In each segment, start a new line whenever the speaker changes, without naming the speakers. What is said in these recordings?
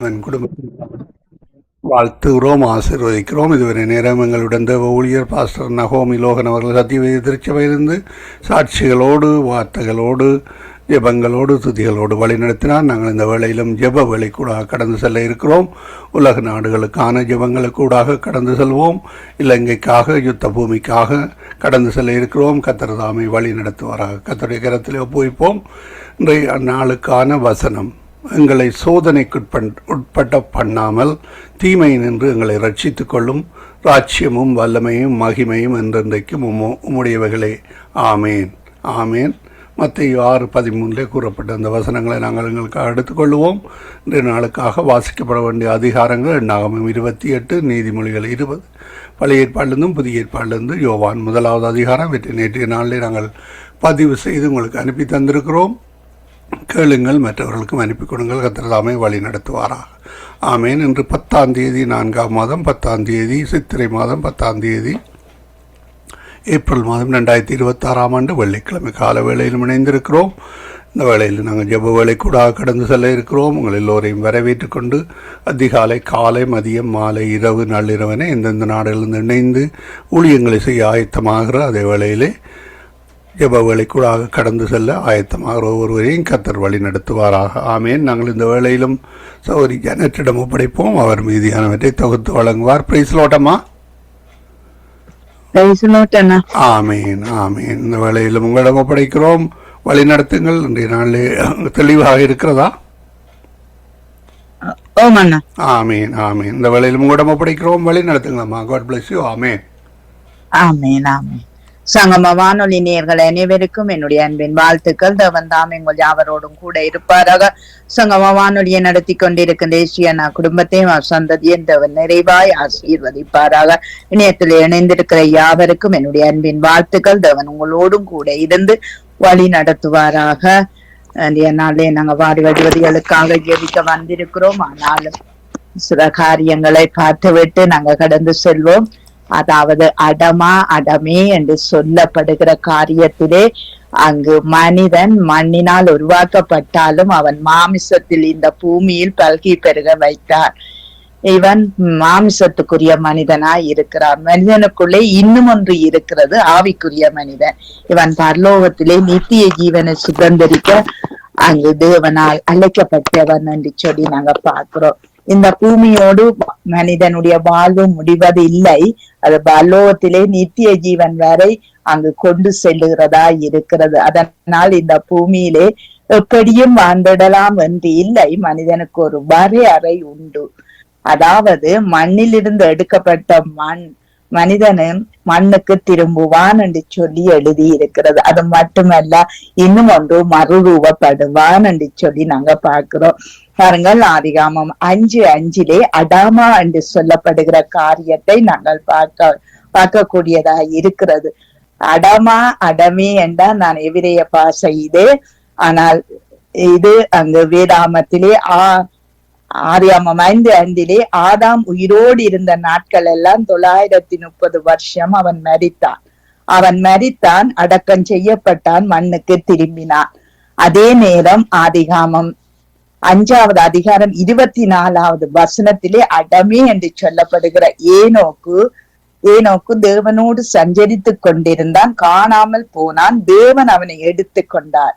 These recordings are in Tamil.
அவன் குடும்பத்தில் வாழ்த்துகிறோம், ஆசீர்வதிக்கிறோம். இதுவரை நேரம் எங்களுடன் தேவ ஊழியர் பாஸ்டர் நகோமி லோகன் அவர்கள் சத்தியவேத திருச்சபையிலிருந்து சாட்சிகளோடு, வார்த்தைகளோடு, ஜெபங்களோடு, துதிகளோடு வழிநடத்தினார். நாங்கள் இந்த வேளையிலும் ஜெப வேலைக்கூடாக கடந்து செல்ல இருக்கிறோம். உலக நாடுகளுக்கான ஜெபங்களுக்கூடாக கடந்து செல்வோம். இலங்கைக்காக, யுத்த பூமிக்காக கடந்து செல்ல இருக்கிறோம். கர்த்தர் தாமே வழி நடத்துவாராக. கர்த்தருடைய கரத்திலே ஒப்புவிப்போம். இன்றைய நாளுக்கான வசனம்: எங்களை சோதனைக்குட்பட்ட பண்ணாமல் தீமை நின்று எங்களை ரட்சித்துக் கொள்ளும் ராஜ்யமும் வல்லமையும் மகிமையும் என்றென்றைக்கும் உம்முடையவைகளே. ஆமேன், ஆமேன். மத்தேயு 6:13 கூறப்பட்ட அந்த வசனங்களை நாங்கள் எங்களுக்காக எடுத்துக்கொள்வோம். இன்றைய நாளுக்காக வாசிக்கப்பட வேண்டிய அதிகாரங்கள் எண்ணாகமம் 28, நீதிமொழிகள் 20, பழைய ஏற்பாட்டிலிருந்தும் புதிய ஏற்பாட்டிலிருந்து யோவான் 1வது அதிகாரம். நேற்றைய நாளிலே நாங்கள் பதிவு செய்து உங்களுக்கு அனுப்பி தந்திருக்கிறோம். கேளுங்கள், மற்றவர்களுக்கும் அனுப்பி கொடுங்கள். கர்த்தர் தாமே வழி நடத்துவாராக. ஆமேன். இன்று 10ஆம் தேதி 4ஆம் மாதம் 10ஆம் தேதி சித்திரை மாதம் 10ஆம் தேதி ஏப்ரல் மாதம் 2026ஆம் ஆண்டு வெள்ளிக்கிழமை கால வேளையில் இணைந்திருக்கிறோம். இந்த வேளையில் நாங்கள் ஜெப வேலை கூட கடந்து செல்ல இருக்கிறோம். உங்கள் எல்லோரையும் வரவேற்று கொண்டு அதிகாலை, காலை, மதியம், மாலை, இரவு, நள்ளிரவனை எந்தெந்த நாடுகளிலிருந்து இணைந்து ஊழியங்களை செய்ய ஆயத்தமாகிற அதே வேளையிலே ஜெப வேலைக்கூடாக கடந்து செல்ல ஆயத்தமாக ஒவ்வொருவரையும் கர்த்தர் வழி நடத்துவாராக. ஆமேன். நாங்கள் இந்த வேளையிலும் சகோதரி ஜனத்திடம் ஒப்படைப்போம். அவர் மீதியானவற்றை தொகுத்து வழங்குவார். பிரைஸ் லோட்டமா. ஆமேன், ஆமேன். இந்த வேளையிலும் உங்களிடம் ஒப்படைக்கிறோம். வழி நடத்துங்கள். இன்றைய நாளிலே தெளிவாக இருக்கிறதா? ஆமேன், ஆமேன். இந்த வேளையிலும் உங்களிடம் ஒப்படைக்கிறோம். வழி நடத்துங்களம்மா. God bless you. ஆமேன்,
ஆமேன், ஆமேன். சங்கம வானொலி நேயர்கள் அனைவருக்கும் என்னுடைய அன்பின் வாழ்த்துக்கள். தேவன் தாம் எங்கள் யாவரோடும் கூட இருப்பாராக. சங்கம வானொலியை நடத்தி கொண்டிருக்கின்ற தேசியனா குடும்பத்தையும் சந்ததியும் தேவன் நிறைவாய் ஆசீர்வதிப்பாராக. இணையத்தில் இணைந்திருக்கிற யாவருக்கும் என்னுடைய அன்பின் வாழ்த்துக்கள். தேவன் உங்களோடும் கூட இருந்து வழி நடத்துவாராக. நாளே நாங்க வாடி வழிவதிகளுக்காக ஜெபிக்க வந்திருக்கிறோம். ஆனாலும் சில காரியங்களை பார்த்துவிட்டு நாங்க கடந்து செல்வோம். அதாவது அடமா அடமே என்று சொல்லப்படுகிற காரியத்திலே அங்கு மனிதன் மண்ணினால் உருவாக்கப்பட்டாலும் அவன் மாமிசத்தில் இந்த பூமியில் பல்கி பெருக வைத்தார். இவன் மாமிசத்துக்குரிய மனிதனாய் இருக்கிறான். மனிதனுக்குள்ளே இன்னும் ஒன்று இருக்கிறது, ஆவிக்குரிய மனிதன். இவன் பரலோகத்திலே நித்திய ஜீவனை சுதந்திரிக்க அங்கு தேவனால் அழைக்கப்பட்டவன் என்று சொல்லி நாங்க பார்க்கிறோம். இந்த பூமியோடு மனிதனுடைய வாழ்வு முடிவது இல்லை. அது பரலோகத்திலே நித்திய ஜீவன் வரை அங்கு கொண்டு செல்லுகிறதா இருக்கிறது. அதனால் இந்த பூமியிலே எப்படியும் வாழ்ந்திடலாம் என்று இல்லை. மனிதனுக்கு ஒரு வரையறை உண்டு. அதாவது மண்ணிலிருந்து எடுக்கப்பட்ட மனிதனும் மண்ணுக்கு திரும்புவான் என்று சொல்லி எழுதி இருக்கிறது. அது மட்டுமல்ல, இன்னும் ஒன்று மறுரூபப்படுவான் என்று சொல்லி நாங்க பார்க்கிறோம். பாருங்கள், ஆதிகாமம் 5:5 அடாமா என்று சொல்லப்படுகிற காரியத்தை நாங்கள் பார்க்கக்கூடியதா இருக்கிறது. அடமா அடமே என்றால் நான் எவிரைய பாசை இது. ஆனால் இது அங்கு வேதாமத்திலே ஆதியாமம் 5:5 ஆதாம் உயிரோடு இருந்த நாட்கள் எல்லாம் 930 வருஷம் அவன் மரித்தான், அடக்கம் செய்யப்பட்டான், மண்ணுக்கு திரும்பினான். அதே நேரம் ஆதிகாமம் 5வது அதிகாரம் 24வது வசனத்திலே அடமே என்று சொல்லப்படுகிற ஏனோக்கு தேவனோடு சஞ்சரித்து கொண்டிருந்தான், காணாமல் போனான், தேவன் அவனை எடுத்து கொண்டார்.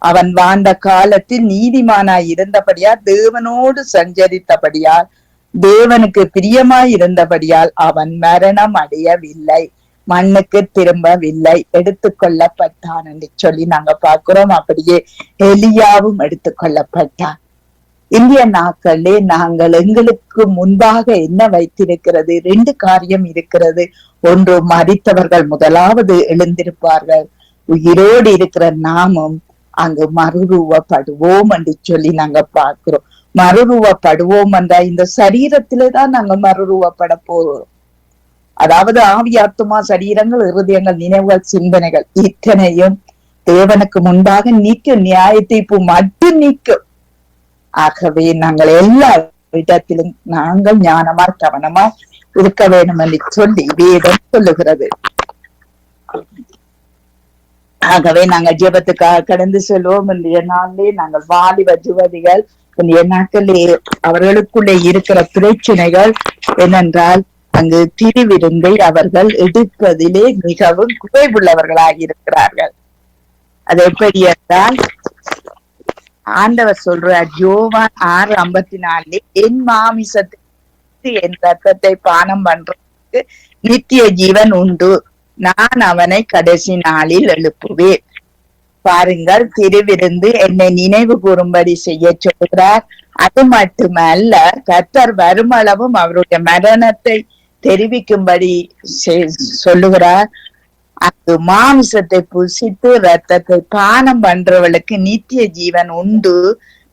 அவன் வாழ்ந்த காலத்தில் நீதிமானாய் இருந்தபடியால், தேவனோடு சஞ்சரித்தபடியால், தேவனுக்கு பிரியமாய் இருந்தபடியால் அவன் மரணம் அடையவில்லை, மண்ணுக்கு திரும்பவில்லை, எடுத்துக்கொள்ளப்பட்டான் என்று சொல்லி நாங்க பார்க்கிறோம். அப்படியே எலியாவும் எடுத்துக்கொள்ளப்பட்டான். இந்திய நாட்களிலே நாங்கள் எங்களுக்கு முன்பாக என்ன வைத்திருக்கிறது? 2 காரியம் இருக்கிறது. ஒன்று, மரித்தவர்கள் முதலாவது எழுந்திருப்பார்கள். உயிரோடு இருக்கிற நாமும் அங்கு மறுரூபப்படுவோம் என்று சொல்லி நாங்க பார்க்கிறோம். மறுரூபப்படுவோம் என்ற இந்த சரீரத்திலேதான் நாங்க மறுரூபப்பட போறோம். அதாவது ஆவி, ஆத்துமா, சரீரங்கள், இருதயங்கள், நினைவுகள், சிந்தனைகள் இத்தனையும் தேவனுக்கு முன்பாக நிற்கும். நியாய தீர்ப்பு மட்டும் நிற்கும். ஆகவே நாங்கள் எல்லா இடத்திலும் நாங்கள் ஞானமா கவனமா இருக்க வேண்டும் என்று சொல்லி வேதம் சொல்லுகிறது. ஆகவே நாங்கள் ஜெபத்துக்காக கடந்து செல்வோம். இன்றைய நாளிலே நாங்கள் வாலிப யுவதிகள் இன்றைய நாட்களிலே அவர்களுக்குள்ளே இருக்கிற பிரச்சனைகள் என்னென்றால் அங்கு திருவிருந்தை அவர்கள் எடுப்பதிலே மிகவும் குறைவுள்ளவர்களாக இருக்கிறார்கள். அது எப்படி என்றால் ஆண்டவர் சொல்றார் யோவான் 6:54 என் மாமிசத்தை என் ரத்தத்தை பானம் பண்றதுக்கு நித்திய ஜீவன் உண்டு, நான் அவனை கடைசி நாளில் எழுப்புவேன். பாருங்கள், திருவிருந்து என்னை நினைவு கூறும்படி செய்ய சொல்கிறார். அது மட்டுமல்ல, கர்த்தர் வருமளவும் அவருடைய மரணத்தை தெரிவிக்கும்படி சொல்லுகிறார். அது மாமிசத்தை புசித்து ரத்தத்தை பானம் பண்றவளுக்கு நித்திய ஜீவன் உண்டு,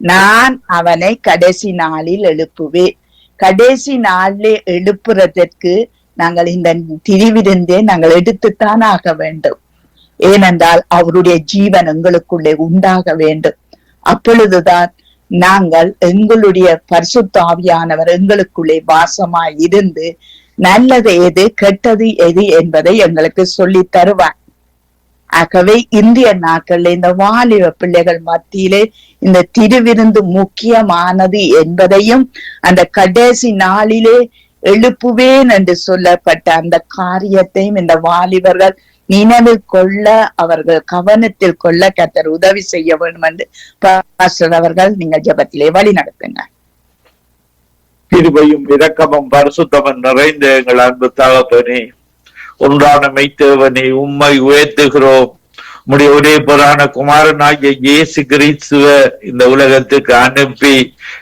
நான் அவனை கடைசி நாளில் எழுப்புவேன். கடைசி நாளிலே எழுப்புறதற்கு நாங்கள் இந்த திருவிருந்தே நாங்கள் எடுத்துத்தான் ஆக வேண்டும். ஏனென்றால் அவருடைய ஜீவன் எங்களுக்குள்ளே உண்டாக வேண்டும். அப்பொழுதுதான் நாங்கள் எங்களுடைய பரிசுத்த ஆவியானவர் எங்களுக்குள்ளே வாசமாய் இருந்து நல்லது எது கெட்டது எது என்பதை எங்களுக்கு சொல்லி தருவார். ஆகவே இந்திய நாட்களில் இந்த வாலிப பிள்ளைகள் மத்தியிலே இந்த திருவிருந்து முக்கியமானது என்பதையும் அந்த கடைசி நாளிலே எழுப்புவேன் என்று சொல்லப்பட்ட அந்த காரியத்தையும் இந்த வாலிபர்கள் நினைவில் கொள்ள, அவர்கள் கவனத்தில் கொள்ள கர்த்தர் உதவி செய்ய வேண்டும் என்று பாஸ்டர் அவர்கள் நீங்கள் ஜெபத்திலே வழி நடத்துங்க.
கிருபையும் இரக்கமும் பரிசுத்தமும் நிறைந்த எங்கள் அன்பு தகப்பனே, ஒன்றான மெய்த்தேவனே, உம்மை உயர்த்துகிறோம். உம்முடைய ஒரே புராண குமாரனாகிய இயேசு கிறிஸ்துவ இந்த உலகத்துக்கு அனுப்பி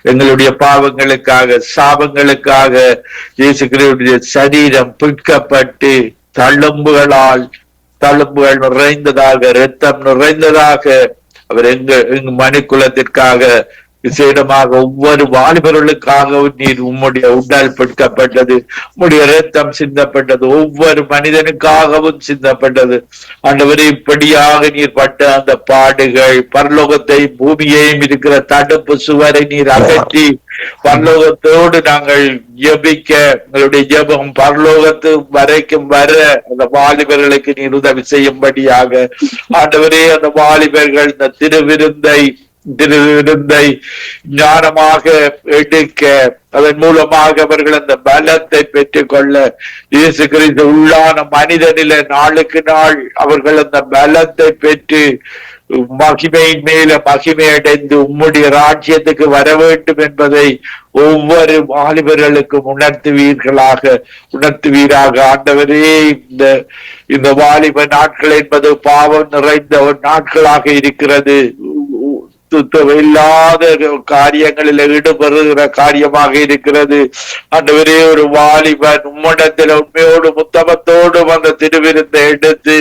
எங்களுடைய பாவங்களுக்காக சாபங்களுக்காக இயேசு கிறிஸ்துடைய சரீரம் பிற்கப்பட்டு தழும்புகள் நிறைந்ததாக, இரத்தம் நிறைந்ததாக அவர் எங்க மனுக்குலத்திற்காக விசேடமாக ஒவ்வொரு வாலிபர்களுக்காகவும் நீர் உம்முடைய உடல் பிடிக்கப்பட்டது, உம்முடைய இரத்தம் சிந்தப்பட்டது, ஒவ்வொரு மனிதனுக்காகவும் சிந்தப்பட்டது. ஆண்டவரே, இப்படியாக நீர் பட்ட அந்த பாடுகள், பரலோகத்தை பூமியையும் இருக்கிற தடுப்பு சுவரை நீர் அகற்றி பரலோகத்தோடு நாங்கள் ஜெபிக்க, எங்களுடைய ஜெபம் பரலோகத்து வரைக்கும் வர அந்த வாலிபர்களுக்கு நீர் உதவி செய்யும்படியாக ஆண்டவரே, அந்த வாலிபர்கள் இந்த திருவிருந்தை ஞானமாக எடுக்க, அதன் மூலமாக அவர்கள் அந்த பலத்தை பெற்றுக் கொள்ள, இயேசு கிறிஸ்து உள்ளான மனிதனில நாளுக்கு நாள் அவர்கள் அந்த பலத்தை பெற்று மகிமையின் மேல மகிமை அடைந்து உம்முடைய ராஜ்யத்துக்கு வர வேண்டும் என்பதை ஒவ்வொரு வாலிபர்களுக்கும் உணர்த்துவீராக. ஆண்டவரே, இந்த வாலிப நாட்கள் என்பது பாவம் நிறைந்த ஒரு நாட்களாக இருக்கிறது. இல்லாத காரியங்களில் ஈடுபடுகிற காரியமாக இருக்கிறது. ஆண்டவரே, ஒரு வாலிபன் உம்மிடத்தில் உண்மையோடு முத்தமத்தோடு அந்த திருவிருந்தை எடுத்து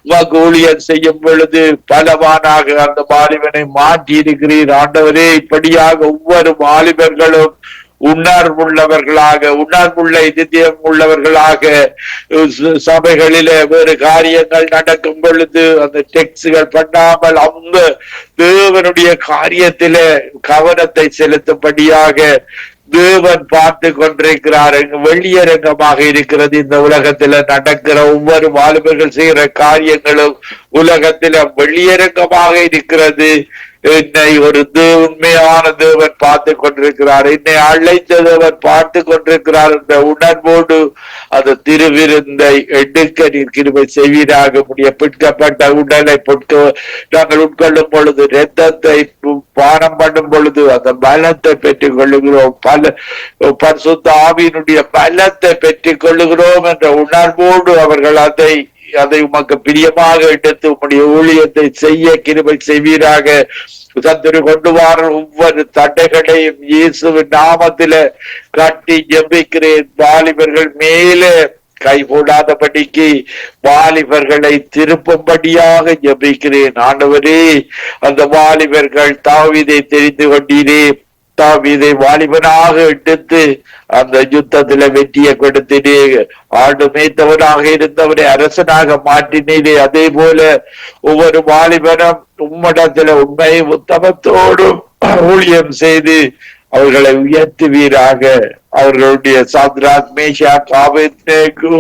உமக்கு ஊழியம் செய்யும் பொழுது பலவானாக அந்த வாலிபனை மாற்றி இருக்கிறீர். ஆண்டவரே, இப்படியாக ஒவ்வொரு வாலிபர்களும் உணர்வுள்ள இதயம் உள்ளவர்களாக சபைகளில வேறு காரியங்கள் நடக்கும் பொழுது அந்த டெக்ஸ்ட்கள் பண்ணாமல் அவங்க தேவனுடைய காரியத்தில கவனத்தை செலுத்தும்படியாக தேவன் பார்த்து கொண்டிருக்கிறார். வெளியரங்கமாக இருக்கிறது. இந்த உலகத்துல நடக்கிற ஒவ்வொரு வாலிபர்கள் செய்கிற காரியங்களும் உலகத்துல வெளியரங்கமாக இருக்கிறது. என்னை ஒரு உண்மையான தேவன் பார்த்து கொண்டிருக்கிறார், என்னை அழைத்த தேவன் பார்த்து கொண்டிருக்கிறார் என்ற உணர்வோடு அந்த திருவிருந்தை எடுக்க நீர் கிருபை செய்வீராக. முடிய பிற்கப்பட்ட உடலை நாங்கள் உட்கொள்ளும் பொழுது, இரத்தத்தை பானம் பண்ணும் பொழுது அந்த பலத்தை பெற்றுக் கொள்ளுகிறோம். பரிசுத்த ஆவியினுடைய பலத்தை பெற்றுக் கொள்ளுகிறோம் என்ற உணர்வோடு அவர்கள் அதை உமக்கு பிரியமாக எடுத்து உம்முடைய ஊழியத்தை செய்ய கிருபை செய்வீராக. சத்துரு கொண்டு வார ஒவ்வொரு தடைகளையும் இயேசுவின் நாமத்தில கட்டி ஜெபிக்கிறேன். வாலிபர்கள் மேலே கை போடாதபடிக்கு வாலிபர்களை திருப்பும்படியாக ஜெபிக்கிறேன். ஆண்டவரே, அந்த வாலிபர்கள் தாவீதை தெரிந்து கொண்டீரே, தாவீதை வாலிபனாக எடுத்து அந்த யுத்தத்துல வெற்றியை கொடுத்தினே, ஆடு மேய்த்தவனாக இருந்தவரை அரசனாக மாற்றினீரே. அதே போல ஒவ்வொரு வாலிபனும் உம்மிடத்துல உண்மை உத்தமத்தோடும் ஊழியம் செய்து அவர்களை உயர்த்துவீராக. அவர்களுடைய சாத்ராக், மேஷாக், ஆபேத்நேகோ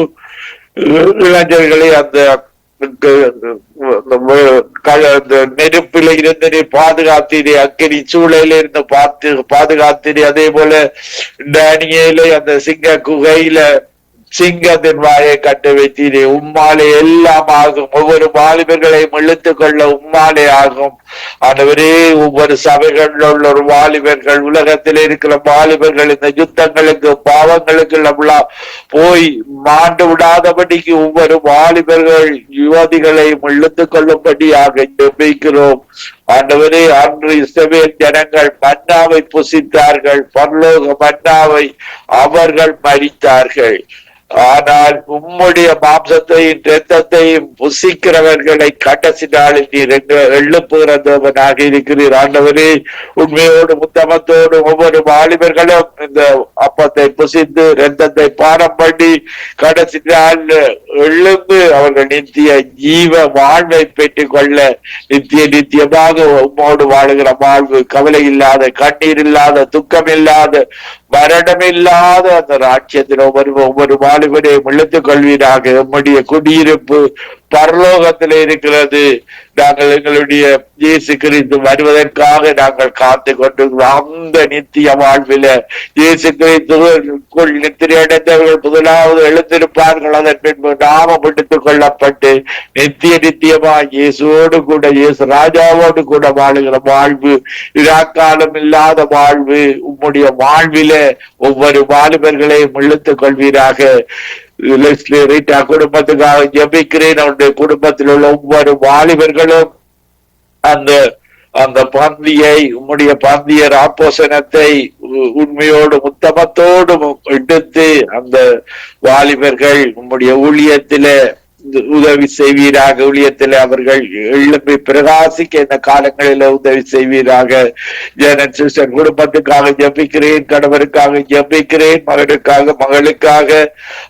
இளைஞர்களை அந்த நெருப்பில இருந்து பாதுகாத்தீரே, அக்கினி சூழலில் இருந்து பாதுகாத்தீரே. அதே போல டேனியேலை அந்த சிங்க குகையில சிங்கத்தின் வாயை கட்டு வைத்தீரே. உம்மாலே எல்லாம் ஆகும். ஒவ்வொரு வாலிபர்களையும் இழுத்துக் கொள்ள உம்மாலே ஆகும். ஆண்டவரே, ஒவ்வொரு சபைகளில் உள்ள ஒரு வாலிபர்கள், உலகத்தில் இருக்கிற வாலிபர்கள் இந்த யுத்தங்களுக்கு பாவங்களுக்கு போய் மாண்டு விடாதபடிக்கு ஒவ்வொரு வாலிபர்கள் யுவதிகளையும் இழுத்துக் கொள்ளும்படியாக ஜெபிக்கிறோம். ஆண்டவரே, அன்று இஸ்ரவேல் ஜனங்கள் மன்னாவை புசித்தார்கள், பரலோக மன்னாவை அவர்கள் மரித்தார்கள். ஆனால் உம்முடைய மாம்சத்தையும் இரத்தத்தையும் புசிக்கிறவர்களை கடைசி நாளில் நீர் எழுப்புகிற தேவனாக இருக்கிறீர். ஆண்டவரே, உண்மையோடு உத்தமத்தோடு ஒவ்வொரு வாலிபர்களும் இந்த அப்பத்தை புசித்து இரத்தத்தை பானம் பண்ணி கடைசி நாள் எழுந்து அவர்கள் நித்திய ஜீவ வாழ்வை பெற்றுக் கொள்ள நித்தியமாக உம்மோடு வாழுகிற வாழ்வு, கவலை இல்லாத, கண்ணீர் இல்லாத, துக்கம் இல்லாத, மரணம் இல்லாத அந்த ராஜ்யத்தில் ஒவ்வொரு வாலிபரையும் இழுத்துக் கொள்வீராக. நம்முடைய குடியிருப்பு பரலோகத்தில் இருக்கிறது. நாங்கள் எங்களுடைய இயேசு கிறிஸ்து வருவதற்காக நாங்கள் காத்து கொண்டிருக்கிறோம். அந்த நித்திய வாழ்வில இயேசு கிறிஸ்துக்குள் நித்திரை அடைந்தவர்கள் முதலாவது எழுந்திருப்பார்கள். அதன் பின்பு நாமம் எடுத்துக் கொள்ளப்பட்டு நித்தியமா இயேசுவோடு கூட, இயேசு ராஜாவோடு கூட வாழுகிற வாழ்வு, இராக்காலம் இல்லாத வாழ்வு. உம்முடைய வாழ்வில ஒவ்வொரு வாலிபர்களையும் இழுத்துக் கொள்வீராக. குடும்பத்துக்காக ஜெபிக்கிறேன். அவருடைய குடும்பத்தில் உள்ள ஒவ்வொரு வாலிபர்களும் அந்த அந்த பந்தியை, உம்முடைய பந்தியர் ஆப்போசனத்தை உண்மையோடு உத்தமத்தோடு எடுத்து அந்த வாலிபர்கள் உம்முடைய ஊழியத்தில உதவி செய்வீராக. ஊழியத்தில் அவர்கள் எழுப்பி பிரகாசிக்க இந்த காலங்களில உதவி செய்வீராக. ஜெனன் சிஸ்டர் குடும்பத்துக்காக ஜெபிக்கிறேன், கணவருக்காக ஜெபிக்கிறேன், மகனுக்காக, மகளுக்காக.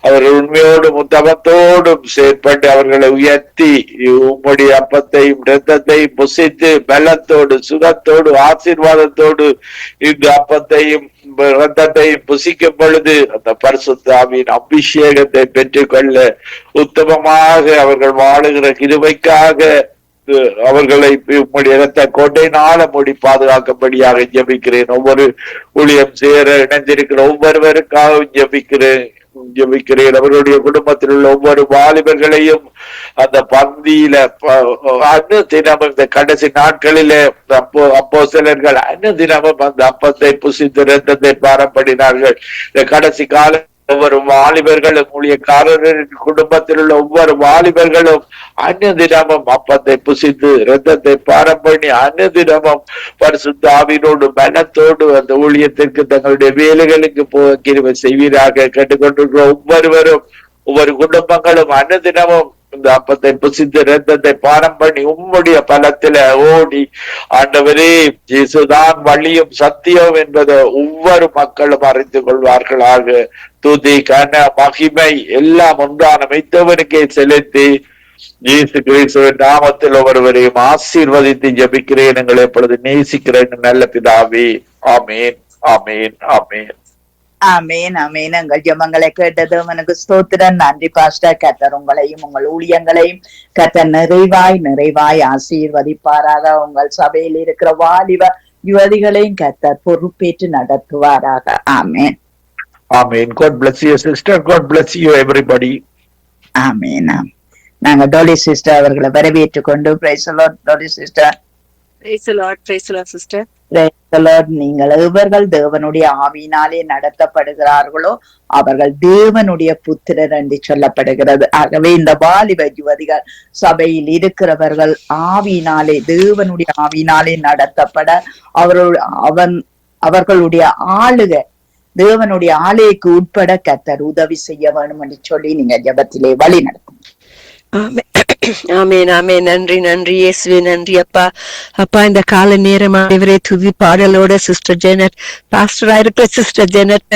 அவர்கள் உண்மையோடும் உத்தமத்தோடும் செயற்பட்டு அவர்களை உயர்த்தி உம்முடைய அப்பத்தையும் இரத்தத்தையும் புசித்து பலத்தோடு, சுகத்தோடு, ஆசீர்வாதத்தோடு இந்த அப்பத்தையும் இரத்தத்தை புசிக்கும் பொழுது அந்த பரிசுத்த ஆவியின் அபிஷேகத்தை பெற்றுக் கொள்ள உத்தமமாக அவர்கள் வாழுகிற கிருபைக்காக அவர்களை உம்முடைய இரத்த கோட்டையினால மூடி பாதுகாக்கும்படியாக ஜெபிக்கிறேன். ஒவ்வொரு ஊழியம் சேர இணைந்திருக்கிற ஒவ்வொருவருக்காக ஜெபிக்கிறேன். அவர்களுடைய குடும்பத்தில் உள்ள ஒவ்வொரு வாலிபர்களையும் அந்த பந்தியில தினமும் இந்த கடைசி நாட்களிலே அப்போஸ்தலர்கள் தினமும் அந்த அப்பத்தை புசித்து இரத்தத்தை பாரப்படினார்கள். இந்த கடைசி கால ஒவ்வொரு வாலிபர்களும், ஊழியக்காரரின் குடும்பத்தில் உள்ள ஒவ்வொரு வாலிபர்களும் அந்நியதினமும் அப்பத்தை புசித்து இரத்தத்தை பாரம் பண்ணி அந்நியதினமும் பரிசுத்த ஆவியோடு பலத்தோடு அந்த ஊழியத்திற்கு தங்களுடைய வேலைகளுக்கு கிருபை செய்வீராக. கேட்டுக்கொண்டிருக்கிற ஒவ்வொருவரும், ஒவ்வொரு குடும்பங்களும் அந்நியதினமும் இந்த அப்பத்தை புசித்து இரத்தத்தை பானம் பண்ணி உம்முடைய பலத்தில ஓடி, ஆண்டவரே இயேசுதான் வழியும் சத்தியம் என்பதை ஒவ்வொரு மக்களும் அறிந்து கொள்வார்களாக. துதி, கன, மகிமை எல்லாம் ஒன்றான மெய்த்தவனுக்கே செலுத்தி இயேசு கிறிஸ்துவின் நாமத்தில் ஒவ்வொருவரையும் ஆசீர்வதித்து ஜெபிக்கிறேன். எங்களை எப்பொழுது நேசிக்கிறேன் நல்ல பிதாவே. ஆமேன், ஆமேன், ஆமேன்.
ஆமேன், ஆமேன். எங்கள் ஜெபங்களை கேட்டது உனக்கு ஸ்தோத்திரம். நன்றி பாஸ்டர். கர்த்தர் உங்களையும் உங்கள் ஊழியங்களையும் கர்த்தர் நிறைவாய் ஆசீர்வதிப்பாராக. உங்கள் சபையில் இருக்கிற வாலிப யுவதிகளையும் கர்த்தர் பொறுப்பேற்று நடத்துவாராக. ஆமேன்,
ஆமேன். God bless you sister. God bless you everybody.
ஆமேன். நாங்க டோலி சிஸ்டர் அவர்களை வரவேற்றுக் கொண்டு praise the Lord. Dolly sister.
Price the Lord. Price the Lord sister.
Price the Lord. நீங்கள் எவர்கள் தேவனுடைய ஆவியினாலே நடத்தப்படுகிறார்களோ அவர்கள் தேவனுடைய புத்திரர் என்று சொல்லப்படுகிறது. ஆகவே இந்த வாலிப யுவதிகள் சபையில் இருக்கிறவர்கள் ஆவியினாலே, தேவனுடைய ஆவியினாலே நடத்தப்பட அவர்களுடைய ஆளுகை தேவனுடைய ஆலயக்கு உட்பட கர்த்தர் உதவி செய்ய வேண்டும் என்று சொல்லி நீங்க ஜெபத்திலே வழி நடத்தும்.
ஆமேன், ஆமேன். நன்றி, நன்றி இயேசுவே, நன்றி அப்பா. அப்பா, இந்த கால நேரம் ஆண்டவரே துதி பாடலோட சிஸ்டர் ஜெனட், பாஸ்டரா இருக்கிற சிஸ்டர் ஜெனட்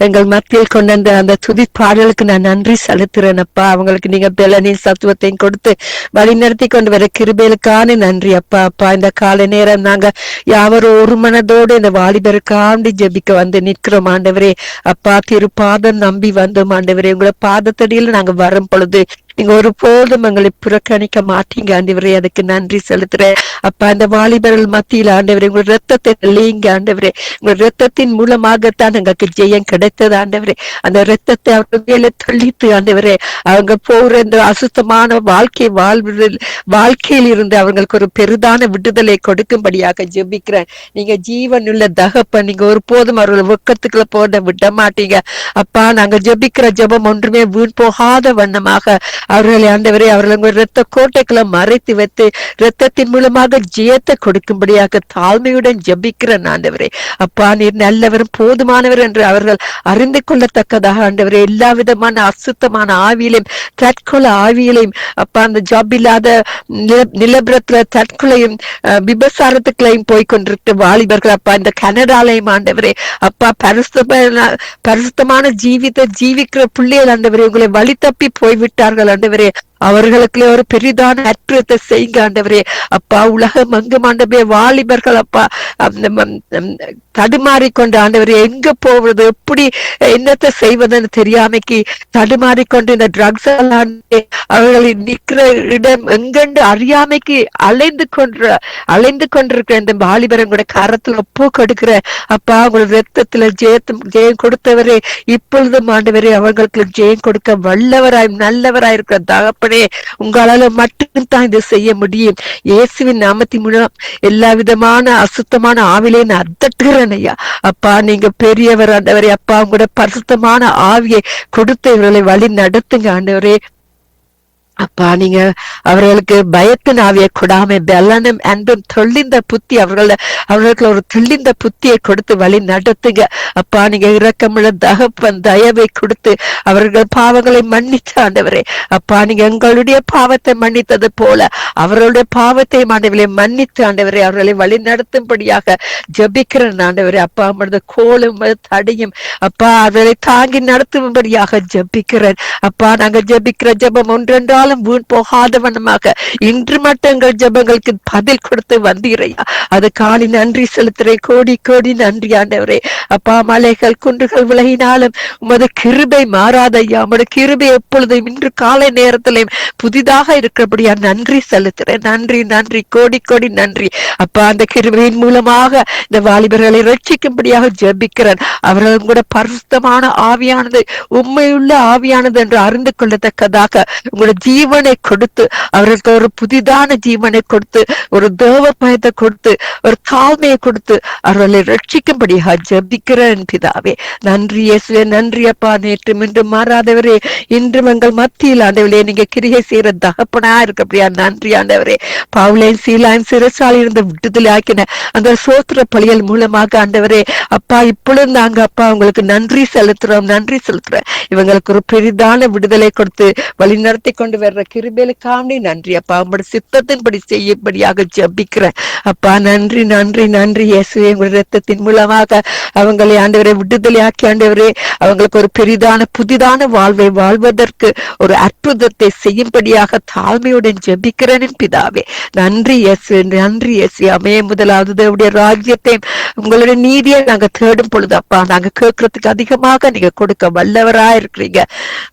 எங்கள் மத்தியில் கொண்டு அந்த துதி பாடலுக்கு நான் நன்றி செலுத்துறேன் அப்பா. அவங்களுக்கு நீங்க பலனையும் சத்துவத்தையும் கொடுத்து வழி நடத்தி கொண்டு வர கிருபைகளுக்கான நன்றி அப்பா. அப்பா, இந்த கால நேரம் நாங்க யாவரும் ஒரு மனதோடு இந்த வாலிபருக்காண்டி ஜெபிக்க வந்து நிற்கிறோம் ஆண்டவரே. அப்பா, திருப்பாதம் நம்பி வந்தோம் ஆண்டவரே. உங்களை பாதத்தடியில் நாங்க வரும் பொழுது நீங்க ஒரு போதும் எங்களை புறக்கணிக்க மாட்டீங்க ஆண்டவரே. அதுக்கு நன்றி செலுத்துறேன் அப்பா. இந்த வாலிபர்கள் மத்தியில் ஆண்டவரே உங்கள் ரத்தத்தை தெளிங்க ஆண்டவரே. உங்கள் ரத்தத்தின் மூலமாகத்தான் எங்களுக்கு ஜெயம் கிடைத்தது ஆண்டவரே. அந்த ரத்தத்தை அவங்க மேல தெளித்து ஆண்டவரே, அவங்க போற இந்த அசுத்தமான வாழ்க்கையில் இருந்து அவங்களுக்கு ஒரு பெரிதான விடுதலை கொடுக்கும்படியாக ஜெபிக்கிறேன். நீங்க ஜீவனுள்ள தகப்பன், நீங்க ஒரு போதும் அவர்கள் வெக்கத்துக்குள்ள போட விட மாட்டீங்க அப்பா. நாங்க ஜெபிக்கிற ஜெபம் ஒன்றுமே வீண் போகாத வண்ணமாக அவர்களை ஆண்டவரே அவர்கள் இரத்த கோட்டைக்குள்ள மறைத்து வைத்து இரத்தத்தின் மூலமாக ஜெயத்தை கொடுக்கும்படியாக தாழ்மையுடன் ஜெபிக்கிற ஆண்டவரே. அப்பா நீர் நல்லவரும் போதுமானவர் என்று அவர்கள் அறிந்து கொள்ளத்தக்கதாக ஆண்டவரே எல்லா விதமான அசுத்தமான ஆவியிலையும் தற்கொலை ஆவியிலையும் அப்பா அந்த ஜாப் இல்லாத நிலபுரத்துல தற்கொலையும் விபசாரத்துக்களையும் போய்கொண்டிருக்க வாலிபர்கள் அப்பா இந்த கனடாலையும் ஆண்டவரே அப்பா பரிசுத்தமான ஜீவிக்கிற பிள்ளைகள் ஆண்டவரே உங்களை வழி தப்பி போய்விட்டார்கள் ஆண்டவரே. அவர்களுக்குள்ளே ஒரு பெரிதான அற்புதத்தை செய்யுங்க ஆண்டவரே. அப்பா உலகம் எங்கும் ஆண்டவரே வாலிபர்கள் அப்பா தடுமாறிக்கொண்டு ஆண்டவரே எங்க போவது எப்படி என்னத்தை செய்வதுன்னு தெரியாமைக்கு தடுமாறிக்கொண்டு இந்த ட்ரக்ஸ் அவர்களை நிற்கிற இடம் எங்கென்று அறியாமைக்கு அலைந்து கொண்டிருக்கிற இந்த வாலிபரம் கூட கரத்துல ஒப்பு கொடுக்கிற அப்பா உங்களோட ரத்தத்துல ஜெயம் கொடுத்தவரே இப்பொழுதும் ஆண்டவரே அவர்களுக்கு ஜெயம் கொடுக்க வல்லவராய் நல்லவராய் இருக்கிற தகப்பனே உங்களால மட்டும்தான் இதை செய்ய முடியும். இயேசுவின் நாமத்தின் மூலம் எல்லா விதமான அசுத்தமான ஆவிலே நான் அதட்டுகிறேன் ஐயா. அப்பா நீங்க பெரியவர் ஆண்டவரே. அப்பா உங்களோட பரிசுத்தமான ஆவியை கொடுத்து இவர்களை வழி நடத்துங்க ஆண்டவரே. அப்பா நீங்க அவர்களுக்கு பயத்தின் ஆவியை கொடாம பலனும் அன்பும் தெளிந்த புத்தி அவர்களுக்கு ஒரு தெளிந்த புத்தியை கொடுத்து வழி நடத்துங்க அப்பா. நீங்க இரக்கமுள்ள தகப்பன் தயவை கொடுத்து அவர்கள் பாவங்களை மன்னிச்சு ஆண்டவரே. அப்பா நீங்க எங்களுடைய பாவத்தை மன்னித்தது போல அவர்களுடைய பாவத்தை ஆண்டவரை மன்னித்து ஆண்டவரே அவர்களை வழி நடத்தும்படியாக ஜபிக்கிறேன் ஆண்டவரே. அப்பா அவரது கோலும் தடியும் அப்பா அவர்களை தாங்கி நடத்தும்படியாக ஜபிக்கிறேன் அப்பா. நாங்க ஜபிக்கிற ஜபம் ஒன்றென்றால் வீண் போகாத வண்ணமாக இன்று மட்டும் எங்கள் ஜபங்களுக்கு பதில் கொடுத்து வந்தீரையா. அது காணி நன்றி செலுத்துறேன். கோடி கோடி நன்றி ஆண்டவரே. அப்பா மலைகள் குன்றுகள் விலகினாலும் உமது கிருபை மாறாதையா. உமது கிருபை எப்பொழுதும் இன்று காலை நேரத்திலையும் புதிதாக இருக்கிறபடியா நன்றி செலுத்துறேன். நன்றி நன்றி கோடி கோடி நன்றி அப்பா. அந்த கிருபையின் மூலமாக இந்த வாலிபர்களை ரட்சிக்கும்படியாக ஜெபிக்கிறேன். அவர்கள் கூட பரிசுத்தமான ஆவியானது உண்மையுள்ள ஆவியானது என்று அறிந்து கொள்ளத்தக்கதாக உங்களோட ஜீவனை கொடுத்து அவர்களுக்கு ஒரு புதிதான ஜீவனை கொடுத்து ஒரு தேவ பயத்தை கொடுத்து ஒரு தாழ்மையை கொடுத்து அவர்களை ரட்சிக்கும்படியாக ஜெபிக்கிறேன் பிதாவே. நன்றி இயேசுவே. நன்றி அப்பா. நேற்று மீண்டும் மாறாதவரே இன்றும் எங்கள் மத்தியில் ஆண்டவரே நீங்க கிரியை செய்யற தகப்பனா இருக்கப்படியா நன்றி ஆண்டவரே. பவுலையும் சீலாயும் சிறைச்சாலை இருந்து விடுதலை ஆக்கின அந்த சோத்திர பலியல் மூலமாக ஆண்டவரே அப்பா இப்பொழுது நாங்க அப்பா உங்களுக்கு நன்றி செலுத்துறோம். இவங்களுக்கு ஒரு பெரிதான விடுதலை கொடுத்து வழி நடத்தி கொண்டு வர்ற கிருபைகளுக்காண்டி நன்றி அப்பா. உங்களுடைய சித்தத்தின்படி செய்யும்படியாக ஜெபிக்கிறேன் அப்பா. நன்றி நன்றி நன்றி இயேசுவே. உங்களுடைய ரத்தத்தின் மூலமாக அவங்களை ஆண்டவரை விடுதலை ஆக்கி ஆண்டவரே அவங்களுக்கு ஒரு பெரிதான புதிதான வாழ்வை வாழ்வதற்கு ஒரு அற்புதத்தை செய்யும்படியாக தாழ்மையுடன் ஜெபிக்கிறேன் பிதாவே. நன்றி இயேசு. நன்றி இயேசு. அமே முதலாவது தேவனுடைய ராஜ்யத்தையும் உங்களுடைய நீதியை நாங்க தேடும் பொழுது அப்பா நாங்க கேட்கறதுக்கு அதிகமாக நீங்க கொடுக்க வல்லவரா இருக்கிறீங்க.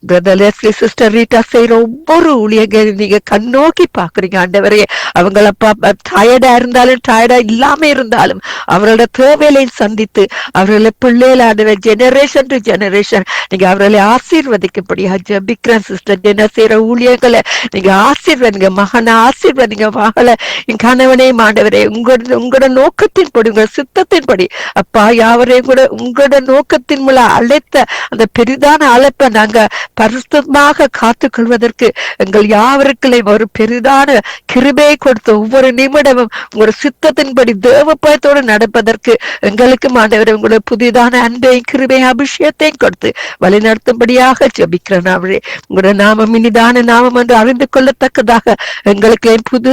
பிரதர் லெஸ்லி சிஸ்டர் ரீட்டா செய்யற ஒவ்வொரு ஊழியர்கள் நீங்க கண்ணோக்கி பாக்குறீங்க ஆண்டவரே. அவங்களப்பா டயர்டா இருந்தாலும் டயர்டா இல்லாம இருந்தாலும் அவரோட தேவையை சந்தித்து அவர்களை பிள்ளைகள் ஆண்டவர் ஜெனரேஷன் டு ஜெனரேஷன் நீங்க அவர்களை ஆசீர்வதிக்கும்படியா ஜெபிக்கிறேன். சிஸ்டர் ஜென செய்யற ஊழியர்களை நீங்க ஆசீர்வதிங்க. மகனை ஆசீர்வதிங்க. மகளை என் கணவனையும் ஆண்டவரே உங்களோட நோக்கத்தின்படி உங்களோட சித்தத்தின்படி அப்பா யாவரையும் கூட உங்களோட நோக்கத்தின் மூலம் அழைத்த அந்த பெரிதான அழைப்பை நாங்க பரிசுத்தமாக காத்துக் கொள்வதற்கு எங்கள் யாவருக்களையும் ஒரு பெரிதான கிருபையை கொடுத்து ஒவ்வொரு நிமிடமும் உங்களோட சித்தத்தின்படி தேவ பயத்தோடு நடப்பதற்கு எங்களுக்கும் ஆண்டவரை உங்களோட புதிதான அன்பையும் கிருபையும் அபிஷேகத்தையும் கொடுத்து வழி நடத்தும்படியாக ஜெபிக்கிறேன். அவரே உங்களோட நாமம் இனிதான நாமம் என்று அறிந்து கொள்ளத்தக்கதாக எங்களுக்கு புது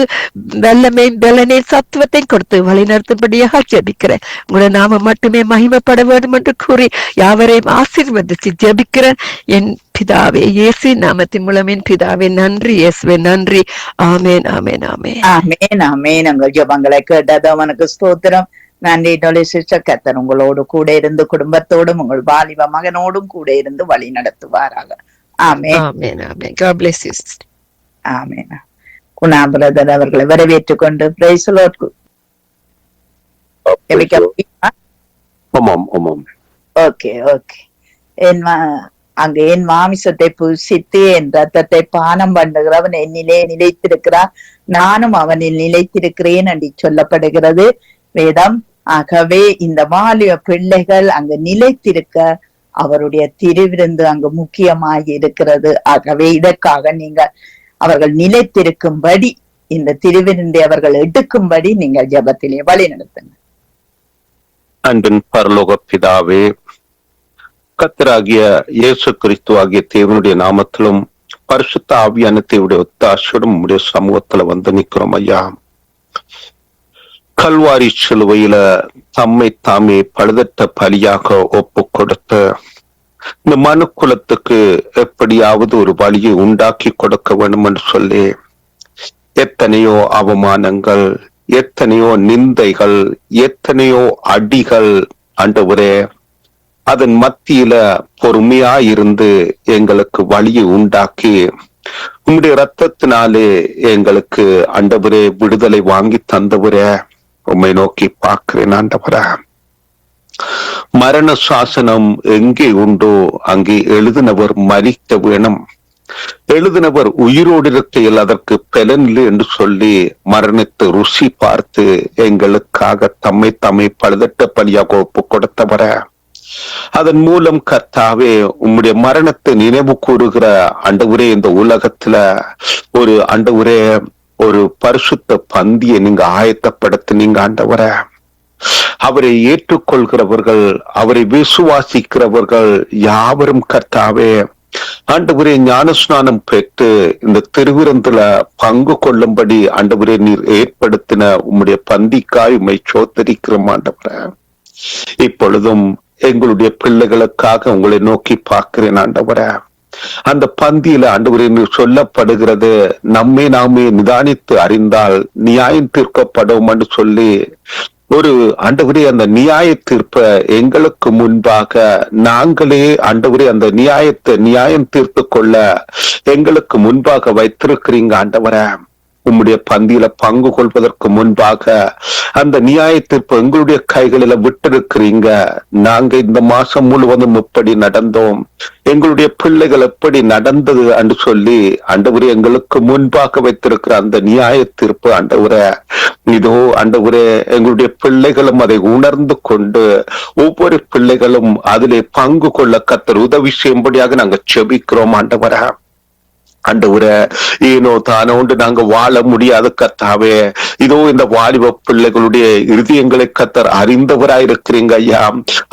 வெள்ளமையும் வெள்ளனையும் சத்துவத்தையும் கொடுத்து வழி நடத்தும்படியாக ஜெபிக்கிறேன். உங்களோட நாமம் மட்டுமே மகிமைப்பட வேண்டும் என்று கூறி யாவரையும் ஆசீர்வதிச்சு ஜெபிக்கிறேன் என் பிதாவே. இயேசு நாமத்தின் மூலம் என் பிதாவே. நன்றி இயேசுவே. நன்றி. ஆமேன் ஆமேன் ஆமேன்
ஆமேன் ஆமேன். எங்கள் ஜெபங்களை கேட்டது அவனுக்கு ஸ்தோத்திரம். நன்றி சிஸ்டர். கர்த்தர் உங்களோடு கூட இருந்து குடும்பத்தோடும் உங்கள் வாலிப மகனோடும் கூட இருந்து வழி நடத்துவாராக. ஆமென்.
ஆமென் ஆமென். God bless you sister.
Amen. Guna brother அவர்களை வரவேற்றுக் கொண்டு பிரைஸ் தி லார்ட்.
ஆமாம் ஆமாம்.
Okay okay. அங்க என் மாமிசத்தை புசித்து என் ரத்தத்தை பானம் பண்ணுகிறவன் என்னிலே நிலைத்திருக்கிறான், நானும் அவனில் நிலைத்திருக்கிறேன் என்று சொல்லப்படுகிறது வேதம். ஆகவே இந்த வாலிப பிள்ளைகள் அங்கு நிலைத்திருக்க அவருடைய திருவிருந்து அங்கு முக்கியமாகி இருக்கிறது. ஆகவே இதற்காக நீங்க அவர்கள் நிலைத்திருக்கும்படி, இந்த திருவிருந்தை அவர்கள் எடுக்கும்படி நீங்கள் ஜெபத்திலே வழி நடத்துங்க.
அன்பின் பரலோக பிதாவே, கர்த்தராகிய இயேசு கிறிஸ்து ஆகிய தேவனுடைய நாமத்திலும் பரிசுத்த ஆவியான தேவனுடைய ஒத்தாசையோடும் உடைய சமூகத்துல வந்து நிக்கிறோம் ஐயா. கல்வாரி சிலுவையில தம்மை தாமே பழுதற்ற பலியாக ஒப்பு கொடுத்த இந்த மனு குலத்துக்கு எப்படியாவது ஒரு வழியை உண்டாக்கி கொடுக்க வேண்டும் என்று சொல்லி எத்தனையோ அவமானங்கள், எத்தனையோ நிந்தைகள், எத்தனையோ அடிகள் ஆண்டவரே, அதன் மத்தியில பொறுமையா இருந்து எங்களுக்கு வழியை உண்டாக்கி உம்முடைய ரத்தத்தினாலே எங்களுக்கு ஆண்டவரே விடுதலை வாங்கி தந்தவரே, உம்மை நோக்கி பார்க்கிறேன் ஆண்டவரே. மரண சாசனம் எங்கே உண்டோ அங்கே எழுதினவர் மரிக்க வேணும், எழுதினவர் உயிரோடு இருக்கையில் அதற்கு பலனில்லை என்று சொல்லி மரணத்தை ருசி பார்த்து எங்களுக்காக தம்மை பழுதற்ற பலியாக ஒப்பு கொடுத்தவர, அதன் மூலம் கர்த்தாவே உம்முடைய மரணத்தை நினைவு கூறுகிற ஆண்டவரே இந்த உலகத்துல ஒரு ஆண்டவரே ஒரு பரிசுத்த பந்தியை நீங்க ஆயத்தப்படுத்தினீங்க ஆண்டவர. அவரை ஏற்றுக்கொள்கிறவர்கள், அவரை விசுவாசிக்கிறவர்கள் யாவரும் கர்த்தாவே ஆண்டவரே ஞானஸ்நானம் பெற்று இந்த திருவிருந்துல பங்கு கொள்ளும்படி ஆண்டவரே நீர் ஏற்படுத்தின உம்முடைய பந்திக்காய் உம்மை சோத்தரிக்கிறோம் ஆண்டவர. இப்பொழுதும் எங்களுடைய பிள்ளைகளுக்காக உங்களை நோக்கி பார்க்கிறேன் ஆண்டவர. அந்த பந்தியில ஆண்டவரே நீர் சொல்லப்படுகிறது, நம்மை நாமே நிதானித்து அறிந்தால் நியாயம் தீர்க்கப்படும் என்று சொல்லி ஒரு ஆண்டவரே அந்த நியாய தீர்ப்ப எங்களுக்கு முன்பாக நாங்களே ஆண்டவரே அந்த நியாயம் தீர்த்து கொள்ள எங்களுக்கு முன்பாக வைத்திருக்கிறீங்க ஆண்டவரே. உம்முடைய பந்தியில பங்கு கொள்வதற்கு முன்பாக அந்த நியாய தீர்ப்பு எங்களுடைய கைகளில விட்டிருக்கிறீங்க. நாங்க இந்த மாசம் முழுவதும் எப்படி நடந்தோம், எங்களுடைய பிள்ளைகள் எப்படி நடந்தது என்று சொல்லி ஆண்டவரே எங்களுக்கு முன்பாக வைத்திருக்கிற அந்த நியாய தீர்ப்பு ஆண்டவரே, இதோ ஆண்டவரே எங்களுடைய பிள்ளைகளும் அதை உணர்ந்து கொண்டு ஒவ்வொரு பிள்ளைகளும் அதிலே பங்கு கொள்ள கர்த்தர் உதவி செய்யும்படியாக நாங்க செபிக்கிறோம் ஆண்டவரே. ஆண்டவரே, ஏனோ தானோண்டு நாங்க வாழ முடியாத கர்த்தாவே, இதோ இந்த வாலிப பிள்ளைகளுடைய இருதயங்களை கர்த்தர் அறிந்தவராயிருக்கிறீங்க ஐயா.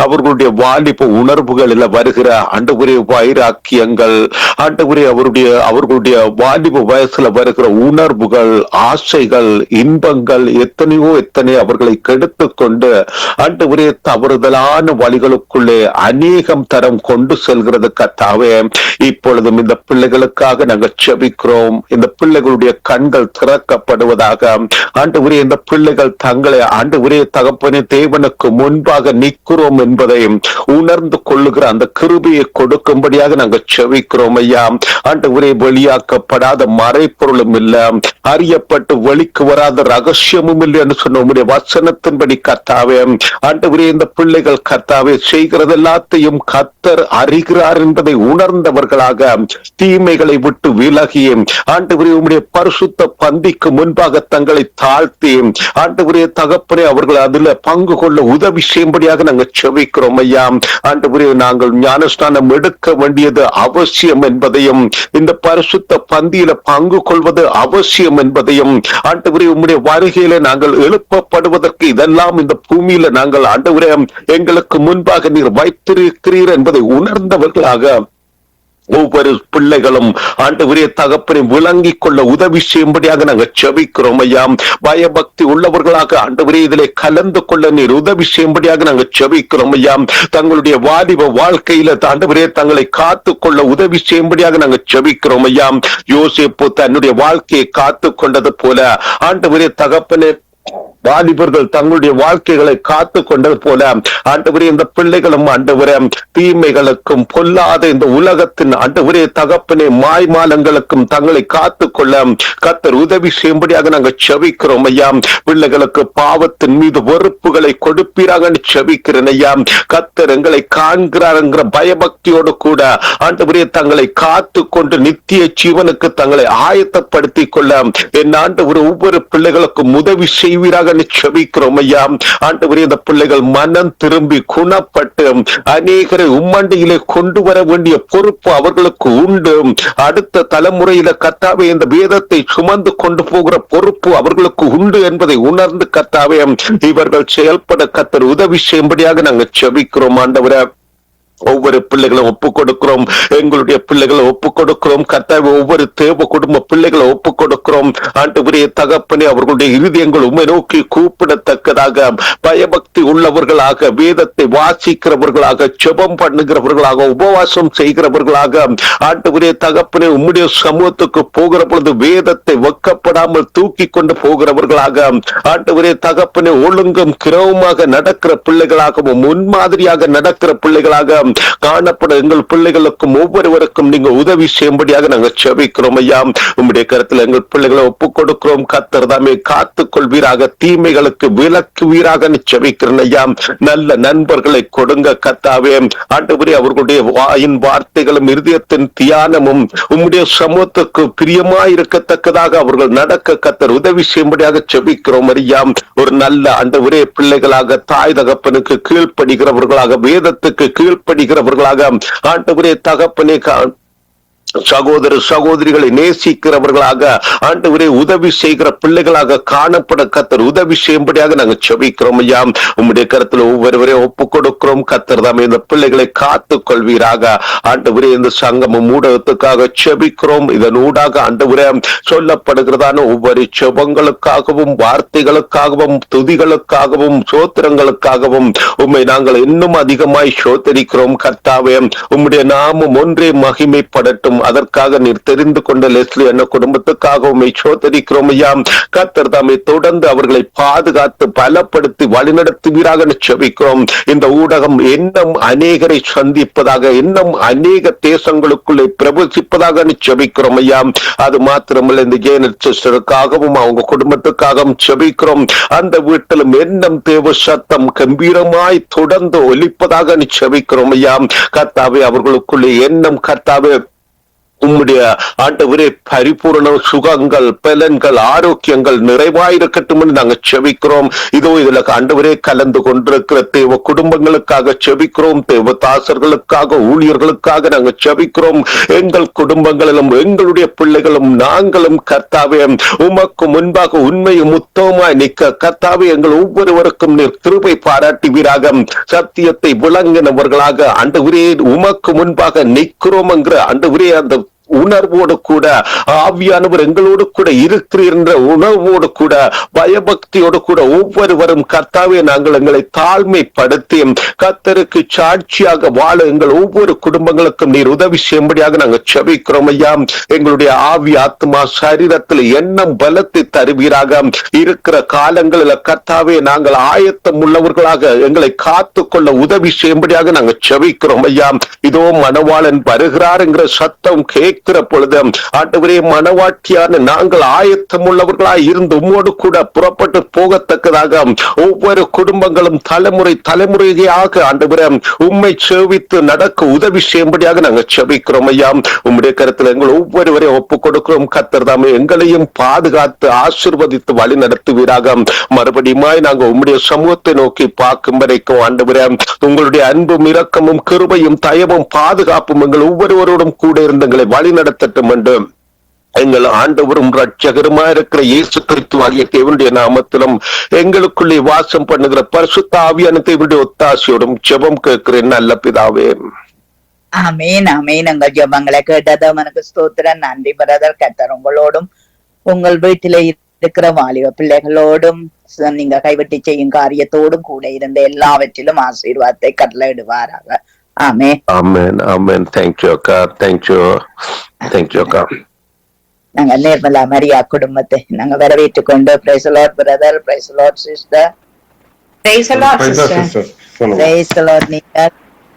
அவர்களுடைய வாலிப உணர்வுகளில் வருகிற ஆண்டவரே வைராக்கியங்கள், ஆண்டவரே அவர்களுடைய வாலிப வயசுல வருகிற உணர்வுகள், ஆசைகள், இன்பங்கள் எத்தனையோ அவர்களை கெடுத்து கொண்டு ஆண்டவரே தவறுதலான வழிகளுக்குள்ளே அநேகம் தரம் கொண்டு செல்கிறது கர்த்தாவே. இப்பொழுதும் இந்த பிள்ளைகளுக்காக நாங்கள் செபிக்கிறோம். இந்த பிள்ளைகளுடைய கண்கள் திறக்கப்படுவதாக ஆண்டவரே. இந்த பிள்ளைகள் தங்களை ஆண்டவரே தகப்பனே தேவனுக்கு முன்பாக நிற்கிறோம் என்பதை உணர்ந்து கொள்ளுகிற அந்த கிருபையை கொடுக்கும்படியாக நாங்கள் செபிக்கிறோம் ஐயா. ஆண்டவரே, வெளியாக்கப்படாத மறைப்பொருளும் இல்ல, அறியப்பட்டு வெளிக்கு வராத ரகசியமும் இல்லை என்று சொன்ன உம்முடைய வசனத்தின்படி கர்த்தாவே ஆண்டவரே, இந்த பிள்ளைகள் கர்த்தாவே செய்கிறது எல்லாத்தையும் கர்த்தர் அறிகிறார் என்பதை உணர்ந்தவர்களாக தீமைகளை விட்டு விலகி ஆண்டவரே உம்முடைய பரிசுத்த பந்திக்கு முன்பாக தங்களை தாழ்த்தி ஆண்டவரே தகப்பனே அவர்கள் அதுல பங்கு கொள்ள உதவி செய்யும்படியாக நாங்கள் செபிக்கிறோம் ஐயா. ஆண்டவரே, நாங்கள் ஞானஸ்நானம் எடுக்க வேண்டியது அவசியம் என்பதையும், இந்த பரிசுத்த பந்தியில பங்கு கொள்வது அவசியம் என்பதையும், ஆண்டவரே உம்முடைய வருகையில நாங்கள் எழுப்பப்படுவதற்கு இதெல்லாம் இந்த பூமியில நாங்கள் ஆண்டவரே எங்களுக்கு முன்பாக நீர் வைத்திருக்கிறீர் என்பதை உணர்ந்தவர்களாக ஒவ்வொரு பிள்ளைகளும் ஆண்டவரே தகப்பனை விளங்கிக் கொள்ள உதவி செய்யும்படியாக நாங்கள் செபிக்கிறோம் ஐயா. பயபக்தி உள்ளவர்களாக ஆண்டவரே இதிலே கலந்து கொள்ள நீர் உதவி செய்யும்படியாக நாங்கள் செபிக்கிறோம் ஐயா. தங்களுடைய வாலிப வாழ்க்கையில ஆண்டவரே தங்களை காத்து கொள்ள உதவி செய்யும்படியாக நாங்கள் செபிக்கிறோம் ஐயா. யோசேப்பு தன்னுடைய வாழ்க்கையை காத்து கொண்டது போல ஆண்டவரே தகப்பனே வாலிபர்கள் தங்களுடைய வாழ்க்கைகளை காத்து கொண்டது போல ஆண்டவரே இந்த பிள்ளைகளும் ஆண்டவரே தீமைகளுக்கும் பொல்லாத இந்த உலகத்தின் ஆண்டவரே தகப்பனே மாய்மாலங்களுக்கும் தங்களை காத்து கொள்ள கர்த்தர் உதவி செய்யும்படியாக நாங்கள் செபிக்கிறோம் ஐயா. பிள்ளைகளுக்கு பாவத்தின் மீது வெறுப்புகளை கொடுப்பீராக செபிக்கிறேன் ஐயா. கர்த்தர் எங்களை காண்கிறார் பயபக்தியோடு கூட ஆண்டவரே தங்களை காத்து கொண்டு நித்திய ஜீவனுக்கு தங்களை ஆயத்தப்படுத்திக் கொள்ள என் ஆண்டவரே ஒவ்வொரு பிள்ளைகளுக்கும் உதவி செய்வீராக செபிக்கிறோம் ஐயா. ஆண்டவரே இந்த பிள்ளைகள் மனம் திரும்பி குணப்பட்டு அநேகரை உம்மண்டியிலே கொண்டு வர வேண்டிய பொறுப்பு அவர்களுக்கு உண்டு. அடுத்த தலைமுறையில கர்த்தாவே இந்த வேதத்தை சுமந்து கொண்டு போகிற பொறுப்பு அவர்களுக்கு உண்டு என்பதை உணர்ந்து கர்த்தாவே இவர்கள் செயல்பட கர்த்தர் உதவி செய்யும்படியாக நாங்கள் செபிக்கிறோம் ஆண்டவரே. ஒவ்வொரு பிள்ளைகளும் ஒப்புக் கொடுக்கிறோம், எங்களுடைய பிள்ளைகளை ஒப்புக் கொடுக்கிறோம் கர்த்தாவே. ஒவ்வொரு தேவ குடும்ப பிள்ளைகளை ஒப்புக் கொடுக்கிறோம் ஆண்டவரே தகப்பனே. அவர்களுடைய இருதயங்கள் உம்மை நோக்கி கூப்பிடத்தக்கதாக பயபக்தி உள்ளவர்களாக, வேதத்தை வாசிக்கிறவர்களாக, ஜெபம் பண்ணுகிறவர்களாக, உபவாசம் செய்கிறவர்களாக ஆண்டவரே தகப்பனே உம்முடைய சமூகத்துக்கு போகிற பொழுது வேதத்தை வெக்கப்படாமல் தூக்கி கொண்டு போகிறவர்களாக ஆண்டவரே தகப்பனே ஒழுங்கும் கிரவமாக நடக்கிற பிள்ளைகளாகவும் முன்மாதிரியாக நடக்கிற பிள்ளைகளாக காணப்பட எங்கள் பிள்ளைகளுக்கும் ஒவ்வொருவருக்கும் நீங்க உதவி செய்யும்படியாக நாங்கள் செபிக்கிறோம் ஐயா. உம்முடைய கருத்துல எங்கள் பிள்ளைகளை ஒப்புக் கொடுக்கிறோம். கர்த்தர் தாமே காத்துக் கொள்வீராக, தீமைகளுக்கு விலக்குவீராக செபிக்கிறேன் ஐயா. நல்ல நண்பர்களை கொடுங்க கர்த்தாவே ஆண்டவரே. அவர்களுடைய வாயின் வார்த்தைகளும் இருதயத்தின் தியானமும் உம்முடைய சமூகத்துக்கு பிரியமாயிருக்கத்தக்கதாக அவர்கள் நடக்க கர்த்தர் உதவி செய்யும்படியாக செபிக்கிறோம் ஐயா. ஒரு நல்ல ஆண்டவரே பிள்ளைகளாக, தாய் தகப்பனுக்கு கீழ்ப்படுகிறவர்களாக, வேதத்துக்கு கீழ்ப்படுகிறவர்களாக ஆண்டவரே தகப்பனே சகோதர சகோதரிகளை நேசிக்கிறவர்களாக ஆண்டவரே உதவி செய்கிற பிள்ளைகளாக காணப்பட கர்த்தர் உதவி செய்யும்படியாக நாங்கள் செபிக்கிறோம் ஐயா. உம்முடைய கருத்துல ஒவ்வொருவரையும் ஒப்புக் கொடுக்கிறோம். கர்த்தர் தாமே இந்த பிள்ளைகளை காத்துக் கொள்வீராக ஆண்டவரே. இந்த சங்கமம் ஊடகத்துக்காக செபிக்கிறோம். இதன் ஊடாக ஆண்டவரே சொல்லப்படுகிறதான ஒவ்வொரு செபங்களுக்காகவும், வார்த்தைகளுக்காகவும், துதிகளுக்காகவும், சோத்திரங்களுக்காகவும் உம்மை நாங்கள் இன்னும் அதிகமாய் சோதரிக்கிறோம் கர்த்தாவே. உம்முடைய நாமம் ஒன்றே மகிமைப்படட்டும். அதற்காக நீர் தெரிந்து கொண்ட லெஸ்லி என்ன குடும்பத்துக்காக உம்மை சோதரிக்கிறோம் ஐயா. கர்த்தர் தாமே தொடர்ந்து அவர்களை பாதுகாத்து பலப்படுத்தி வழிநடத்துவீராக செபிக்கிறோம். இந்த ஊடகம் இன்னும் அநேகரை சந்திப்பதாக, இன்னும் அநேக தேசங்களுக்குள்ளே பிரவேசிப்பதாக செபிக்கிறோம் ஐயா. அது மாத்திரமல்ல, இந்த ஜேனட் சிஸ்டருக்காகவும் அவங்க குடும்பத்துக்காகவும் செபிக்கிறோம். அந்த வீட்டிலும் இன்னும் தேவ சத்தம் கம்பீரமாய் தொடர்ந்து ஒலிப்பதாக செபிக்கிறோம் ஐயா. கர்த்தாவே அவர்களுக்குள்ளே எண்ணம் கர்த்தாவே உம்முடைய ஆண்டவரே பரிபூர்ண சுகங்கள், பலன்கள், ஆரோக்கியங்கள் நிறைவாயிருக்கட்டும் என்று நாங்கள் செபிக்கிறோம். இதோ இதுல ஆண்டவரே கலந்து கொண்டிருக்கிற தேவ குடும்பங்களுக்காக செபிக்கிறோம். தேவ தாசர்களுக்காக, ஊழியர்களுக்காக நாங்கள் செபிக்கிறோம். எங்கள் குடும்பங்களிலும் எங்களுடைய பிள்ளைகளும் நாங்களும் கர்த்தாவே உமக்கு முன்பாக உண்மையும் உத்தமமாய் நிற்க கர்த்தாவே எங்கள் ஒவ்வொருவருக்கும் நீர் கிருபை பாராட்டுவீராக. சத்தியத்தை விளங்கினவர்களாக ஆண்டவரே உமக்கு முன்பாக நிற்கிறோம் என்கிற ஆண்டவரே அந்த உணர்வோடு கூட ஆவியானவர் எங்களோடு கூட இருக்கிறீர் என்ற உணர்வோடு கூட பயபக்தியோடு கூட ஒவ்வொருவரும் கர்த்தாவே நாங்கள் எங்களை தாழ்மைப்படுத்தி கர்த்தருக்கு சாட்சியாக வாழ எங்கள் ஒவ்வொரு குடும்பங்களுக்கும் நீர் உதவி செய்யும்படியாக நாங்கள் செபிக்கிறோம் ஐயா. எங்களுடைய ஆவி ஆத்மா சரீரத்தில் எண்ணம் பலத்தை தருவீராக. இருக்கிற காலங்களில் கர்த்தாவே நாங்கள் ஆயத்தம் உள்ளவர்களாக எங்களை காத்து கொள்ள உதவி செய்யும்படியாக நாங்கள் செபிக்கிறோம் ஐயா. இதோ மணவாளன் வருகிறார் என்கிற சத்தம் கேட்கிற பொழுது ஆண்டவரே மனவாட்டியான நாங்கள் ஆயத்தம் உள்ளவர்களாய் இருந்து உம்மோடு கூட புறப்பட்டு போகத்தக்கதாக ஒவ்வொரு குடும்பங்களும் தலைமுறை தலைமுறையாக ஆண்டவரே உம்மை சேவித்து நடக்க உதவி செய்யும்படியாக நாங்கள் செபிக்கிறோம் ஐயா. உம்முடைய கருத்துல எங்கள் ஒவ்வொருவரையும் ஒப்புக் கொடுக்கிறோம். கர்த்தர் தாமே எங்களையும் பாதுகாத்து ஆசீர்வதித்து வழி நடத்துவீராக. மறுபடியுமாய் நாங்கள் உம்முடைய சமூகத்தை நோக்கி பார்க்கும் வரைக்கும் ஆண்டவரே உங்களுடைய அன்பும் இரக்கமும் கிருபையும் தயவும் பாதுகாப்பும் எங்கள் ஒவ்வொருவரோடும் கூட இருந்து எங்களை வழி நடத்தட்டும் என்று எங்கள் ஆண்டவரும் ரட்சகருமா இருக்கிற இயேசு கிறிஸ்து ஆகிய தேவனுடைய நாமத்திலும் எங்களுக்குள்ளே வாசம் பண்ணுகிற பரிசுத்த ஆவியான தேவனுடைய ஒத்தாசையோடும் ஜெபம் கேட்கிறேன் நல்ல பிதாவே.
ஆமேன் ஆமேன். எங்கள் ஜெபங்களை கேட்டது அவனுக்கு ஸ்தோத்திரம். நன்றி பிரதர். கர்த்தர் உங்களோடும் உங்கள் வீட்டிலே இருக்கிற வாலிப பிள்ளைகளோடும் நீங்க கைவிட்டு செய்யும் காரியத்தோடும் கூட இருந்த எல்லாவற்றிலும் ஆசீர்வாதத்தை கட்டளையிடுவாராக. ஆமென்
ஆமென் ஆமென். Thank you அக்கா. Thank you அக்கா.
நாங்க நேர்மலா மரியா குடும்பத்தை நாங்க வரவேற்றுக் கொண்டு praise lord brother, praise lord sister, praise lord sister, praise lord. நீங்கள்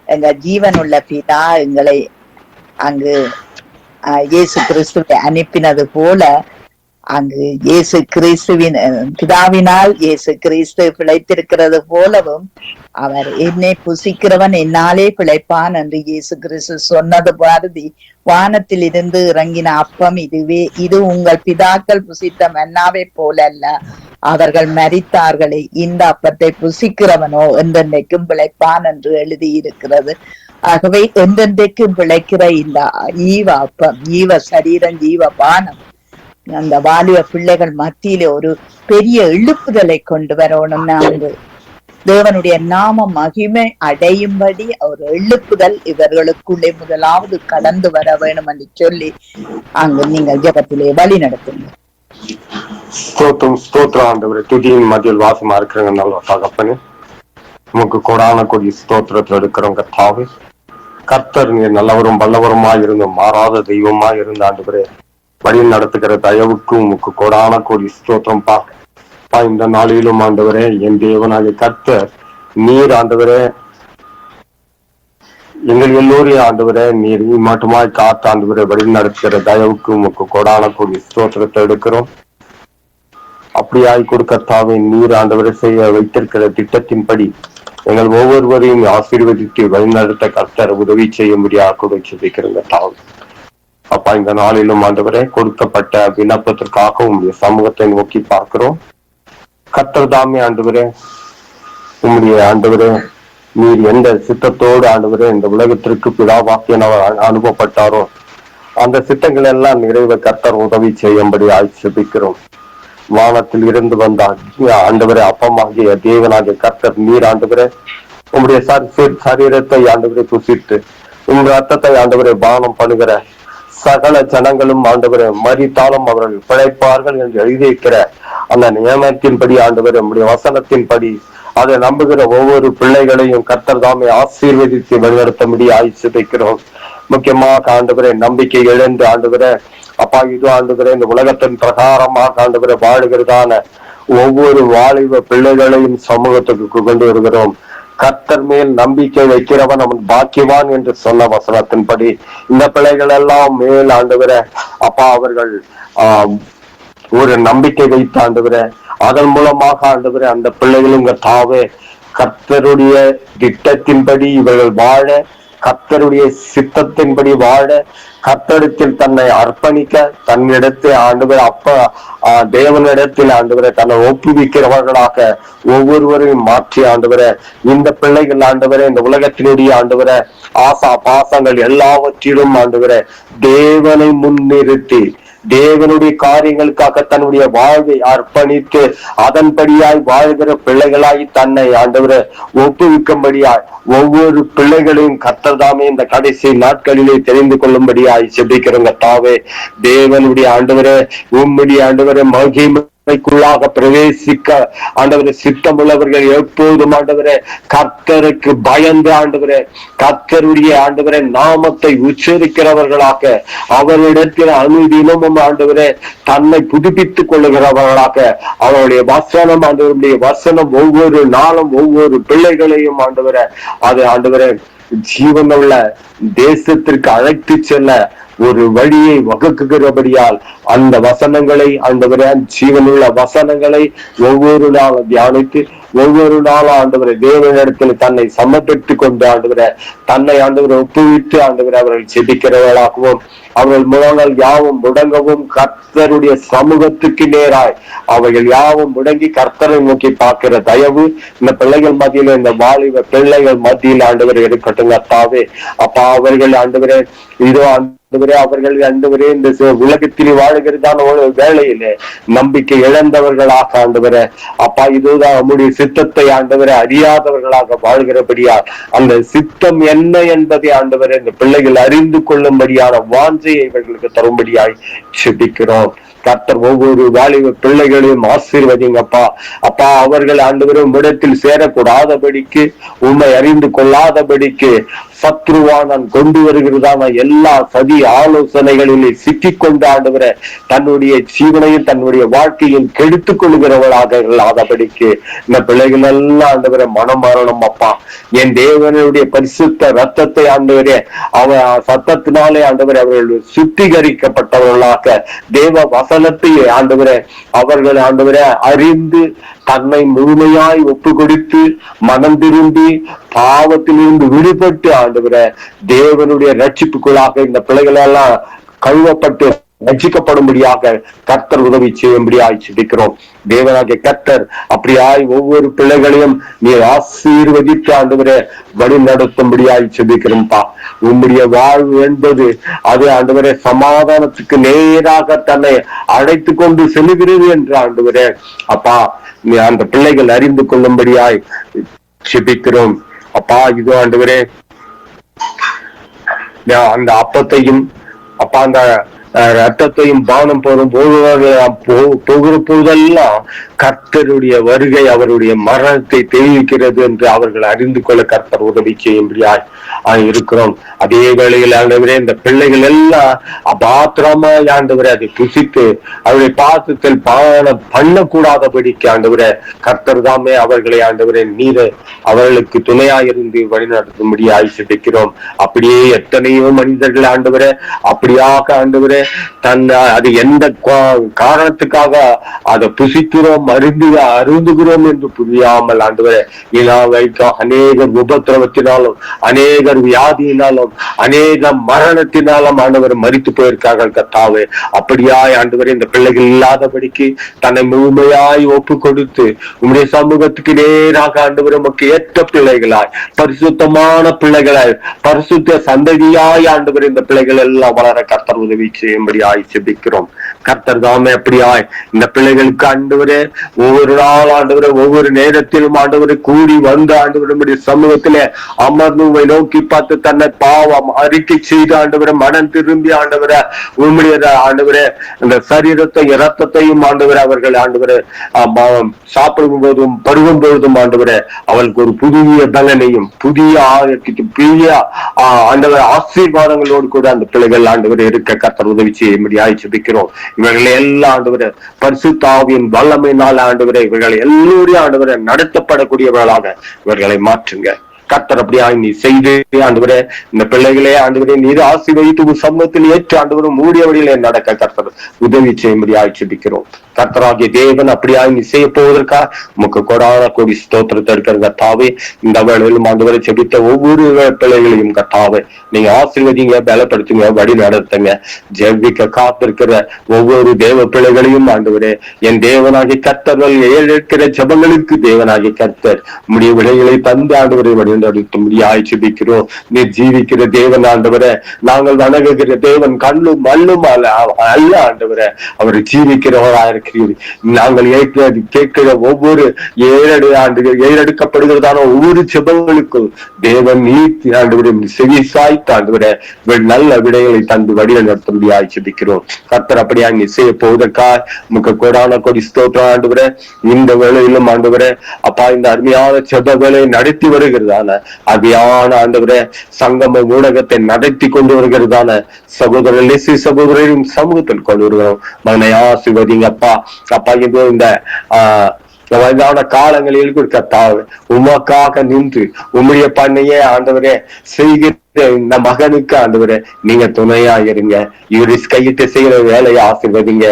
எங்க ஜீவனுள்ள பிதா எங்களை அங்கு இயேசு கிறிஸ்துவை அனுப்பினது போல அங்கு இயேசு கிறிஸ்துவின் பிதாவினால் இயேசு கிறிஸ்து பிழைத்திருக்கிறது போலவும் அவர் என்னை புசிக்கிறவன் என்னாலே பிழைப்பான் என்று இயேசு கிறிஸ்து சொன்னது பாரதி வானத்தில் இருந்து இறங்கின அப்பம் இதுவே, இது உங்கள் பிதாக்கள் புசித்த மன்னாவை போல அல்ல, அவர்கள் மரித்தார்களே, இந்த அப்பத்தை புசிக்கிறவனோ என்றென்றைக்கும் பிழைப்பான் என்று எழுதியிருக்கிறது. ஆகவே என்றென்றைக்கும் பிழைக்கிற இந்த ஈவ அப்பம், ஈவ சரீரம், ஜீவ பானம் அந்த வாலிப பிள்ளைகள் மத்தியிலே ஒரு பெரிய எழுப்புதலை கொண்டு வரணும்னு அங்கு தேவனுடைய நாம மகிமை அடையும்படி ஒரு எழுப்புதல் இவர்களுக்குள்ளே முதலாவது கடந்து வர வேணும் என்று சொல்லி அங்கு நீங்கள் ஜெபத்திலே வழி நடத்துங்க.
ஸ்தோத்திரம் ஆண்டவரே, துதியின் மத்தியில் வாசமா இருக்கிறவங்க நல்ல தகப்பனே, உமக்கு கொடான கொடி ஸ்தோத்திரத்தில் எடுக்கிறவங்க தாவே. கர்த்தர் நீர் நல்லவரும் வல்லவருமா இருந்து மாறாத தெய்வமா இருந்த ஆண்டவரே, வழி நடத்துகிற தயவுக்கும் உமக்கு கொடான கொடி ஸ்தோத்திரம் பா. இந்த நாளிலும் ஆண்டவரே என் தேவனாகிய கர்த்தர் நீர் ஆண்டவரே எங்கள் எல்லோரையும் ஆண்டவரே நீர் மட்டுமாய் காத்து ஆண்டவரே வழி நடத்துகிற தயவுக்கு உமக்கு கொடான கொடி ஸ்தோத்திரத்தை எடுக்கிறோம். அப்படியாய் கொடுக்கத்தாவே நீர் ஆண்டவரை செய்ய வைத்திருக்கிற திட்டத்தின்படி எங்கள் ஒவ்வொருவரையும் ஆசீர்வதித்து வழிநடத்த கர்த்தர் உதவி செய்ய முடியாது வச்சிருக்கிறங்க தாவே. அப்பா இந்த நாளிலும் ஆண்டவரே கொடுக்கப்பட்ட விண்ணப்பத்திற்காக உங்களுடைய சமூகத்தை நோக்கி பார்க்கிறோம். கர்த்தர் தாமே ஆண்டவரே உங்களுடைய ஆண்டவரே நீர் எந்த சித்தத்தோடு ஆண்டவரே இந்த உலகத்திற்கு பிதாவாக்கியனவர் அனுப்பப்பட்டாரோ அந்த சித்தங்கள் எல்லாம் நிறைவே கர்த்தர் உதவி செய்யும்படி ஆட்சேபிக்கிறோம். வானத்தில் இருந்து வந்த ஆண்டவரே அப்பமாகிய தேவனாகிய கர்த்தர் நீர் ஆண்டவரே உங்களுடைய சரீரத்தை ஆண்டவரை புசித்து உங்களுடைய ரத்தத்தை ஆண்டவரை பானம் பண்ணுகிற சகல ஜனங்களும் ஆண்டவரை மரித்தாலும் அவர்கள் பிழைப்பார்கள் என்று எழுதியிருக்கிற அந்த நியமத்தின்படி ஆண்டவரை நம்முடைய வசனத்தின்படி அதை நம்புகிற ஒவ்வொரு பிள்ளைகளையும் கர்த்தர் தாமே ஆசீர்வதித்து வழிநடத்தும்படி ஆய்ச்சிக்கிறோம். முக்கியமாக ஆண்டவரை நம்பிக்கை இழந்து ஆண்டவரை அப்பா இது ஆண்டவரை இந்த உலகத்தின் பிரகாரமாக ஆண்டவரை வாழுகிறதான ஒவ்வொரு வாலிப பிள்ளைகளையும் சமூகத்துக்கு கொண்டு வருகிறோம். கர்த்தர் மேல் நம்பிக்கை வைக்கிறவன் அவன் பாக்கியவான் என்று சொன்ன வசனத்தின்படி இந்த பிள்ளைகள் எல்லாம் மேல் ஆண்டவரை அப்பா அவர்கள் ஒரு நம்பிக்கை வைத்து ஆண்டவரை அதன் மூலமாக ஆண்டவரை அந்த பிள்ளைகளும் தாவே கர்த்தருடைய திட்டத்தின்படி இவர்கள் வாழ, கர்த்தருடைய சித்தத்தின்படி வாழ, கர்த்தரிடத்தில் தன்னை அர்ப்பணிக்க, தன்னிடத்தில் ஆண்டவர் தேவனிடத்தில் ஆண்டவரை தன்னை ஒப்புவிக்கிறவர்களாக ஒவ்வொருவரையும் மாற்றி ஆண்டவரை இந்த பிள்ளைகள் ஆண்டவரை இந்த உலகத்தினுடைய ஆண்டவரை ஆசா பாசங்கள் எல்லாவற்றிலும் ஆண்டவரை தேவனை முன்னிறுத்தி தேவனுடைய காரியங்களுக்காக தன்னுடைய வாழ்வை அர்ப்பணித்து அதன்படியாய் வாழ்கிற பிள்ளைகளாய் தன்னை ஆண்டவரை ஒப்புவிக்கும்படியாய் ஒவ்வொரு பிள்ளைகளையும் கர்த்தர் தாமே இந்த கடைசி நாட்களிலே தெரிந்து கொள்ளும்படியாய் செபிக்கிறவங்க தாவே. தேவனுடைய ஆண்டவரை உம்முடைய ஆண்டவரை மகிமைக்குள்ளாக பிரவேசிக்க ஆண்டவரை சித்தம் உள்ளவர்கள் எப்போதும் ஆண்டவரை கர்த்தருக்கு பயந்து ஆண்டவரை கர்த்தருடைய ஆண்டவரை நாமத்தை உச்சரிக்கிறவர்களாக அவரிடத்தில் அனுதினமும் ஆண்டவரை தன்னை புதுப்பித்துக் கொள்ளுகிறவர்களாக அவருடைய வசனம் ஆண்டவருடைய வசனம் ஒவ்வொரு நாளும் ஒவ்வொரு பிள்ளைகளையும் ஆண்டவரை அது ஆண்டவரை ஜீவனுள்ள தேசத்திற்கு அழைத்து செல்ல ஒரு வழியை வகுக்குகிறபடியால் அந்த வசனங்களை ஆண்டவரை ஜீவனுள்ள வசனங்களை ஒவ்வொரு நாளும் தியானித்து ஒவ்வொரு நாளும் ஆண்டவரை தேவனிடத்தில் தன்னை சமர்ப்பித்துக் கொண்டு ஆண்டவரை தன்னை ஆண்டவரை ஒப்புவித்து ஆண்டவரை அவர்கள் செபிக்கிறவர்களாகவும் அவர்கள் முழங்கள் யாவும் முடங்கவும் கர்த்தருடைய சமூகத்துக்கு நேராய் அவைகள் யாவும் முடங்கி கர்த்தரை நோக்கி பார்க்கிற தயவு இந்த பிள்ளைகள் மத்தியில இந்த வாலிப பிள்ளைகள் மத்தியில் ஆண்டவரை இருக்கட்டும் கர்த்தாவே. அப்பா அவர்கள் ஆண்டவரை இதோ அவர்கள் ஆண்டவரே இந்த உலகத்தில் வாழுகிறதான ஒரு வேளையிலே நம்பிக்கை இழந்தவர்களாக ஆண்டவரே அப்பா இதுதான் நம்முடைய சித்தத்தை ஆண்டவரை அறியாதவர்களாக வாழ்கிறபடியால் அந்த சித்தம் என்ன என்பதை ஆண்டவரை இந்த பிள்ளைகள் அறிந்து கொள்ளும்படியான வாஞ்சையை இவர்களுக்கு தரும்படியாய் செபிக்கிறோம். கர்த்தர் ஒவ்வொரு வாலிப பிள்ளைகளையும் ஆசீர்வதிங்கப்பா. அப்பா அவர்கள் ஆண்டவரே உம்மிடத்தில் சேரக்கூடாதபடிக்கு, உண்மை அறிந்து கொள்ளாதபடிக்கு சத்ருவானன் கொண்டு வருகிறதான எல்லா சதி ஆலோசனைகளிலே சிக்கிக்கொண்டு ஆண்டவரை தன்னுடைய ஜீவனையும் தன்னுடைய வாழ்க்கையும் கெடுத்துக் கொள்கிறவர்களாக இல்லாதபடிக்கு இந்த பிள்ளைகள் எல்லாம் ஆண்டவரை மனம் மாறணும் அப்பா. என் தேவனுடைய பரிசுத்த ரத்தத்தை ஆண்டவரே சத்தத்தினாலே ஆண்டவரை அவர்கள் சுத்திகரிக்கப்பட்டவர்களாக தேவ வசனத்தை ஆண்டவரை அவர்கள் ஆண்டவரை அறிந்து தன்னை முழுமையாய் ஒப்பு கொடுத்து மனம் திரும்பி பாவத்திலிருந்து விடுபட்டு ஆண்டவரை தேவனுடைய ரட்சிப்புக்குள்ளாக இந்த பிள்ளைகள் எல்லாம் கழுவப்பட்டு ரட்சிக்கப்படும்படியாக கர்த்தர் உதவி செய்யும்படியாய் சிந்திக்கிறோம். தேவனாகிய கர்த்தர் அப்படியாய் ஒவ்வொரு பிள்ளைகளையும் நீ ஆசீர்வதித்து ஆண்டவரே வழி நடத்தும்படியாய் சிந்திக்கிறோம்ப்பா. உம்முடைய வாழ்வு என்பது அது ஆண்டவரே சமாதானத்துக்கு நேராக தன்னை அழைத்து கொண்டு செல்கிறது என்று ஆண்டவரே அப்பா நீ அந்த பிள்ளைகள் அறிந்து கொள்ளும்படியாய் சிந்திக்கிறோம் அப்பா. இதோ ஆண்டவரே அந்த அப்பத்தையும் அப்பா அந்த ரத்தத்தையும் பானம் போகிற போதெல்லாம் கர்த்தருடைய வருகை அவருடைய மரணத்தை தெரிவிக்கிறது என்று அவர்கள் அறிந்து கொள்ள கர்த்தர் உதவி செய்யும்படியாய் இருக்கிறோம். அதே வேளையில் ஆண்டவரே இந்த பிள்ளைகள் எல்லாம் அபாத்திரமா ஆண்டவரே அதை புசித்து அவருடைய பாசத்தில் பானம் பண்ணக்கூடாதபடிக்கு ஆண்டவரே கர்த்தர் தாமே அவர்களை ஆண்டவரே நீரை அவர்களுக்கு துணையாயிருந்து வழிநடத்தும்படியாய் சிந்திக்கிறோம். அப்படியே எத்தனையோ மனிதர்கள் ஆண்டவரே அப்படியாக ஆண்டவரே அது எந்த காரணத்துக்காக அதை புசிக்கிறோம் அருந்துகிறோம் என்று புரியாமல் ஆண்டவரே அநேகர் உபத்திரவத்தினாலும் அநேகர் வியாதியினாலும் அநேக மரணத்தினாலும் ஆண்டவர் மரித்து போயிருக்கார்கள் கர்த்தாவே. அப்படியாய் ஆண்டவரே இந்த பிள்ளைகள் இல்லாதபடிக்கு தன்னை முழுமையாய் ஒப்பு கொடுத்து உம்முடைய சமூகத்துக்கு நேராக ஆண்டவர் நமக்கு ஏற்ற பிள்ளைகளாய் பரிசுத்தமான பிள்ளைகளாய் பரிசுத்த சந்ததியாய் ஆண்டவர் இந்த பிள்ளைகள் எல்லாம் வளர கர்த்தர் உதவி செய்யும்படியாய் சிந்திக்கிறோம். கர்த்தர் தாமே அப்படியாய் இந்த பிள்ளைகளுக்கு ஆண்டவரே ஒவ்வொரு நாள் ஆண்டவரை ஒவ்வொரு நேரத்திலும் ஆண்டவரை கூடி வந்து ஆண்டவருடைய சமூகத்திலே அமர்ந்து நோக்கி பார்த்து தன்னை பாவம் அறிக்கை செய்து ஆண்டவரை மனம் திரும்பி ஆண்டவரை உண்மைய ஆண்டவரே இந்த சரீரத்தை இரத்தத்தையும் ஆண்டவரை அவர்கள் ஆண்டவரை சாப்பிடும் போதும் பருகும் பொழுதும் ஆண்டவரை அவளுக்கு ஒரு புதிய பலனையும் புதிய ஆண்டவர் ஆசீர்வாதங்களோடு கூட அந்த பிள்ளைகள் ஆண்டவர் இருக்க கர்த்தர் உதவி செய்யும்படியாய் ஜெபிக்கிறோம். இவர்களை எல்லாம் ஆண்டவரை பரிசுத்த ஆவியின் வல்லமையினால் ஆண்டவரை இவர்களை எல்லோரையும் ஆண்டவரை நடத்தப்படக்கூடியவர்களாக இவர்களை மாற்றுங்க கர்த்தர். அப்படியா நீ செய்து ஆண்டவரே இந்த பிள்ளைகளே ஆண்டவரே நீர் ஆசீர்வதித்து சமூகத்தில் ஏற்று ஆண்டவரும் மூடிய வழியிலே நடக்க கர்த்தர் உதவி செய்யும்படியாய் ஜெபிக்கிறோம். கர்த்தராகிய தேவன் அப்படியாய் நீ செய்ய போவதற்காக உமக்கு கொடான கொடி ஸ்தோத்திரத்தை எடுக்கிற கர்த்தாவே. இந்த வேளையிலும் ஆண்டவரை ஜெபித்த ஒவ்வொரு பிள்ளைகளையும் கர்த்தாவே நீங்க ஆசீர்வதிங்க, பலப்படுத்துங்க, வழி நடத்துங்க. ஜெபிக்க காத்திருக்கிற ஒவ்வொரு தேவ பிள்ளைகளையும் ஆண்டவரே என் தேவனாகிய கர்த்தர்கள் ஏழைக்கிற ஜெபங்களுக்கு தேவனாகிய கர்த்தர் உம்முடைய விடைகளை தந்து ஆண்டவரை வழி முடியாய் ஜெபிக்கிறோம். நீ ஜீவிக்கிற தேவன் ஆண்டவரை நாங்கள் வணங்குகிற தேவன் கண்ணும் மண்ணும் அல்ல ஆண்டவரை அவர் ஜீவிக்கிறவராயிருக்கிறீர். நாங்கள் கேட்கிற ஒவ்வொரு ஏறெடுக்கப்படுகிறதான ஒவ்வொரு ஜெபங்களுக்கும் தேவன் நீதி ஆண்டவரை செவி சாய்த்து ஆண்டவரை நல்ல விடைகளை தந்து வழியை நடத்த முடியாய் ஜெபிக்கிறோம். கர்த்தர் அப்படியா நீ செய்ய போவதற்காக உமக்கு கொடான கொடி ஸ்தோத்திரம் ஆண்டவரை. இந்த வேளையிலும் ஆண்டவரை அப்பா இந்த அருமையான ஜெப வேலையை நடத்தி வருகிறதான அபியான ஆண்டவரே சங்கம ஊடகத்தை நடத்தி கொண்டு வருகிறதான சகோதரர் லெசி சகோதரரின் சமூகத்தில் கொண்டு வருகிறோம். மகனை ஆசீர்வதிங்க அப்பா. அப்பா இந்த வயதான காலங்களில் கர்த்தாவே உமக்காக நின்று உம்முடைய பண்ணையே ஆண்டவரே செய்கிற இந்த மகனுக்கு ஆண்டவரே நீங்க துணையா இருங்க. இவரு கையிட்டு செய்கிற வேலையை ஆசீர்வதிங்க.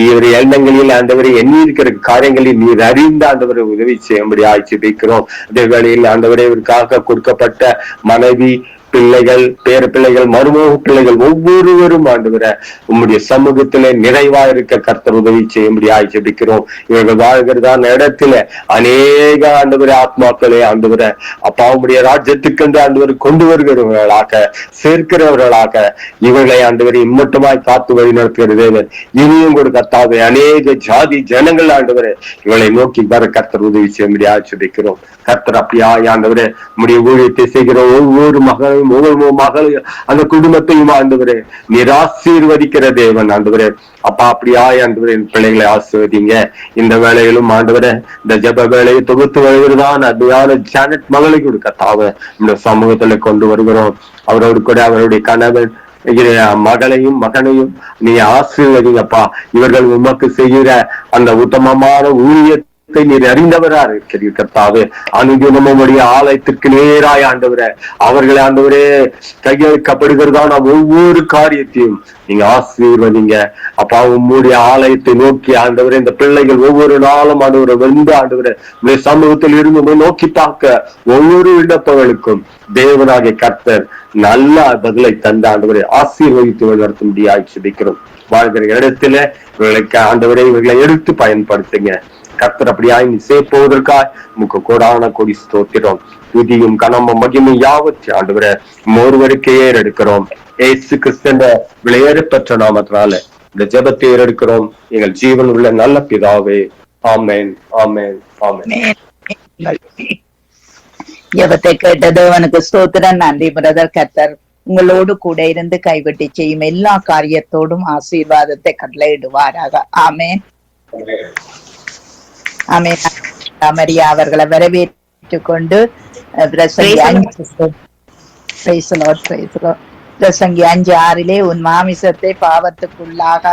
இவர் எண்ணங்களில் ஆண்டவரை எண்ணி இருக்கிற காரியங்களில் நீர் அறிந்த ஆண்டவரை உதவி செய்யும்படி ஆய்ச்சி வைக்கிறோம். அதே வேளையில் ஆண்டவரே இவருக்காக கொடுக்கப்பட்ட மனைவி பிள்ளைகள் பேர பிள்ளைகள் மருமக பிள்ளைகள் ஒவ்வொருவரும் ஆண்டவரை உம்முடைய சமூகத்திலே நிறைவா இருக்க கர்த்தர் உதவி செய்யும்படி ஜெபிக்கிறோம். இவர்கள் வாழ்கிறதான இடத்துல அநேக ஆண்டவரை ஆத்மாக்களே ஆண்டவரை அப்பா உம்முடைய ராஜ்யத்துக்கு என்று ஆண்டவர் கொண்டு வருகிறவர்களாக சேர்க்கிறவர்களாக இவர்களை ஆண்டவரை இம்மட்டுமாய் காத்து வழி நடத்துகிற தேவன் இனியும் கூட கர்த்தாவே அநேக ஜாதி ஜனங்கள் ஆண்டவரை இவளை நோக்கி வர கர்த்தர் உதவி செய்யும்படி ஜெபிக்கிறோம். கர்த்தர் அப்படியா ஆண்டவரை உம்முடைய ஊழியத்தை செய்கிற ஒவ்வொரு மகனும் பிள்ளைகளையும் ஒவ்வொரு மகளையும் அந்த குடும்பத்தையும் ஆண்டவரே நீர் ஆசீர்வதிக்கிற தேவன் ஆண்டவரே. அப்பா அப்படியாய் ஆண்டவரே என் பிள்ளைகளை ஆசீர்வதிங்க. இந்த வேலையிலும் ஆண்டவரே இந்த ஜப வேலையை தொகுத்து வருகிறதான் அருமையான ஜானட் மகளை கொடுக்க தாவ இந்த சமூகத்துல கொண்டு வருகிறோம். அவரோடு கூட அவருடைய கணவன் மகளையும் மகனையும் நீ ஆசீர்வதிங்கப்பா. இவர்கள் உமக்கு செய்கிற அந்த உத்தமமான ஊழியத்தை நீர் அறிந்தவரா இருக்கிறீர் கர்த்தாவே. அனுதினமுடைய ஆலயத்திற்கு நேராய் ஆண்டவரே அவர்களை ஆண்டவரே கையளிக்கப்படுகிறதான ஒவ்வொரு காரியத்தையும் நீங்க ஆசீர்வதிங்க அப்பா. உம்முடைய ஆலயத்தை நோக்கி ஆண்டவரே இந்த பிள்ளைகள் ஒவ்வொரு நாளும் ஆண்டவரை வந்து ஆண்டவரே இந்த சமூகத்தில் இருந்து நோக்கி பார்க்க ஒவ்வொரு விண்ணப்பங்களுக்கும் தேவனாகிய கர்த்தர் நல்ல பதிலை தந்த ஆண்டவரை ஆசீர்வதித்து வழிநடத்தும்படியாய் ஜெபிக்கிறோம். வாழ்கிற இடத்துல இவர்களுக்கு ஆண்டவரை இவர்களை எடுத்து பயன்படுத்துங்க கர்த்தர். அப்படியாய் நீ சேர்ப்பதற்காய் உமக்கு கோடான கொடி ஸ்தோத்திரம். துதியும் கனமும் மகிமையும் யாவற்றை ஆண்டவரை ஒருவருக்கே ஏறெடுக்கிறோம். ஏசு கிறிஸ்துவின் விலையேறப்பெற்ற நாமத்தினால இந்த ஜெபத்தை ஏறெடுக்கிறோம் எங்கள் ஜீவன் உள்ள நல்ல பிதாவே. ஆமென், ஆமென், ஆமென்.
ஜெபத்தை கேட்ட தேவனுக்கு ஸ்தோத்திரம். நன்றி பிரதர். கர்த்தர் உங்களோடு கூட இருந்து கைவிட்டு செய்யும் எல்லா காரியத்தோடும் ஆசீர்வாதத்தை கட்டளையிடுவாராக. ஆமென், ஆமென். மரியா அவர்களை வரவேற்றுக் கொண்டு பிரசங்கி 5:6 உன் மாமிசத்தை பாவத்துக்குள்ளாக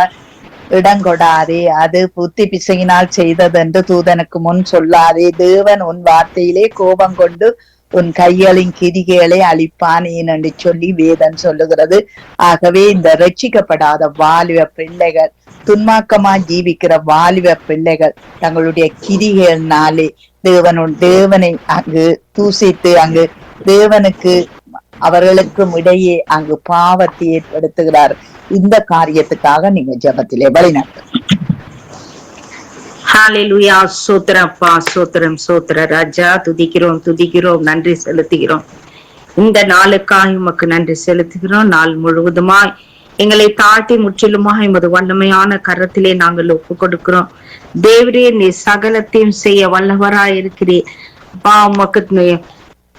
இடங்கொடாதே, அது புத்தி பிசையினால் செய்ததென்று தூதனுக்கு முன் சொல்லாதே. தேவன் உன் வார்த்தையிலே கோபம் கொண்டு உன் கைகளின் கிரிகைகளை அழிப்பான் என்று சொல்லி வேதம் சொல்லுகிறது. ஆகவே இந்த ரட்சிக்கப்படாத வாலிப பிள்ளைகள், துன்மாக்கமா ஜீவிக்கிற வாலிப பிள்ளைகள் தங்களுடைய கிரிகளினாலே தேவனை அங்கு தூசித்து அங்கு தேவனுக்கு அவர்களுக்கும் இடையே அங்கு பாவத்தை ஏற்படுத்துகிறார். இந்த காரியத்துக்காக நீங்க ஜெபத்திலே வழிநடத்தும்.
ஹalleluya. சோத்திரப்பா, சோத்திரம், சோத்திர ராஜா. துதிக்கிறோம், நன்றி செலுத்துகிறோம். இந்த நாளுக்காக உமக்கு நன்றி செலுத்துகிறோம். நாள் முழுவதுமாய் எங்களை தாழ்த்தி முற்றிலுமாக எமது வல்லமையான கரத்திலே நாங்கள் ஒப்பு கொடுக்கிறோம். தேவரே, நீ சகலத்தையும் செய்ய வல்லவராய் இருக்கிறீர். அப்பா, உமக்கு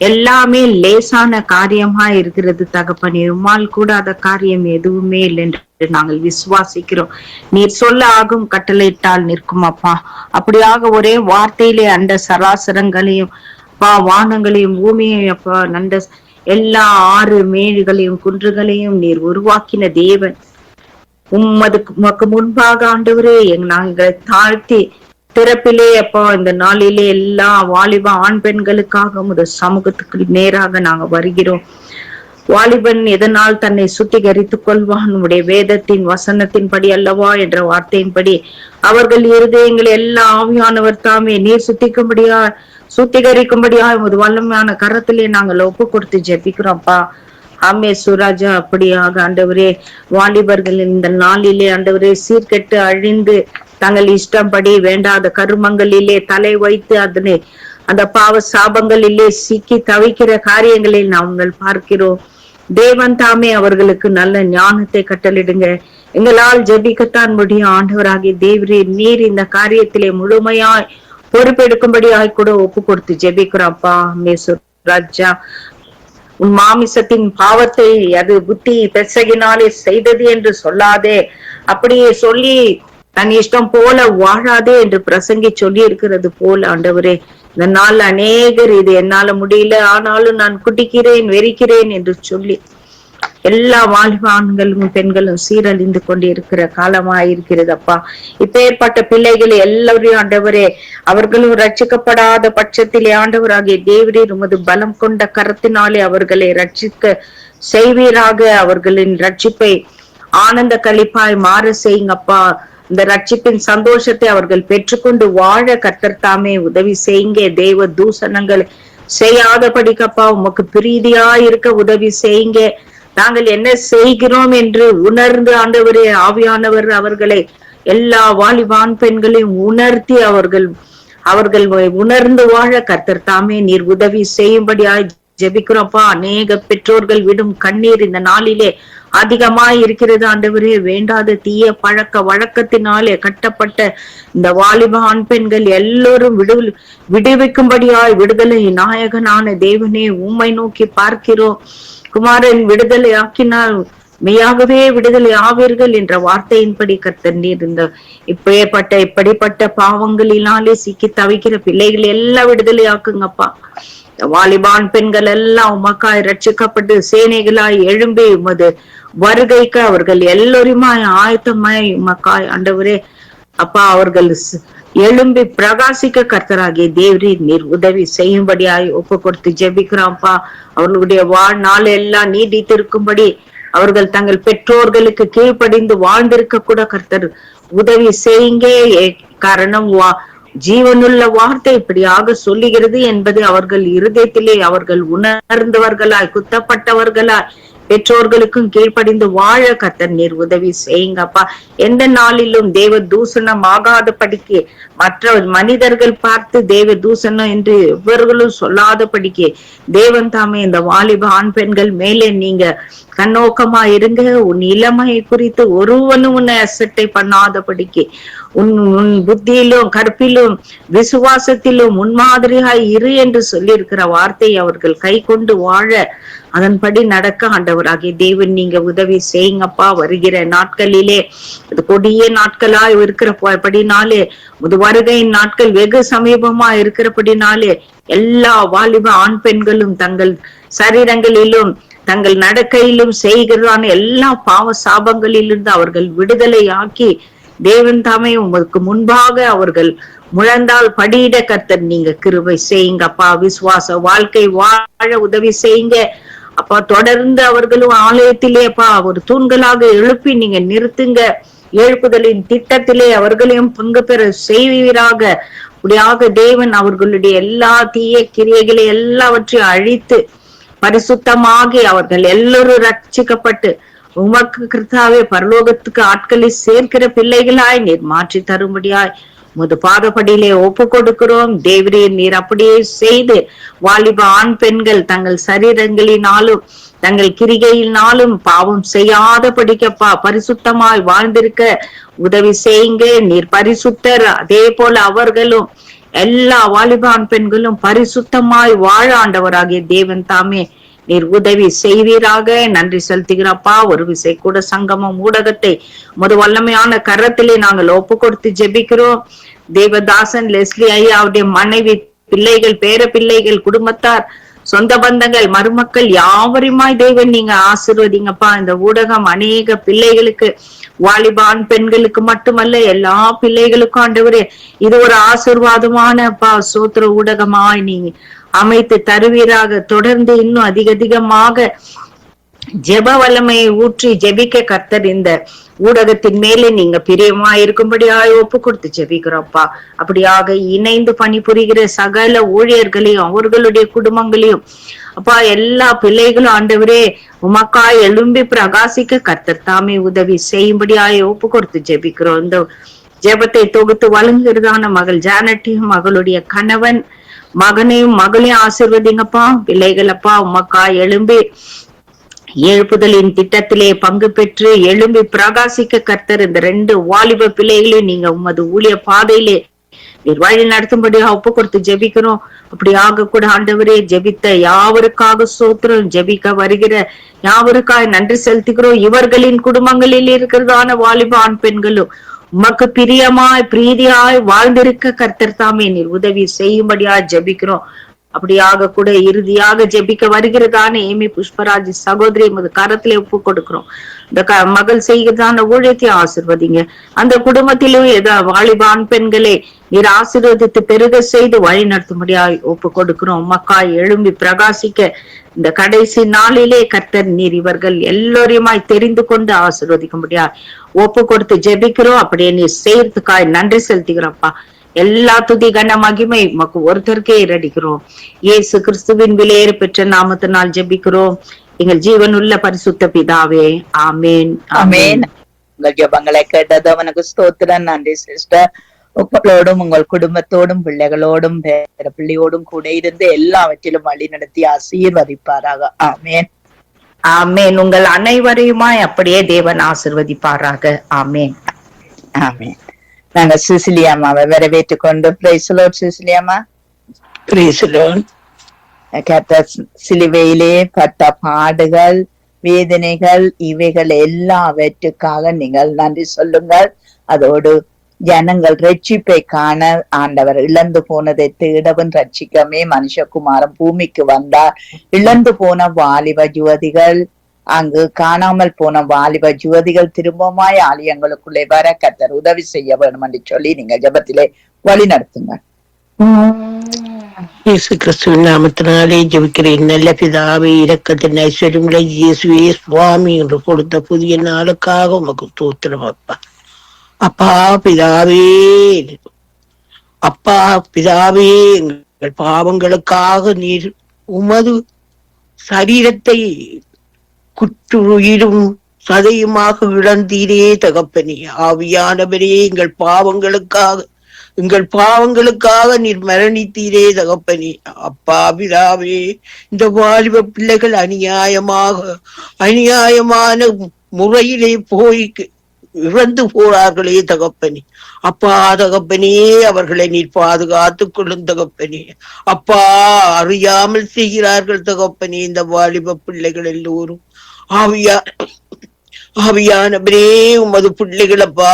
எல்லாமே லேசான காரியமா இருக்கிறது தகப்பனே. உம்மால் கூடாத காரியம் எதுவுமே இல்லை என்று நாங்கள் விசுவாசிக்கிறோம். நீர் சொல்ல ஆகும், கட்டளையிட்டால் நிற்கும் அப்பா. அப்படியாக ஒரே வார்த்தையிலே அந்த சராசரங்களையும் அப்பா, வானங்களையும் பூமியையும் அப்பா, நண்ட எல்லா ஆறு மேடுகளையும் குன்றுகளையும் நீர் உருவாக்கின தேவன். உமக்கு முன்பாக ஆண்டவரே நாங்கள் தாழ்த்தி திறப்பிலே அப்பா இந்த நாளிலே எல்லா வாலிப ஆண் பெண்களுக்காக உமது சமூகத்துக்கு நேராக நாங்க வருகிறோம். வாலிபன் எதனால் தன்னை சுத்திகரித்துக் கொள்வான்? உடைய வேதத்தின் வசனத்தின் படி அல்லவா என்ற வார்த்தையின்படி அவர்கள் இருதயங்களை எல்லா ஆவியானவர் தாமே நீர் சுத்திகரிக்கும்படியா உமது வல்லமையான கரத்திலே நாங்கள் ஒப்பு கொடுத்து ஜெபிக்கிறோம்ப்பா. ஆமே சுராஜா. அப்படியாக ஆண்டவரே வாலிபர்கள் இந்த நாளிலே ஆண்டவரே சீர்கெட்டு அழிந்து தங்கள் இஷ்டப்படி வேண்டாத கருமங்களிலே தலை வைத்து அதனை அந்த பாவ சாபங்களிலே சிக்கி தவிக்கிற காரியங்களை நாங்கள் பார்க்கிறோம். தேவன் தாமே அவர்களுக்கு நல்ல ஞானத்தை கட்டளிடுங்க. எங்களால் ஜெபிக்கத்தான் முடியும். ஆண்டவராகிய தேவரே, நீர் இந்த காரியத்திலே முழுமையாய் பொறுப்பெடுக்கும்படியாய் கூட ஒப்பு கொடுத்து ஜெபிக்கிறோம்ப்பா. ராஜா, உன் மாமிசத்தின் பாவத்தை அது புத்தி பெசகினாலே செய்தது என்று சொல்லாதே, அப்படியே சொல்லி தன் இஷ்டம் போல வாழாதே என்று பிரசங்கி சொல்லி இருக்கிறது போல ஆண்டவரே, இந்த நாள் அநேகர் இது என்னால முடியல ஆனாலும் நான் குடிக்கிறேன் வெறிக்கிறேன் என்று சொல்லி எல்லா வாலிபான்களும் பெண்களும் சீரழிந்து கொண்டு இருக்கிற காலமாயிருக்கிறது அப்பா. இப்பேற்பட்ட பிள்ளைகள் எல்லாரையும் ஆண்டவரே, அவர்களும் ரட்சிக்கப்படாத பட்சத்திலே ஆண்டவராகிய தேவரே உமது பலம் கொண்ட கரத்தினாலே அவர்களை ரட்சிக்க செய்வீராக. அவர்களின் ரட்சிப்பை ஆனந்த களிப்பாய் மாற செய்யுங்கப்பா. இந்த ரட்சிப்பின் சந்தோஷத்தை அவர்கள் பெற்றுக்கொண்டு வாழ கர்த்தர் தாமே உதவி செய்யுங்க. தெய்வ தூஷணங்கள் செய்யாதபடிக்கப்பா உமக்கு பிரீதியா இருக்க உதவி செய்யுங்க. நாங்கள் என்ன செய்கிறோம் என்று உணர்ந்து ஆண்டவரே ஆவியானவர் அவர்களை எல்லா வாலிபான் பெண்களையும் உணர்த்தி அவர்கள் உணர்ந்து வாழ கர்த்தர் தாமே நீர் உதவி செய்யும்படியாய் ஜெபிக்கிறோம்ப்பா. அநேக பெற்றோர்கள் விடும் கண்ணீர் இந்த நாளிலே அதிகமாய் இருக்கிறது ஆண்டவரே. வேண்டாத தீய பழக்க வழக்கத்தினாலே கட்டப்பட்ட இந்த வாலிப ஆண் பெண்கள் எல்லோரும் விடுவிக்கும்படியாய் விடுதலை நாயகனான தேவனே உம்மை நோக்கி பார்க்கிறோம். குமாரன் விடுதலை ஆக்கினால் மெய்யாகவே விடுதலை ஆவீர்கள் என்ற வார்த்தையின்படி கர்த்தர் நீர் இந்த இப்படிப்பட்ட பாவங்களினாலே சிக்கி தவிக்கிற பிள்ளைகள் எல்லாம் விடுதலை ஆக்குங்கப்பா. வாலிபான் பெண்கள் எல்லாம் உமக்காய் ரட்சிக்கப்பட்டு சேனைகளாய் எழும்பி உமது வருகைக்கு அவர்கள் எல்லோருமாய் ஆயத்தமாய் உமக்காய் ஆண்டவரே அப்பா அவர்கள் எழும்பி பிரகாசிக்க கர்த்தராகிய தேவரே நீர் உதவி செய்யும்படியாய் ஒப்பு கொடுத்து ஜெபிக்கிறோம்ப்பா. அவர்களுடைய வாழ்நாள் எல்லாம் நீடித்திருக்கும்படி அவர்கள் தங்கள் பெற்றோர்களுக்கு கீழ்ப்படிந்து வாழ்ந்திருக்க கூட கர்த்தர் உதவி செய்யுங்க. காரணம் ஜீவனுள்ள வார்த்தை இப்படியாக சொல்லுகிறது என்பது அவர்கள் இருதயத்திலே அவர்கள் உணர்ந்தவர்களாய் குத்தப்பட்டவர்களாய் பெற்றோர்களுக்கும் கீழ்ப்படிந்து வாழ கர்த்தர் நீர் உதவி செய்யுங்கப்பா. எந்த நாளிலும் தேவ தூஷணம் ஆகாத படிக்க மற்ற மனிதர்கள் பார்த்து தேவ தூஷணம் என்று இவர்களும் சொல்லாத படிக்க தேவன் தாமே இந்த வாலிப ஆண் பெண்கள் மேலே நீங்க கண்ணோக்கமா இருங்க. உன் இளமையை குறித்து ஒருவனும் உன்னை அசட்டை பண்ணாத படிக்க உன் புத்தியிலும் கற்பிலும் விசுவாசத்திலும் முன்மாதிரியாய் இரு என்று சொல்லி இருக்கிற வார்த்தையை அவர்கள் கை கொண்டு வாழ அதன்படி நடக்க ஆண்டவராகிய தேவன் நீங்க உதவி செய்யுங்கப்பா. வருகிற நாட்களிலே அது கொடிய நாட்களாய் இருக்கிறபடினாலே முது வருகையின் நாட்கள் வெகு சமீபமா இருக்கிறபடினாலே எல்லா வாலிப ஆண் பெண்களும் தங்கள் சரீரங்களிலும் தங்கள் நடக்கையிலும் செய்கிறதான எல்லா பாவ சாபங்களிலிருந்து அவர்கள் விடுதலை ஆக்கி தேவன் தாமே உங்களுக்கு முன்பாக அவர்கள் முழந்தால் படியிட கர்த்தர் நீங்க கிருபை செய்யுங்கப்பா. விசுவாச வாழ்க்கை வாழ உதவி செய்யுங்க அப்பா. தொடர்ந்து அவர்களும் ஆலயத்திலே அப்பா ஒரு தூண்களாக எழுப்பி நீங்க நிறுத்துங்க. எழுப்புதலின் திட்டத்திலே அவர்களையும் பங்கு பெற செய்வீராக. அப்படியாக தேவன் அவர்களுடைய எல்லா தீய கிரியைகளை எல்லாவற்றையும் அழித்து பரிசுத்தமாகி அவர்கள் எல்லோரும் ரட்சிக்கப்பட்டு உமக்கு கர்த்தாவே பரலோகத்துக்கு ஆட்களை சேர்க்கிற பிள்ளைகளாய் நீர் மாற்றி தரும்படியாய் முது பாதப்படியிலே ஒப்பு கொடுக்கிறோம். தேவரே நீர் அப்படியே செய்து வாலிப ஆண் பெண்கள் தங்கள் சரீரங்களினாலும் தங்கள் கிரிகையினாலும் பாவம் செய்யாத படிக்கப்பா பரிசுத்தமாய் வாழ்ந்திருக்க உதவி செய்யுங்க. நீர் பரிசுத்தர். அதே போல அவர்களும் எல்லா வாலிப ஆண் பெண்களும் பரிசுத்தமாய் வாழ ஆண்டவராகிய தேவன் தாமே நீர் உதவி செய்வீராக. நன்றி செலுத்துகிறப்பா. ஒரு விசை கூட சங்கமம் ஊடகத்தை முது வல்லமையான கரத்திலே நாங்கள் ஒப்பு கொடுத்து ஜெபிக்கிறோம். தேவதாசன் லெஸ்லி ஐயாவுடைய மனைவி பிள்ளைகள் பேர பிள்ளைகள் குடும்பத்தார் சொந்த பந்தங்கள் மருமக்கள் யாவருமாய் தேவன் நீங்க ஆசீர்வதிங்கப்பா. இந்த ஊடகம் அநேக பிள்ளைகளுக்கு வாலிபான் பெண்களுக்கு மட்டுமல்ல எல்லா பிள்ளைகளுக்கும் ஆண்டவரே இது ஒரு ஆசீர்வாதமான சோத்திர ஊடகமாய் நீங்க அமைத்து தருவீராக. தொடர்ந்து இன்னும் அதிகமாக ஜெப வல்லமையை ஊற்றி ஜெபிக்க கர்த்தர் இந்த ஊடகத்தின் மேலே நீங்க பிரியமா இருக்கும்படியாய் ஒப்பு கொடுத்து ஜெபிக்கிறோம்ப்பா. அப்படியாக இணைந்து பணிபுரிகிற சகல ஊழியர்களையும் அவர்களுடைய குடும்பங்களையும் அப்பா எல்லா பிள்ளைகளும் ஆண்டவரே உமக்காய் எழும்பி பிரகாசிக்க கர்த்தர் தாமே உதவி செய்யும்படியாய் ஒப்பு கொடுத்து ஜெபிக்கிறோம். இந்த ஜெபத்தை தொகுத்து வழங்குகிறதான மகள் ஜானட்டையும் மகளுடைய கணவன் மகனையும் மகளையும் ஆசீர்வதிங்கப்பா. பிள்ளைகள் அப்பா உமக்காய் எழும்பி எழுப்புதலின் திட்டத்திலே பங்கு பெற்று எழும்பி பிரகாசிக்க கர்த்தர் இந்த 2 வாலிப பிள்ளைகளையும் நீங்க உமது ஊழிய பாதையிலே நீர் வழி நடத்தும்படியா ஒப்பு கொடுத்து ஜெபிக்கிறோம். அப்படியாக கூட ஆண்டவரே ஜெபித்த யாவருக்காக சோத்திரம், ஜெபிக்க வருகிற யாவருக்காக நன்றி செலுத்துகிறோம். இவர்களின் குடும்பங்களில் இருக்கிறதான வாலிப ஆண் பெண்களும் உமக்கு பிரியமாய் பிரீதியாய் வாழ்ந்திருக்க கர்த்தர் தாமே நீர் உதவி செய்யும்படியா ஜெபிக்கிறோம். அப்படியாக கூட இறுதியாக ஜெபிக்க வருகிறதான ஏமி புஷ்பராஜ் சகோதரி கரத்திலே ஒப்பு கொடுக்கிறோம். இந்த மகள் செய்கிறதான ஊழியத்தை ஆசீர்வதிங்க. அந்த குடும்பத்திலும் வாலிபான் பெண்களை நீர் ஆசீர்வதித்து பெருக செய்து வழி நடத்தும்படியாய் ஒப்பு கொடுக்கிறோம். உமக்காய் எழும்பி பிரகாசிக்க இந்த கடைசி நாளிலே கர்த்தர் நீர் இவர்கள் எல்லோரையுமாய் தெரிந்து கொண்டு ஆசீர்வதிக்கும்படியா ஒப்பு கொடுத்து ஜெபிக்கிறோம். அப்படியே நீர் செய்யறதுக்காய் நன்றி செலுத்துகிறோம்ப்பா. எல்லா துதி கன மகிமை உமக்கு ஒருத்தருக்கே ஏறடிக்கிறோம். இயேசு கிறிஸ்துவின் விலையேற பெற்ற நாமத்தினால் ஜெபிக்கிறோம் எங்கள் ஜீவனுள்ள பரிசுத்த பிதாவே, ஆமேன் ஆமேன்.
உங்கள் ஜெபங்களை கேட்டது அவனுக்கு ஸ்தோத்திரம். நன்றி சிஸ்டர். உங்களோடும் உங்கள் குடும்பத்தோடும் பிள்ளைகளோடும் பேர பிள்ளையோடும் கூட இருந்து எல்லாவற்றிலும் வழி நடத்தி ஆசீர்வதிப்பாராக. ஆமேன்
ஆமேன். உங்கள் அனைவரையுமாய் அப்படியே தேவன் ஆசீர்வதிப்பாராக. ஆமேன்
ஆமேன். நாங்க சிசிலியாமாவை வரவேற்றுக் கொண்டு praise the Lord. Ceciliamma
praise the Lord.
கர்த்தர் சிலுவையிலே பட்ட பாடுகள், வேதனைகள், இவைகள் எல்லாவற்றுக்காக நீங்கள் நன்றி சொல்லுங்கள். அதோடு ஜனங்கள் ரட்சிப்பை காண ஆண்டவர் இழந்து போனதை தேடவும் ரட்சிக்கமே மனுஷகுமாரன் பூமிக்கு வந்தார். இழந்து போன வாலிப யுவதிகள், அங்கு காணாமல் போன வாலிப யுவதிகள் திரும்பமாய் ஆலயங்களுக்குள்ளே வர கர்த்தர் உதவி செய்ய வேண்டும் என்று சொல்லி நீங்க ஜெபத்திலே வழி நடத்துங்க.
இயேசு கிறிஸ்துவின் நாமத்தினாலே ஜெபிக்கிறேன். நல்ல பிதாவே, இரக்கத்தின் ஐஸ்வர்யங்களை இயேசுவே சுவாமி என்று கொடுத்த புதிய நாளுக்காக உமக்கு ஸ்தோத்திரம் அப்பா. அப்பா பிதாவே, அப்பா பிதாவே, எங்கள் பாவங்களுக்காக நீர் உமது சரீரத்தை குற்றுயிரும் சதையுமாக இழந்தீரே தகப்பனே. ஆவியானவரே, எங்கள் பாவங்களுக்காக நீர் மரணித்தீரே தகப்பனே. அப்பா பிதாவே, இந்த வாலிப பிள்ளைகள் அநியாயமான முறையிலே போய் இறந்து போறார்களே தகப்பனே. அப்பா தகப்பனே, அவர்களை நீர் பாதுகாத்துக் கொள்ளும் தகப்பனே. அப்பா, அறியாமல் செய்கிறார்கள் தகப்பனே இந்த வாலிப பிள்ளைகள் எல்லோரும். ஆவியானவரே, உமது பிள்ளைகளப்பா,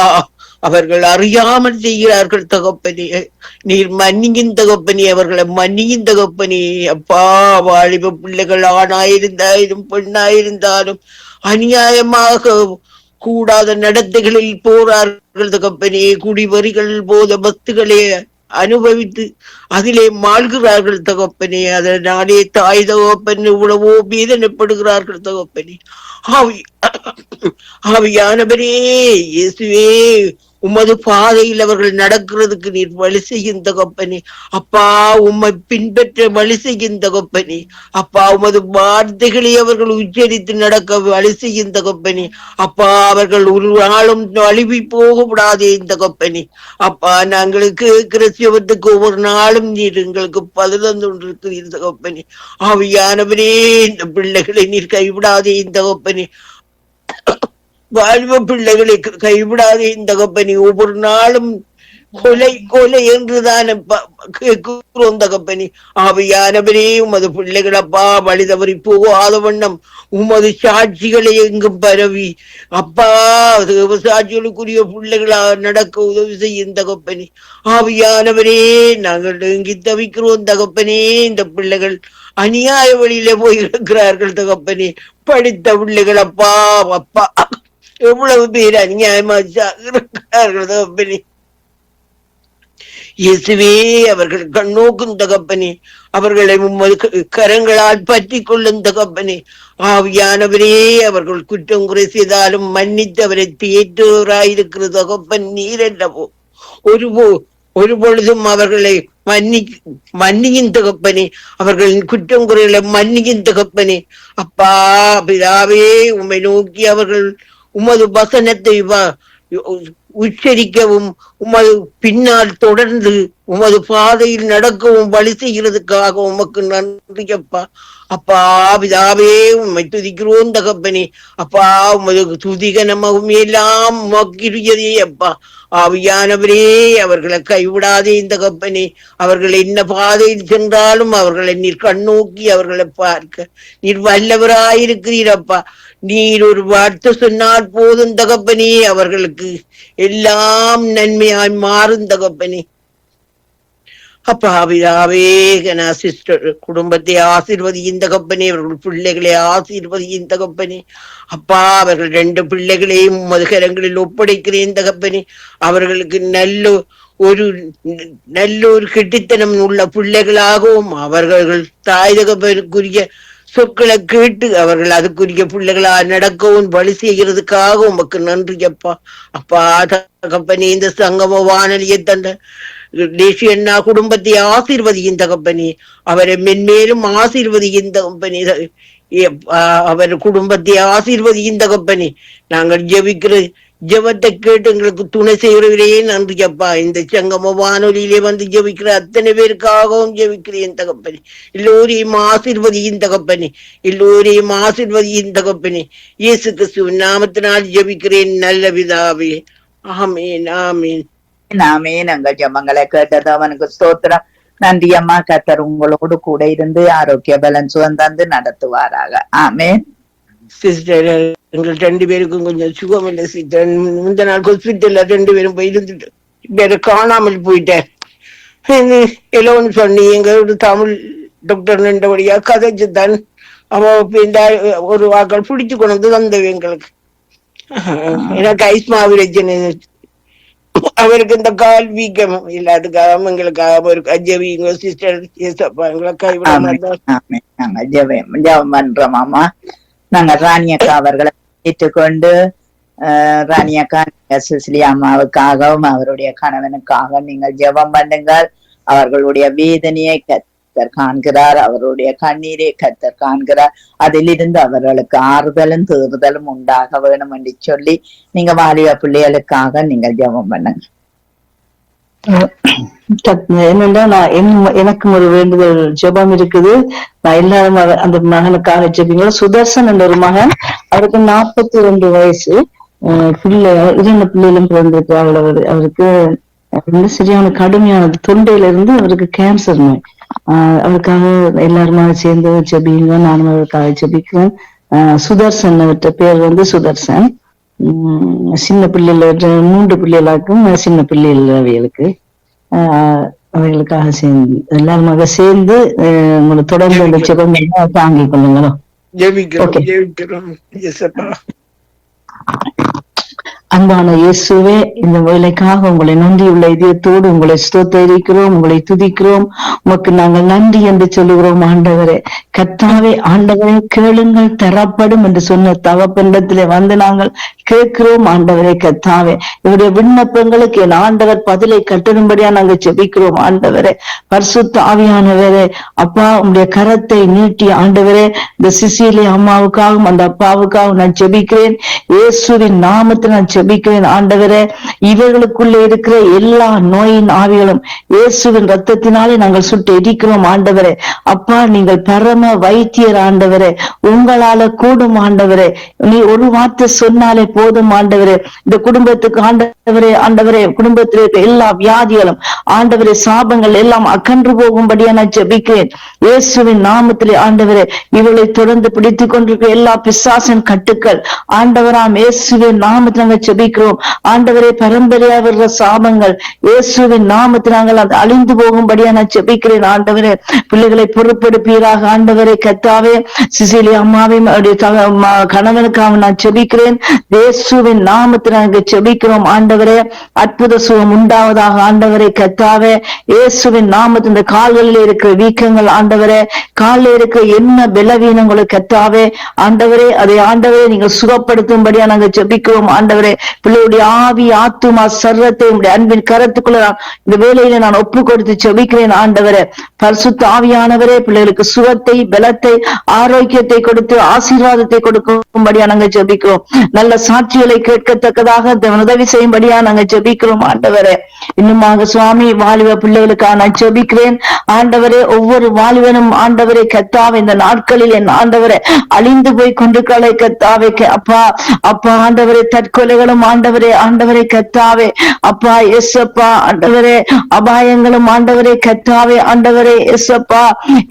அவர்கள் அறியாமல் செய்கிறார்கள் தகப்பனே. நீர் மன்னியின் தகப்பனே, அவர்களை மன்னியின் தகப்பனே. அப்பா, வாலிப பிள்ளைகள் ஆணாயிருந்தாலும் பெண்ணாயிருந்தாலும் அநியாயமாக கூடாத நடத்தைகளில் போறார்கள் தகப்பனே. குடிவரிகள் போத பக்திகளே அனுபவித்து அதிலே மாழ்கிறார்கள் தகப்பனே. அதனாலே தாய் தகப்பன் இவ்வளவோ வேதனைப்படுகிறார்கள் தகப்பனே. ஆவியானவரே, இயேசுவே, உமது பாதையில் அவர்கள் நடக்கிறதுக்கு நீர் வழி செய்யும் தகப்பனே. அப்பா, உம்மை பின்பற்ற வழி செய்யும் தகப்பனே. அப்பா, உமது வார்த்தைகளை அவர்கள் உச்சரித்து நடக்க வழி செய்யும் தகப்பனே. அப்பா, அவர்கள் ஒரு நாளும் அழிவி போக விடாதே தகப்பனே. அப்பா, நாங்களுக்கு கிறிஸ்தவத்துக்கு ஒவ்வொரு நாளும் நீர் எங்களுக்கு பதில் கொண்டிருக்கிறீர் தகப்பனே. ஆவியானவரே, இந்த பிள்ளைகளை நீர் கைவிடாதே தகப்பனே. வாழ்வ பிள்ளைகளை கைவிடாதே தகப்பனே. ஒவ்வொரு நாளும் கொலை என்றுதான் கேட்கிறோம் தகப்பனே. ஆவியானவரே, உமது பிள்ளைகளப்பா வழி தவறி போகாத வண்ணம் உமது சாட்சிகளை எங்கும் பரவி அப்பா சாட்சிகளுக்குரிய பிள்ளைகளா நடக்க உதவி செய்யும் தகப்பனே. ஆவியானவரே, நாங்கள் எங்கி தவிக்கிறோம் தகப்பனே. இந்த பிள்ளைகள் அநியாய வழியில போய் இருக்கிறார்கள் தகப்பனே. படித்த பிள்ளைகள் அப்பா அப்பா எவ்வளவு பேர் அநியாயமா இருக்கிறார்கள் தகப்பனே. இயேசுவே, அவர்கள் கண்ணோக்கும் தகப்பனே. அவர்களை கரங்களால் பற்றி கொள்ளும் தகப்பனே. ஆவியானவரே, அவர்கள் குற்றம் குறை செய்தாலும் மன்னித்து அவரை தேற்றோராயிருக்கிற தகப்பன் நீர் அல்லவோ. ஒரு பொழுதும் அவர்களை மன்னியின் தகப்பனே. அவர்களின் குற்றம் குறைகளை மன்னியின் தகப்பனே. அப்பா பிதாவே, உம்மை நோக்கி அவர்கள் உமது வசனத்தை உச்சரிக்கவும் உமது பின்னால் தொடர்ந்து உமது பாதையில் நடக்கவும் வழி செய்கிறதுக்காக உமக்கு நன்றி அப்பா. அப்பா பிதாவே, உம்மை துதிக்கிறோம் தகப்பனே. அப்பா, உமது துதிகனமும் எல்லாம் உமக்கிரியதே அப்பா. ஆவியானவரே, அவர்களை கைவிடாதே தகப்பனே. அவர்கள் என்ன பாதையில் சென்றாலும் அவர்களை நீர் கண்ணோக்கி அவர்களை பார்க்க நீர் வல்லவராயிருக்கிறீர் அப்பா. நீர் ஒரு வார்த்தை சொன்னால் போதும் தகப்பனே, அவர்களுக்கு எல்லாம் நன்மையாய் மாறும் தகப்பனே. அப்பா பிதாவே, சிஸ்டர் குடும்பத்தை ஆசீர்வதியின் தகப்பனே. அவர்கள் பிள்ளைகளை ஆசீர்வதியின் தகப்பனே. அப்பா, அவர்கள் 2 பிள்ளைகளையும் உமது கரங்களில் ஒப்படைக்கிறேன் தகப்பனே. அவர்களுக்கு நல்ல ஒரு கெட்டித்தனம் உள்ள பிள்ளைகளாகவும் அவர்கள் தாய் தகப்பனுக்குரிய சொற்களை கேட்டு அவர்கள் அதுக்குரிய பிள்ளைகளா நடக்கவும் வழி செய்கிறதுக்காக உமக்கு நன்றி அப்பா. அப்பா தகப்பனே, இந்த சங்கம வானொலியை தந்த தேசிய அண்ணா குடும்பத்தை ஆசீர்வதியின் தகப்பனே. அவரை மென்மேலும் ஆசீர்வதியின் தகப்பனே. அவர் குடும்பத்தை ஆசீர்வதியின் தகப்பனே. நாங்கள் ஜெபிக்கிற ஜெபத்தை கேட்டு எங்களுக்கு துணை செய்கிறவரே நன்றி அப்பா. இந்த சங்கம வானொலியிலே வந்து ஜெபிக்கிற அத்தனை பேருக்காகவும் ஜெபிக்கிறேன் தகப்பனே. எல்லோரையும் ஆசீர்வதியின் தகப்பனே. எல்லோரையும் ஆசீர்வதியின் தகப்பனே. இயேசு கிறிஸ்துவின் நாமத்தினால் ஜெபிக்கிறேன் நல்ல பிதாவே. ஆமேன் ஆமேன்
நாமே நாங்கள் ஜெபங்களை கேட்டது அவனுக்கு ஸ்தோத்திரம். நன்றி அம்மா. கர்த்தர் உங்களோடு கூட இருந்து ஆரோக்கிய பலன் சுகம் தந்து நடத்துவாராக. ஆமென்.
சிஸ்டர் எங்கள் 2 பேருக்கும் கொஞ்சம் சுகம் இல்லை சிஸ்டர். முந்த நாள் ஹாஸ்பிட்டல்ல 2 பேரும் போய் இருந்துட்டு வேற காணாமல் போயிட்டேன். எல்லோன்னு சொன்னி எங்க ஒரு தமிழ் டாக்டர் நின்றபடியா கதைச்சுதான் அவன் ஒரு வாக்கள் பிடிச்சு கொண்டு வந்து தந்தவை எங்களுக்கு. எனக்கு ஐஸ்மாவிரஜன் அவருக்கு இந்த கால் வீக்கம் இல்லாதுக்காக எங்களுக்காக ஒரு அஜவிங்க சிஸ்டர் எங்களை கைவிட
ஆமென். நாங்க ஜெபம் பண்றோம் அம்மா. நாங்க ராணி அக்கா அவர்களை ஏற்றுக்கொண்டு ராணி அக்கா சிசிலி அம்மாவுக்காகவும் அவருடைய கணவனுக்காக நீங்கள் ஜெபம் பண்ணுங்கள். அவர்களுடைய வேதனையை கர்த்தர் காண்கிறார், அவருடைய கண்ணீரை கர்த்தர் காண்கிறார். அதிலிருந்து அவர்களுக்கு ஆறுதலும் தேறுதலும் உண்டாக வேணும் என்று சொல்லி நீங்க வாலிப பிள்ளைகளுக்காக நீங்கள் ஜெபம் பண்ணுங்க.
என்னன்னா எனக்கும் ஒரு வேண்டுதல் ஜெபம் இருக்குது. நான் எல்லாரும் அந்த மகனுக்காக ஜெபிங்களா. சுதர்சன் என்ற ஒரு மகன், அவருக்கு 42 வயசு பிள்ளை, 2 பிள்ளைகளும் பிறந்திருக்கிறார்கள். அவருக்கு சரியான கடுமையானது, தொண்டையில இருந்து அவருக்கு கேன்சர் நோய். அவருக்காக எல்லாருமா சேர்ந்து ஜெபிங்க. நானும் அவருக்காக ஜெபிக்கிறேன். சுதர்சன் பேர் சுதர்சன். சின்ன பிள்ளைல 3 பிள்ளைகளுக்கும் சின்ன பிள்ளைகள் அவைகளுக்கு அவைகளுக்காக சேர்ந்து எல்லாருமாக சேர்ந்து உங்களை தொடர்ந்து அந்த ஜெபங்களை தாங்கிக் கொள்ளுங்களோ. அன்பான இயேசுவே, இந்த வேலைக்காக உங்களை நன்றியுள்ள இதயத்தோடு உங்களை ஸ்தோத்திரிக்கிறோம், உங்களை துதிக்கிறோம். உமக்கு நாங்கள் நன்றி என்று சொல்லுகிறோம். ஆண்டவரே கர்த்தாவே, ஆண்டவரே கேளுங்கள் தரப்படும் என்று சொன்ன தகப்பனிடத்திலே வந்து நாங்கள் கேட்கிறோம். ஆண்டவரே கர்த்தாவே, இவருடைய விண்ணப்பங்களுக்கு என் ஆண்டவர் பதிலை கட்டணும்படியா நாங்கள் ஜெபிக்கிறோம். ஆண்டவரே பரிசுத்த ஆவியானவரே, அப்பா உங்களுடைய கரத்தை நீட்டி ஆண்டவரே இந்த சிசிலி அம்மாவுக்காகவும் அந்த அப்பாவுக்காகவும் நான் ஜெபிக்கிறேன். இயேசுவின் நாமத்தில் நான் ஜெபிக்கிறேன். ஆண்டவரே இவர்களுக்குள்ள இருக்கிற எல்லா நோயின் ஆவிகளும் இயேசுவின் ரத்தத்தினாலே நாங்கள் சுட்டு எரிக்கிறோம். ஆண்டவரே அப்பா, நீங்கள் பரம வைத்தியர். ஆண்டவரே உங்களால கூடும். ஆண்டவரே நீ ஒரு வார்த்தை சொன்னாலே போதும். ஆண்டவரே இந்த குடும்பத்துக்கு ஆண்டவரே குடும்பத்தில் இருக்க எல்லா வியாதிகளும் ஆண்டவரே சாபங்கள் எல்லாம் அகன்று போகும்படியா நான் ஜெபிக்கிறேன். இயேசுவின் நாமத்திலே ஆண்டவரே இவளை தொடர்ந்து பிடித்துக் கொண்டிருக்கிற எல்லா பிசாசின் கட்டுக்கள் ஆண்டவராம் இயேசுவின் நாமத்தில் நாங்கள் ஜெபிக்கிறோம். ஆண்டவரே பரம்பரையா வர்ற சாபங்கள் இயேசுவின் நாமத்தில் நாங்கள் அழிந்து போகும்படியா நான் ஜெபிக்கிறேன். ஆண்டவரே பிள்ளைகளை பொறுப்பெடுப்பீராக. ஆண்டவரே கர்த்தாவே சிசிலி அம்மாவையும் கணவனுக்காக நான் ஜெபிக்கிறேன். இயேசுவின் நாமத்தில் நாங்கள் ஜெபிக்கிறோம். ஆண்டவரே அற்புத சுகம் உண்டாவதாக. ஆண்டவரே கர்த்தாவே இயேசுவின் நாமத்தில் இந்த கால்களில் இருக்கிற வீக்கங்கள் ஆண்டவரே, காலில் இருக்கிற என்ன பலவீனங்களை கர்த்தாவே ஆண்டவரே அதை ஆண்டவரே நீங்கள் சுகப்படுத்தும்படியா நாங்கள் ஜெபிக்கிறோம். ஆண்டவரே பிள்ளையுடைய ஆவி ஆத்துமா சர்வத்தை உங்களுடைய அன்பின் கரத்துக்குள்ள இந்த வேலையில நான் ஒப்பு கொடுத்து ஜெபிக்கிறேன். ஆண்டவரே பரிசுத்த ஆவியானவரே பிள்ளைகளுக்கு சுகத்தை பலத்தை ஆரோக்கியத்தை கொடுத்து ஆசீர்வாதத்தை கொடுக்கும்படியா நாங்கள் ஜெபிக்கிறோம். நல்ல சாட்சிகளை கேட்கத்தக்கதாக உதவி செய்யும்படியா நாங்கள் ஜெபிக்கிறோம். ஆண்டவரே இன்னுமாக சுவாமி வாலிப பிள்ளைகளுக்காக நான் ஜெபிக்கிறேன். ஆண்டவரே ஒவ்வொரு வாலிபனும் ஆண்டவரே கர்த்தாவே இந்த நாட்களில் என் ஆண்டவரே அழிந்து போய் கொண்டிருக்களை கர்த்தாவே அப்பா அப்பா ஆண்டவரே தற்கொலைகளும் ஆண்டவரே கர்த்தாவே அப்பா எஸ்அப்பா ஆண்டவரே அபாயங்களும் ஆண்டவரே கர்த்தாவே ஆண்டவரே எஸ்அப்பா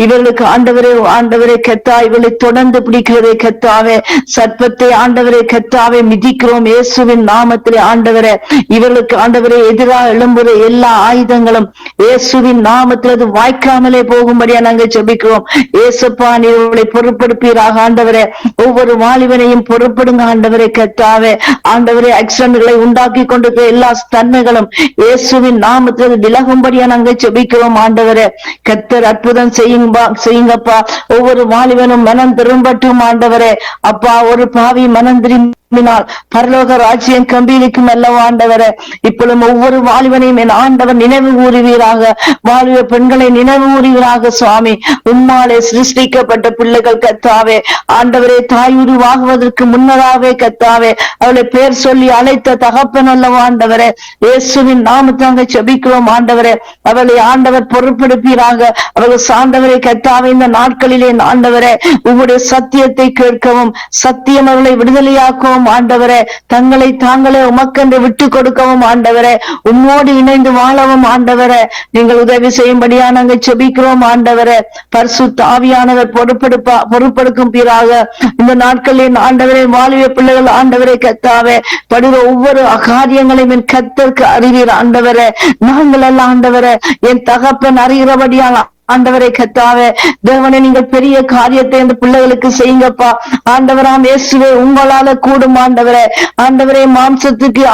இவர்களுக்கு ஆண்டவரே கர்த்தா இவர்களை தொடர்ந்து பிடிக்கிறதே கர்த்தாவே சர்ப்பத்தை ஆண்டவரே கர்த்தாவே மிதிக்கிறோம் இயேசுவின் நாமத்திலே. ஆண்டவரே இவர்களுக்கு ஆண்டவரே எதிராக எழும்புற எல்லா ஆயுதங்களும் இயேசுவின் நாமத்தில் அது வாய்க்காமலே போகும்படியா நாங்கள் ஜெபிக்கிறோம். இயேசுப்பா நீர்களை பொறுப்பெடுப்பீராக. ஆண்டவரே ஒவ்வொரு வாலிபனையும் பொறுப்படுங்க. ஆண்டவரே கர்த்தாவே ஆண்டவரே ஆக்சிடென்ட்களை உண்டாக்கி கொண்டிருக்கிற எல்லா தன்மைகளும் இயேசுவின் நாமத்தில் விலகும்படியா நாங்கள் ஜெபிக்கிறோம். ஆண்டவரே கர்த்தர் அற்புதம் செய்யுங்கப்பா. ஒவ்வொரு வாலிபனும் மனம் திரும்பட்டும். ஆண்டவரே அப்பா ஒரு பாவி மனம் திரும்பினால் பரலோக ராஜ்யம் கம்பீரிக்கும் அல்லவா. ஆண்டவரே இப்பொழுது ஒவ்வொரு வாலிபனையும் என் ஆண்டவர் நினைவு கூறுவீராக. வாலிப பெண்களை நினைவு கூறுவீராக. சுவாமி உம்மாலே சிருஷ்டிக்கப்பட்ட பிள்ளைகள் கர்த்தாவே ஆண்டவரே தாய் உருவாகுவதற்கு முன்னதாவே கர்த்தாவே அவளை பேர் சொல்லி அழைத்த தகப்பன் அல்லவா. ஆண்டவரே இயேசுவின் நாமத்தாங்க ஜெபிக்கிறோம். ஆண்டவரே அவளை ஆண்டவர் பொறுப்பெடுப்பீராக. அவர்கள் சாண்டவரை கர்த்தாவே இந்த நாட்களிலே ஆண்டவரே உங்களுடைய சத்தியத்தை கேட்கவும் சத்தியம் அவர்களை விடுதலையாக்கவும் ஜெபிக்கிறோம் ஆண்டவரே. தங்களை தாங்களே உமக்கென்று விட்டு கொடுக்கவும் ஆண்டவரே, உம்மோடு இணைந்து வாழவும் ஆண்டவரே நீங்கள் உதவி செய்யும்படியா நாங்கள் ஜெபிக்கிறோம் ஆண்டவரே. பரிசுத்த ஆவியானவர் பொறுப்பெடுக்கும் பீராக இந்த நாட்களில் ஆண்டவரே வாலிப பிள்ளைகள் ஆண்டவரை கத்தாவே படுகிற ஒவ்வொரு காரியங்களையும் என் கர்த்தருக்கு அறிவீர் ஆண்டவரே. நாங்கள் எல்லாம் ஆண்டவரே என் தகப்பன் அறிகிறபடியால் ஆண்டவரை கத்தாவே தேவனை நீங்கள் பெரிய காரியத்தை இந்த பிள்ளைகளுக்கு செய்யுங்கப்பா ஆண்டவராம் இயேசுவே. உங்களால கூடும் ஆண்டவரே. ஆண்டவரே மாம்சத்துக்கு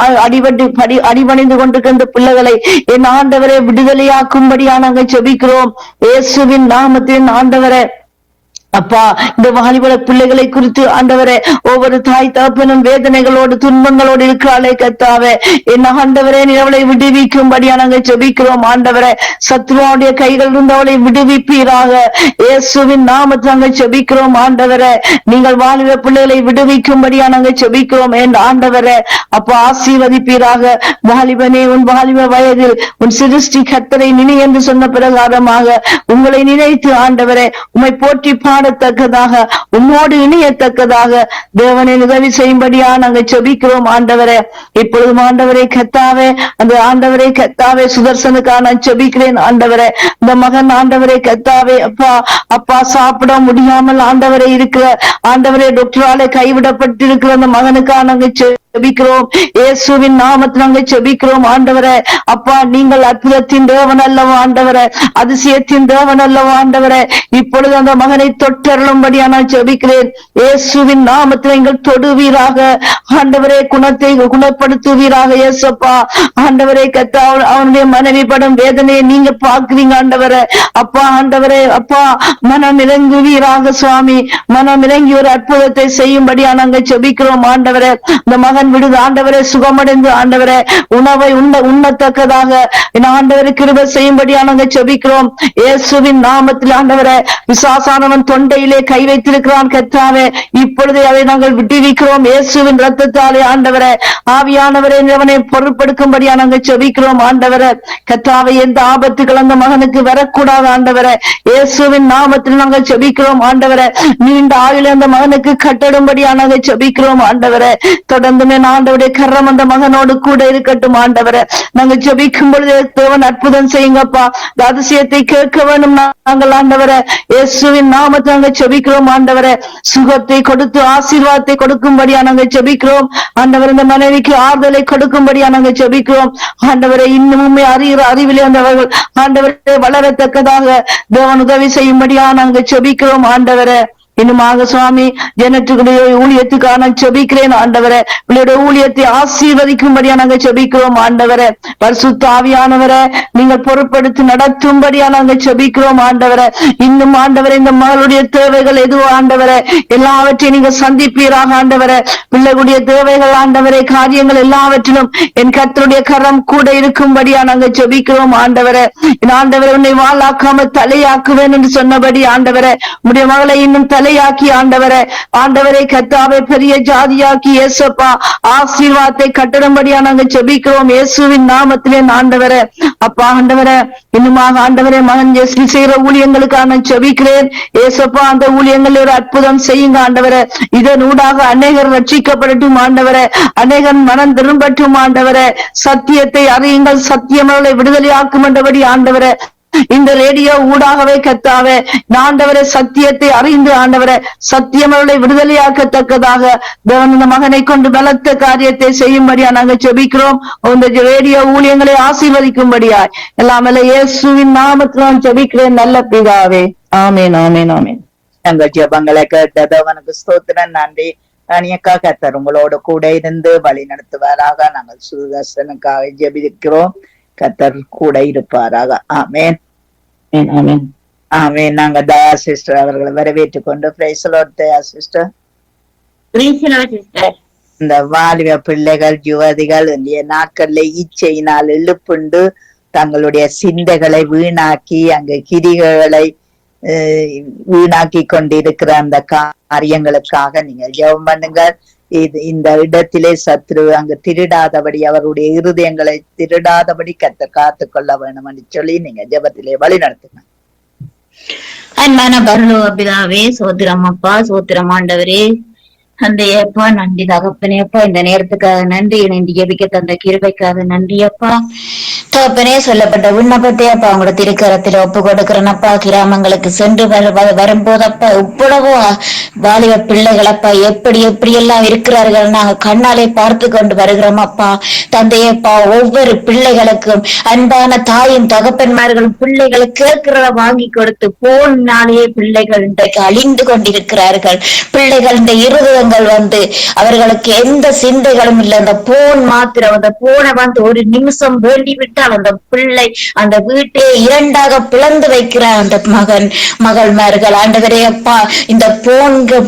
அடிபணிந்து கொண்டிருக்கின்ற பிள்ளைகளை என் ஆண்டவரை விடுதலையாக்கும்படியா நாங்கள் ஜெபிக்கிறோம் இயேசுவின் நாமத்தின் ஆண்டவரே. அப்பா இந்த வாலிப பிள்ளைகளை குறித்து ஆண்டவரே ஒவ்வொரு தாய் தகப்பனும் வேதனைகளோடு துன்பங்களோடு இருக்கிறாளே கத்தாவே என் ஆண்டவரே நீ அவளை விடுவிக்கும்படியா நாங்கள் ஜெபிக்கிறோம் ஆண்டவரே. சத்ருவாவுடைய கைகள் இருந்து அவளை விடுவிப்பீராக இயேசுவின் நாமத்தில் நாங்கள் ஜெபிக்கிறோம் ஆண்டவரே. நீங்கள் வாலிப பிள்ளைகளை விடுவிக்கும்படியா நாங்கள் ஜெபிக்கிறோம் என் ஆண்டவரே. அப்பா ஆசீர்வதிப்பீராக. வாலிபனே உன் வாலிப வயதில் உன் சிருஷ்டி கர்த்தரை நினை என்று சொன்ன பிரகாரமாக உங்களை நினைத்து ஆண்டவரே உம்மை போற்றி பாடத்தக்கதாக உம்மோடு இணையத்தக்கதாக தேவனை உதவி செய்யும்படியா நாங்கள் ஜெபிக்கிறோம் ஆண்டவரே. இப்பொழுதும் ஆண்டவரை கத்தாவே அந்த ஆண்டவரை கத்தாவே சுதர்சனுக்காக நான் ஜெபிக்கிறேன் ஆண்டவரே. இந்த மகன் ஆண்டவரை கத்தாவே அப்பா அப்பா சாப்பிட முடியாமல் ஆண்டவரை இருக்கிற ஆண்டவரே டாக்டராலே கைவிடப்பட்டிருக்கிற அந்த மகனுக்காக நாங்கள் ஜெபிக்கிறோம் இயேசுவின் நாமத்தில் நாங்கள் ஜெபிக்கிறோம் ஆண்டவரே. அப்பா நீங்கள் அற்புதத்தின் தேவன் அல்லவா ஆண்டவரே, அதிசயத்தின் தேவன் அல்லவா ஆண்டவரே. இப்பொழுது அந்த மகனை தொட்டருளும்படியா நான் ஜெபிக்கிறேன் இயேசுவின் நாமத்தில் நீங்கள் தொடுவீராக ஆண்டவரே. குணத்தை குணப்படுத்துவீராக இயேசப்பா ஆண்டவரே. கத்தா அவனுடைய மனைவி படும் வேதனையை நீங்க பாக்குறீங்க ஆண்டவரே. அப்பா ஆண்டவரே அப்பா மனம் இறங்குவீராக சுவாமி. மனம் இறங்கி ஒரு அற்புதத்தை செய்யும்படியா நாங்கள் ஜெபிக்கிறோம் ஆண்டவரே. இந்த மகன் விடுது ஆண்டவரே சுகமடைந்து ஆண்டவரே உணவை உண்ணத்தக்கதாக ஆண்டவரை கிருபை செய்யும்படியா நாங்கள் ஜெபிக்கிறோம் இயேசுவின் நாமத்தில் ஆண்டவரே. பிசாசானவன் தொண்டையிலே கை வைத்திருக்கிறான் கர்த்தாவே, இப்பொழுதே அதை நாங்கள் விட்டுவிக்கிறோம் இயேசுவின் ரத்தத்தாலே ஆண்டவரே. ஆவியானவரே அவனை பொறுப்பெடுக்கும்படியா நாங்கள் ஜெபிக்கிறோம் ஆண்டவரே. கர்த்தாவே எந்த ஆபத்துகள் அந்த மகனுக்கு வரக்கூடாது ஆண்டவரே. இயேசுவின் நாமத்தில் நாங்கள் ஜெபிக்கிறோம் ஆண்டவரே. நீண்ட ஆயுளை அந்த மகனுக்கு கட்டிடும்படியா நாங்கள் ஜெபிக்கிறோம் ஆண்டவரே. தொடர்ந்துமே ஆண்டவருடைய கரம் அந்த மகனோடு கூட இருக்கட்டும் ஆண்டவரே. நாங்கள் ஜெபிக்கும் பொழுது தேவன் அற்புதம் செய்யுங்கப்பா. அதிசயத்தை கேட்க வேண்டும் நாங்கள் ஆண்டவரே. இயேசுவின் நாமத்தை நாங்கள் ஜெபிக்கிறோம் ஆண்டவரே. சுகத்தை கொடுத்து ஆசீர்வாதத்தை கொடுக்கும்படியா நாங்கள் ஜெபிக்கிறோம் ஆண்டவர். இந்த மனைவிக்கு ஆறுதலை கொடுக்கும்படியா நாங்கள் ஜெபிக்கிறோம் ஆண்டவரை. இன்னுமே அறிகிற அறிவிலே அந்தவர்கள் ஆண்டவரை வளரத்தக்கதாக தேவன் உதவி செய்யும்படியா நாங்கள் ஜெபிக்கிறோம் ஆண்டவரே. இன்னுமாக சுவாமி ஜனத்துடைய ஊழியத்துக்காக நான் ஜெபிக்கிறேன் ஆண்டவரே. உங்களுடைய ஊழியத்தை ஆசீர்வதிக்கும்படியா நாங்கள் ஜெபிக்கிறோம் ஆண்டவரே. பரிசுத்த ஆவியானவரே நீங்கள் பொறுப்படுத்தி நடத்தும்படியா நாங்கள் ஜெபிக்கிறோம் ஆண்டவரே. இன்னும் ஆண்டவரே இந்த மகளுடைய தேவைகள் எதுவோ ஆண்டவரே எல்லாவற்றையும் நீங்க சந்திப்பீராக ஆண்டவரே. பிள்ளைகளுடைய தேவைகள் ஆண்டவரே காரியங்கள் எல்லாவற்றிலும் என் கர்த்தருடைய கரம் கூட இருக்கும்படியா நாங்கள் ஜெபிக்கிறோம் ஆண்டவரே. ஆண்டவரே உன்னை வாளாக்காம தலையாக்குவேன் என்று சொன்னபடி ஆண்டவரே உடைய மகளை இன்னும் தலையாக்கி ஆண்டவரே. ஆண்டவரை கர்த்தாவே பெரிய ஜாதியாக்கி இயேசப்பா ஆசீர்வாதத்தை கட்டிடும்படியா நாங்கள் ஜெபிக்கிறோம் இயேசுவின் நாமத்திலே ஆண்டவரே. அப்பா ஆண்டவரே இன்னுமாக ஆண்டவரே மகன் ஜெஸ்லி செய்கிற ஊழியங்களுக்காக நான் ஜெபிக்கிறேன் இயேசப்பா. அந்த ஊழியங்கள் ஒரு அற்புதம் செய்யுங்க ஆண்டவரே. இதன் ஊடாக அநேகர் ரட்சிக்கப்படட்டும் ஆண்டவரே. அநேகன் மனம் திரும்பட்டும் ஆண்டவரே. சத்தியத்தை அறியுங்கள், சத்தியம் அவர்களை விடுதலையாக்கும் என்றபடி ஆண்டவரே. இந்த ரேடியோ ஊடாகவே கர்த்தாவே ஆண்டவரே சத்தியத்தை அறிந்து ஆண்டவரே சத்தியம் அவர்களை விடுதலையாக்கத்தக்கதாக தேவன் இந்த மகனை கொண்டு பலத்த காரியத்தை செய்யும்படியா நாங்கள் ஜெபிக்கிறோம். இந்த ரேடியோ ஊழியங்களை ஆசீர்வதிக்கும்படியா எல்லாமே இயேசுவின் நாமத்தில் நான் ஜெபிக்கிறேன் நல்ல பிதாவே. ஆமேன் ஆமேன் ஆமேன்.
எங்கள் ஜெபங்களை கேட்ட தேவனுக்கு ஸ்தோத்திரம் நன்றி. அணியக்கா கர்த்தர் உங்களோடு கூட இருந்து வழி நடத்துவாராக. நாங்கள் சுதர்சனுக்காக ஜெபிக்கிறோம். கர்த்தர் கூட இருப்பாராக. ஆமேன்
ஆமேன்
ஆமேன். நாங்க தயா சிஸ்டர் அவர்களை வரவேற்றுக் கொண்டு praise the Lord Daya sister. இந்த வாலிப பிள்ளைகள் யுவதிகள் இந்திய நாட்கள்ல இச்சையினால் இழுப்புண்டு தங்களுடைய சிந்தைகளை வீணாக்கி அங்கு கிரிகளை வீணாக்கி கொண்டிருக்கிற அந்த காரியங்களுக்காக நீங்க ஜெபம் பண்ணுங்க. இந்த இடத்திலே சத்ரு அங்கு திருடாதபடி அவருடைய இருதயங்களை திருடாதபடி காத்து கொள்ள வேணும் என்று சொல்லி நீங்க ஜெபத்திலே வழி நடத்துங்க.
அன்பான பரலோக பிதாவே சோத்திரம் அப்பா, சோத்திரம் ஆண்டவரே. தந்தையப்பா நன்றி தகப்பனேப்பா, இந்த நேரத்துக்காக நன்றி, இணைந்து ஜெபிக்க தந்த கிருபைக்காக நன்றி அப்பா. தகப்பனே, சொல்லப்பட்ட விண்ணப்பத்தை அப்பா உங்களோட திருக்கரத்தில் ஒப்பு கொடுக்கிறனப்பா. கிராமங்களுக்கு சென்று வரும்போதப்பா இவ்வளவோ வாலிப பிள்ளைகள் அப்பா எப்படி எப்படி எல்லாம் இருக்கிறார்கள் நாங்க கண்ணாலே பார்த்து கொண்டு வருகிறோம் அப்பா. தந்தையப்பா, ஒவ்வொரு பிள்ளைகளுக்கும் அன்பான தாயும் தகப்பன்மார்களும் பிள்ளைகளுக்கு கேட்கிறத வாங்கி கொடுத்து போனாலேயே பிள்ளைகள் இன்றைக்கு அழிந்து கொண்டிருக்கிறார்கள். பிள்ளைகள் இந்த இருதயங்கள் அவர்களுக்கு எந்த சிந்தைகளும் இல்லை. அந்த போன் மாத்திரம், அந்த போனை ஒரு நிமிஷம் வேண்டி விட்டால் அந்த பிள்ளை அந்த வீட்டை இரண்டாக பிளந்து வைக்கிறார் அந்த மகள்மார்கள். ஆண்டவரே அப்பா, இந்த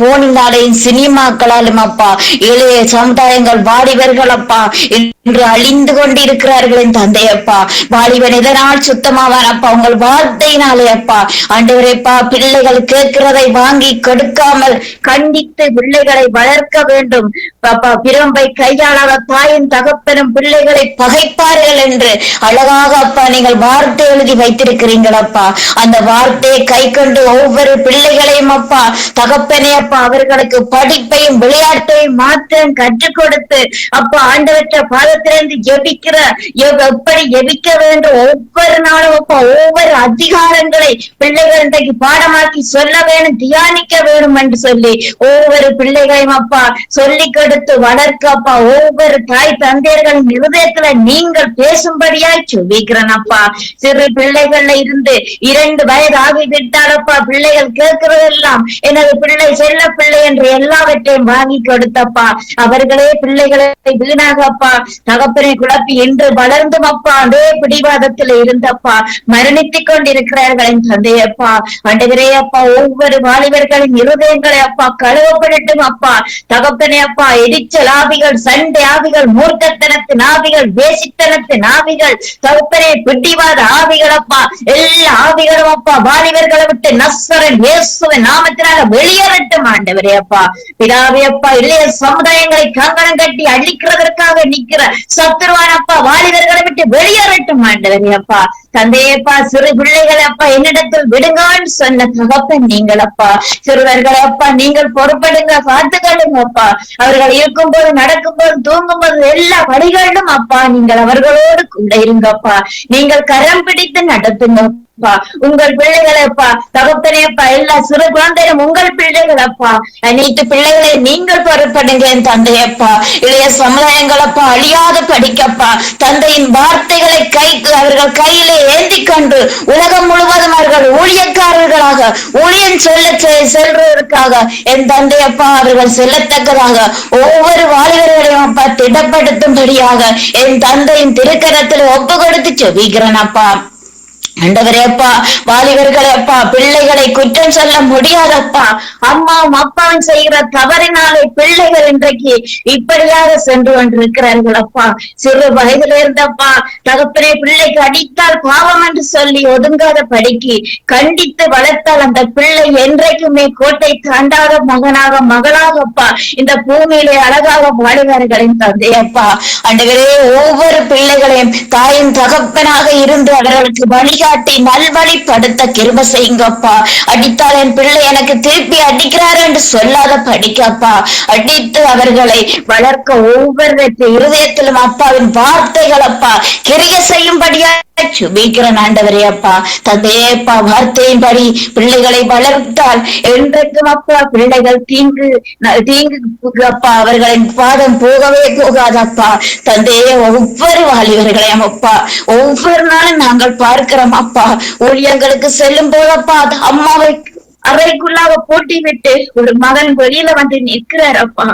போனினாலேயும் சினிமாக்களாலும் அப்பா இளைய சமுதாயங்கள் வாலிபர்கள் அப்பா இன்று அழிந்து கொண்டிருக்கிறார்கள். என் தந்தையப்பா, வாலிபன் இதனால் சுத்தமாவான் அப்பா உங்கள் வார்த்தையினாலே அப்பா. ஆண்டவரேப்பா, பிள்ளைகள் கேட்கிறதை வாங்கி கொடுக்காமல் கண்டித்து பிள்ளைகளை வளர்க்க வேண்டும் பாப்பா. பிரம்பை கையாளாத தாயின் தகப்பனும் பிள்ளைகளை பகைப்பார்கள் என்று அழகாக அப்பா நீங்கள் வார்த்தை எழுதி வைத்திருக்கிறீர்கள் அப்பா. அந்த வார்த்தையை கை கொண்டு ஒவ்வொரு பிள்ளைகளையும் அப்பா தகப்பனே அப்பா அவர்களுக்கு படிப்பையும் விளையாட்டையும் மாற்றம் கற்றுக் கொடுத்து அப்பா ஆண்டவற்ற பாதத்திலிருந்து ஜெபிக்கிற எப்படி ஜெபிக்க வேண்டும் ஒவ்வொரு நாளும் அப்பா ஒவ்வொரு அதிகாரங்களை பிள்ளைகள் இன்றைக்கு பாடமாக்கி சொல்ல வேணும், தியானிக்க வேணும் என்று சொல்லி ஒவ்வொரு பிள்ளைகளையும் அப்பா சொல்லி கொடுத்து வளர்க்க அப்பா ஒவ்வொரு தாய் தந்தையர்களின் இருதயத்துல நீங்கள் பேசும்படியாய் சொல்லிக்கிறேன் அப்பா. சிறு பிள்ளைகள்ல இருந்து 2 வயது ஆகிவிட்டாலப்பா பிள்ளைகள் கேட்கிறதெல்லாம் எனது பிள்ளை செல்ல பிள்ளை என்று எல்லாவற்றையும் வாங்கி கொடுத்தப்பா அவர்களே பிள்ளைகளை வீணாக அப்பா தகப்பனை குழப்பி என்று வளர்ந்தும் அப்பா அதே பிடிவாதத்துல இருந்தப்பா மரணித்துக் கொண்டிருக்கிறார்கள் என் தந்தையப்பா. ஆண்டவரே அப்பா, ஒவ்வொரு வாலிபர்களின் இருதயங்களை அப்பா கழுவப்படட்டும் அப்பா தகப்பனே அப்பா. எரிச்சல் ஆவிகள், சண்டை ஆவிகள், மூர்க்கத்தனத்தின் ஆவிகள், வேசித்தனத்தின் ஆவிகள், தகப்பனே பிடிவாத ஆவிகள் அப்பா எல்லா ஆவிகளும் அப்பா வாலிபர்களை விட்டு நஸ்ரன் இயேசுவின் நாமத்தினால வெளியேறட்டும் ஆண்டவரே அப்பா. பிதாவே அப்பா, இளைய சமுதாயங்களை கங்கணம் கட்டி அழிக்கிறதற்காக நிக்கிற சத்துருவான் அப்பா வாலிபர்களை விட்டு வெளியேறட்டும் ஆண்டவரே அப்பா. தந்தையப்பா, சிறு பிள்ளைகளை அப்பா என்னிடத்தில் விடுங்கன்னு சொன்ன தகப்பன் நீங்கள் அப்பா. சிறுவர்களை அப்பா நீங்கள் பொறுப்படுங்க, பார்த்துக்கொள்ளுங்க அப்பா. அவர்கள் இருக்கும் போது, நடக்கும் போது, தூங்கும் போது எல்லா வழிகளிலும் அப்பா நீங்கள் அவர்களோடு கூட இருங்கப்பா. நீங்கள் கரம் பிடித்து நடத்துங்க அப்பா. உங்கள் பிள்ளைகளை அப்பா தகப்பனே அப்பா எல்லா சிறு குழந்தைகளும் உங்கள் பிள்ளைகள் அப்பா. அனைத்து பிள்ளைகளை நீங்கள் பொறுப்படுங்க என் தந்தையப்பா. இளைய சமுதாயங்கள் அப்பா அழியாத படிக்கப்பா தந்தையின் வார்த்தைகளை அவர்கள் கையிலே ஏந்தி கொண்டு உலகம் முழுவதும் அவர்கள் ஊழியக்காரர்களாக ஊழியம் செல்வதற்காக என் தந்தையப்பா அவர்கள் செல்லத்தக்கதாக ஒவ்வொரு வாலிபர்களையும் அப்பா திடப்படுத்தும்படியாக என் தந்தையின் திருக்கரத்தில் ஒப்பு கொடுத்து செபிக்கிறேன் அப்பா. ஆண்டவரே அப்பா, வாலிபர்களே அப்பா பிள்ளைகளை குற்றம் சொல்ல முடியாதப்பா. அம்மாவும் அப்பாவும் செய்கிற தவறினாலே பிள்ளைகள் இன்றைக்கு இப்படியாக சென்று கொண்டிருக்கிறார்கள் அப்பா. சிறு வயதுல இருந்தப்பா தகப்பனே பிள்ளைக்கு அடித்தால் பாவம் என்று சொல்லி ஒதுங்காத படிக்கு கண்டித்து வளர்த்தால் அந்த பிள்ளை என்றைக்குமே கோட்டை தாண்டாத மகனாக மகளாகப்பா இந்த பூமியிலே அழகாக வாழுவார்களின் தந்தையப்பா. ஆண்டவரே, ஒவ்வொரு பிள்ளைகளையும் தாயின் தகப்பனாக இருந்து அவர்களுக்கு வழிகாட்டி நல்வழிப்படுத்த கிருபை செய்யுங்கப்பா. அடித்தால் என் பிள்ளை எனக்கு திருப்பி அடிக்கிறார் என்று சொல்லாத படிக்கப்பா. அடித்து அவர்களை வளர்க்க ஒவ்வொரு இருதயத்திலும் அப்பாவின் வார்த்தைகள் அப்பா கிரிய செய்யும்படியா சுபிக்கிறேன் ஆண்டவரே அப்பா. தந்தையப்பா, வார்த்தையின்படி பிள்ளைகளை வளர்த்தால் என்றைக்கும் அப்பா பிள்ளைகள் தீங்கு அப்பா அவர்களின் பாதம் போகவே போகாதப்பா. தந்தையே, ஒவ்வொரு வாலிபர்களையும் அப்பா ஒவ்வொரு நாளும் நாங்கள் பார்க்கிறோம் அப்பா. ஊழியர்களுக்கு செல்லும் போதப்பா அம்மாவை அறைக்குள்ளாக பூட்டி விட்டு ஒரு மகன் வெளியில நிற்கிறார் அப்பா.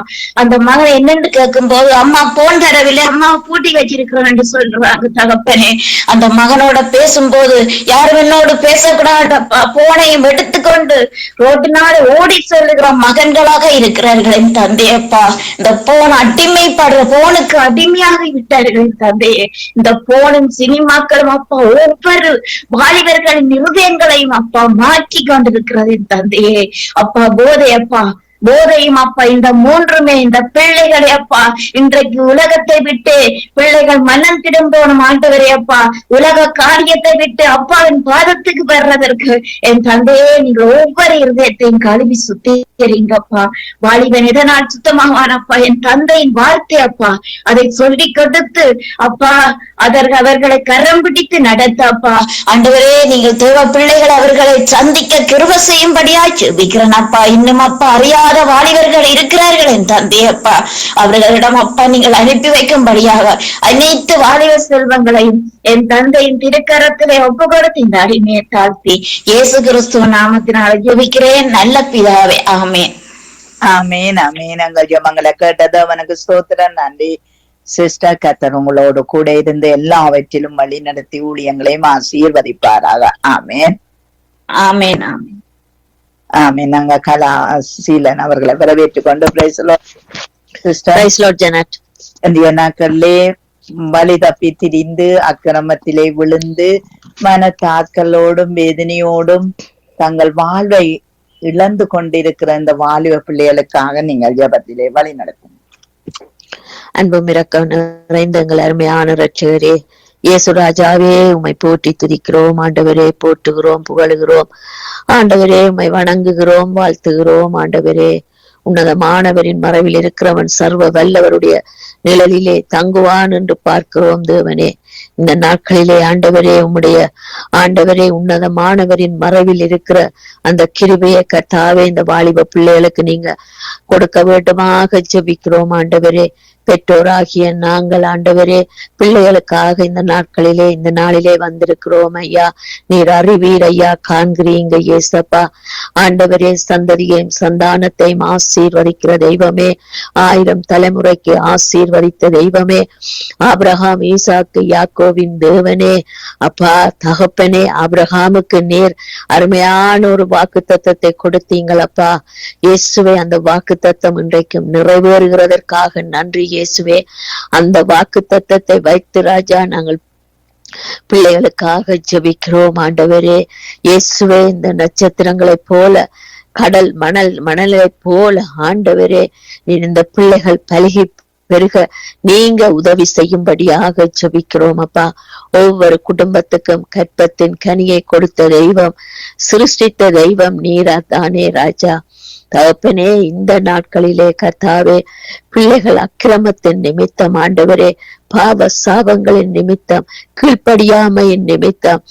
அந்த மகன் என்னன்னு கேட்கும் போது அம்மா போன் தரவில்லை, அம்மாவை பூட்டி வச்சிருக்கிறோம் என்று சொல்றாங்க தகப்பனே. அந்த மகனோட பேசும்போது யாரும் என்னோடு பேசக்கூடாதப்பா, போனையும் எடுத்துக்கொண்டு ரோட்டினால ஓடி சொல்லுகிற மகன்களாக இருக்கிறார்கள் என் தந்தையப்பா. இந்த போன் அடிமைப்படுற போனுக்கு அடிமையாக விட்டார்கள் தந்தையே. இந்த போனும் சினிமாக்களும் அப்பா ஒவ்வொரு வாலிபர்களின் இருதயங்களையும் அப்பா மாற்றி கொண்டிருக்கிறது தந்தையே அப்பா. போதை அப்பா போதையும் அப்பா, இந்த மூன்றுமே இந்த பிள்ளைகளை அப்பா இன்றைக்கு உலகத்தை விட்டு பிள்ளைகள் மனம் திரும்பணும் ஆண்டவரே அப்பா. உலக காரியத்தை விட்டு அப்பாவின் பாதத்துக்கு வர்றதற்கு என் தந்தையே நீங்க ஒவ்வொரு இருதயத்தையும் கழுவி சுத்திக்கிறீங்கப்பா. வாலிபன் இதனால் சுத்தமாவானப்பா. என் தந்தையின் வார்த்தை அப்பா, அதை சொல்லி கொடுத்து அப்பா அவர்களை கரம் பிடித்து நடத்தப்பா. ஆண்டவரே நீங்கள் தேவ பிள்ளைகள் அவர்களை சந்திக்க கிருபை செய்யும்படியா ஜெபிக்கிறேன் அப்பா. இன்னும் அப்பா அறியாத வாலிபர்கள் இருக்கிறார்கள் என் தந்தையப்பா, அவர்களிடம் அப்பா நீங்கள் அனுப்பி வைக்கும்படியாக அனைத்து வாலிப செல்வங்களையும் என் தந்தையின் திருக்கரத்திலே ஒப்பு கொடுத்து இந்த அடிமையை தாழ்த்தி இயேசு கிறிஸ்துவ நாமத்தினால் ஜெபிக்கிறேன் நல்ல பிதாவே, ஆமென்.
ஆமீன் ஆமீன். எங்கள் ஜெபங்களை கேட்டது அவனுக்கு ஸ்தோத்திரம். நன்றி சிஸ்டர். கர்த்தர் உங்களோடு கூட இருந்து எல்லாவற்றிலும் வழி நடத்தி ஊழியங்களையும் ஆசீர்வதிப்பாராக. ஆமேன்
ஆமென் ஆமென்
ஆமீன். நாங்க கலா சீலன் அவர்களை வரவேற்றுக் கொண்டு சிஸ்டர்
ஜெனட்
இந்திய நாட்களிலே வழி தப்பி திரிந்து அக்கிரமத்திலே விழுந்து மனத்தாக்கலோடும் வேதனையோடும் தங்கள் வாழ்வை இழந்து கொண்டிருக்கிற இந்த வாலிப பிள்ளைகளுக்காக நீங்கள் ஜெபத்திலே வழி நடத்தும்.
அன்பும் இரக்கம் நிறைந்த எங்கள் அருமையான இரட்சகரே இயேசு ராஜாவே, உம்மை போற்றி துதிக்கிறோம் ஆண்டவரே, போற்றுகிறோம், புகழுகிறோம் ஆண்டவரே, உம்மை வணங்குகிறோம், வாழ்த்துகிறோம் ஆண்டவரே. உன்னதமானவரின் மறைவில் இருக்கிறவன் சர்வ வல்லவருடைய நிழலிலே தங்குவான் என்று பார்க்கிறோம் தேவனே. இந்த நாட்களிலே ஆண்டவரே, உம்முடைய ஆண்டவரே உன்னதமானவரின் மறைவில் இருக்கிற அந்த கிருபையை கர்த்தாவே இந்த வாலிப பிள்ளைகளுக்கு நீங்க கொடுக்க வேண்டுமாக ஜெபிக்கிறோம் ஆண்டவரே. பெற்றோராகிய நாங்கள் ஆண்டவரே பிள்ளைகளுக்காக இந்த நாட்களிலே இந்த நாளிலே வந்திருக்கிறோம் ஐயா. நீர் அறிவீர் ஐயா, காண்கிறீங்க ஏசப்பா. ஆண்டவரே சந்ததியையும் சந்தானத்தையும் ஆசீர்வதிக்கிற தெய்வமே, 1000 தலைமுறைக்கு ஆசீர்வதித்த தெய்வமே, ஆபிரகாம் ஈசாக்கு யாக்கோவின் தேவனே அப்பா தகப்பனே, ஆபிரகாமுக்கு நேர் அருமையான ஒரு வாக்கு தத்தத்தை கொடுத்தீங்களப்பா இயேசுவே. அந்த வாக்கு தத்தம் இன்றைக்கும் நிறைவேறுகிறதற்காக நன்றி இயேசுவே. அந்த வாக்கு தத்தத்தை வைத்து ராஜா நாங்கள் பிள்ளைகளுக்காக ஜெபிக்கிறோம் ஆண்டவரே இயேசுவே. இந்த நட்சத்திரங்களை போல கடல் மணலை போல ஆண்டவரே இந்த பிள்ளைகள் பலகி பெருக நீங்க உதவி செய்யும்படியாக ஜெபிக்கிறோம் அப்பா. ஒவ்வொரு குடும்பத்துக்கும் கற்பத்தின் கனியை கொடுத்த தெய்வம், சிருஷ்டித்த தெய்வம் நீரா தானே ராஜா. தகப்பனே இந்த நாட்களிலே கர்த்தாவே பிள்ளைகள் அக்கிரமத்தின் நிமித்தம் ஆண்டவரே, பாவ சாபங்களின் நிமித்தம், கீழ்ப்படியாமையின் நிமித்தம்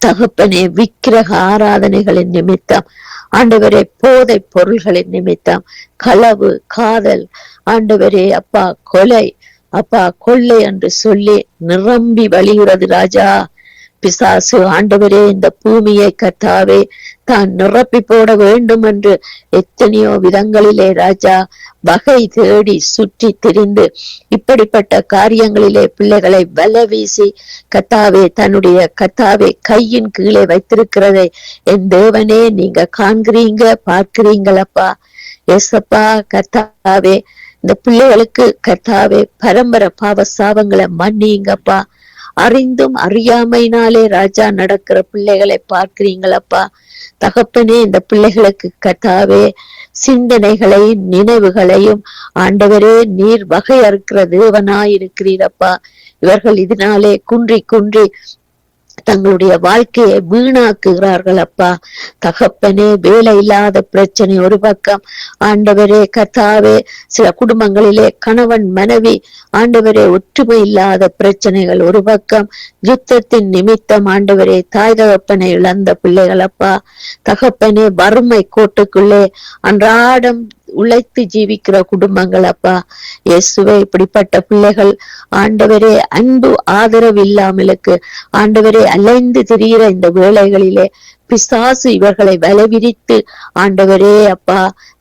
தகப்பனே, விக்கிரக ஆராதனைகளின் நிமித்தம் ஆண்டவரே, போதை பொருள்களின் நிமித்தம், களவு, காதல் ஆண்டவரே அப்பா, கொலை அப்பா, கொள்ளை என்று சொல்லி நிரம்பி வழிகிறது ராஜா. பிசாசு ஆண்டவரே இந்த பூமியை கர்த்தாவே தான் நிரப்பி போட வேண்டும் என்று எத்தனையோ விதங்களிலே ராஜா வகை தேடி சுற்றி திரிந்து இப்படிப்பட்ட காரியங்களிலே பிள்ளைகளை வல வீசி கர்த்தாவே தன்னுடைய கர்த்தாவே கையின் கீழே வைத்திருக்கிறதை என் தேவனே நீங்க காண்கிறீங்க, பார்க்கிறீங்களப்பா ஏசப்பா. கர்த்தாவே இந்த பிள்ளைகளுக்கு கர்த்தாவே பரம்பரை பாவ சாபங்களை மன்னிங்கப்பா. அறிந்தும் அறியாமையினாலே ராஜா நடக்கிற பிள்ளைகளை பார்க்கிறீங்களப்பா தகப்பனே. இந்த பிள்ளைகளுக்கு கர்த்தாவே சிந்தனைகளையும் நினைவுகளையும் ஆண்டவரே நீர் வகை அறுக்கிற தேவனாயிருக்கிறீரப்பா. இவர்கள் இதனாலே குன்றி குன்றி தங்களுடைய வாழ்க்கையை வீணாக்குகிறார்கள் அப்பா தகப்பனே. வேலை இல்லாத பிரச்சனை ஒரு பக்கம் ஆண்டவரே கர்த்தாவே, சில குடும்பங்களிலே கணவன் மனைவி ஆண்டவரே ஒற்றுமை இல்லாத பிரச்சனைகள் ஒரு பக்கம், யுத்தத்தின் நிமித்தம் ஆண்டவரே தாய் தகப்பனை இழந்த பிள்ளைகள் அப்பா தகப்பனே, வறுமை கோட்டுக்குள்ளே அன்றாடம் உழைத்து ஜீவிக்கிற குடும்பங்கள் அப்பா இயேசுவே. இப்படிப்பட்ட பிள்ளைகள் ஆண்டவரே அன்பு ஆதரவு இல்லாமலுக்கு ஆண்டவரே அலைந்து திரிகிற இந்த வேளைகளிலே பிசாசு இவர்களை வலைவிரித்து ஆண்டவரே அப்பா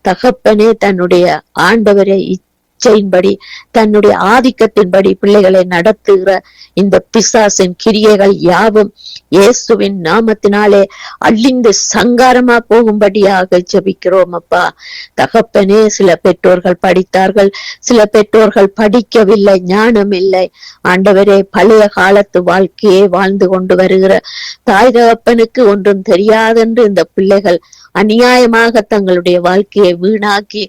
தகப்பனே தன்னுடைய ஆண்டவரை இச்சையின்படி தன்னுடைய ஆதிக்கத்தின்படி பிள்ளைகளை நடத்துகிற இந்த பிசாசின் கிரியைகள் யாவும் இயேசுவின் நாமத்தினாலே அழிந்து சங்காரமா போகும்படியாக ஜெபிக்கிறோம் அப்பா. தகப்பனே, சில பெற்றோர்கள் படித்தார்கள், சில பெற்றோர்கள் படிக்கவில்லை, ஞானம் இல்லை. ஆண்டவரே, பழைய காலத்து வாழ்க்கையை வாழ்ந்து கொண்டு வருகிற தாய் தகப்பனுக்கு ஒன்றும் தெரியாதென்று இந்த பிள்ளைகள் அநியாயமாக தங்களுடைய வாழ்க்கையை வீணாக்கி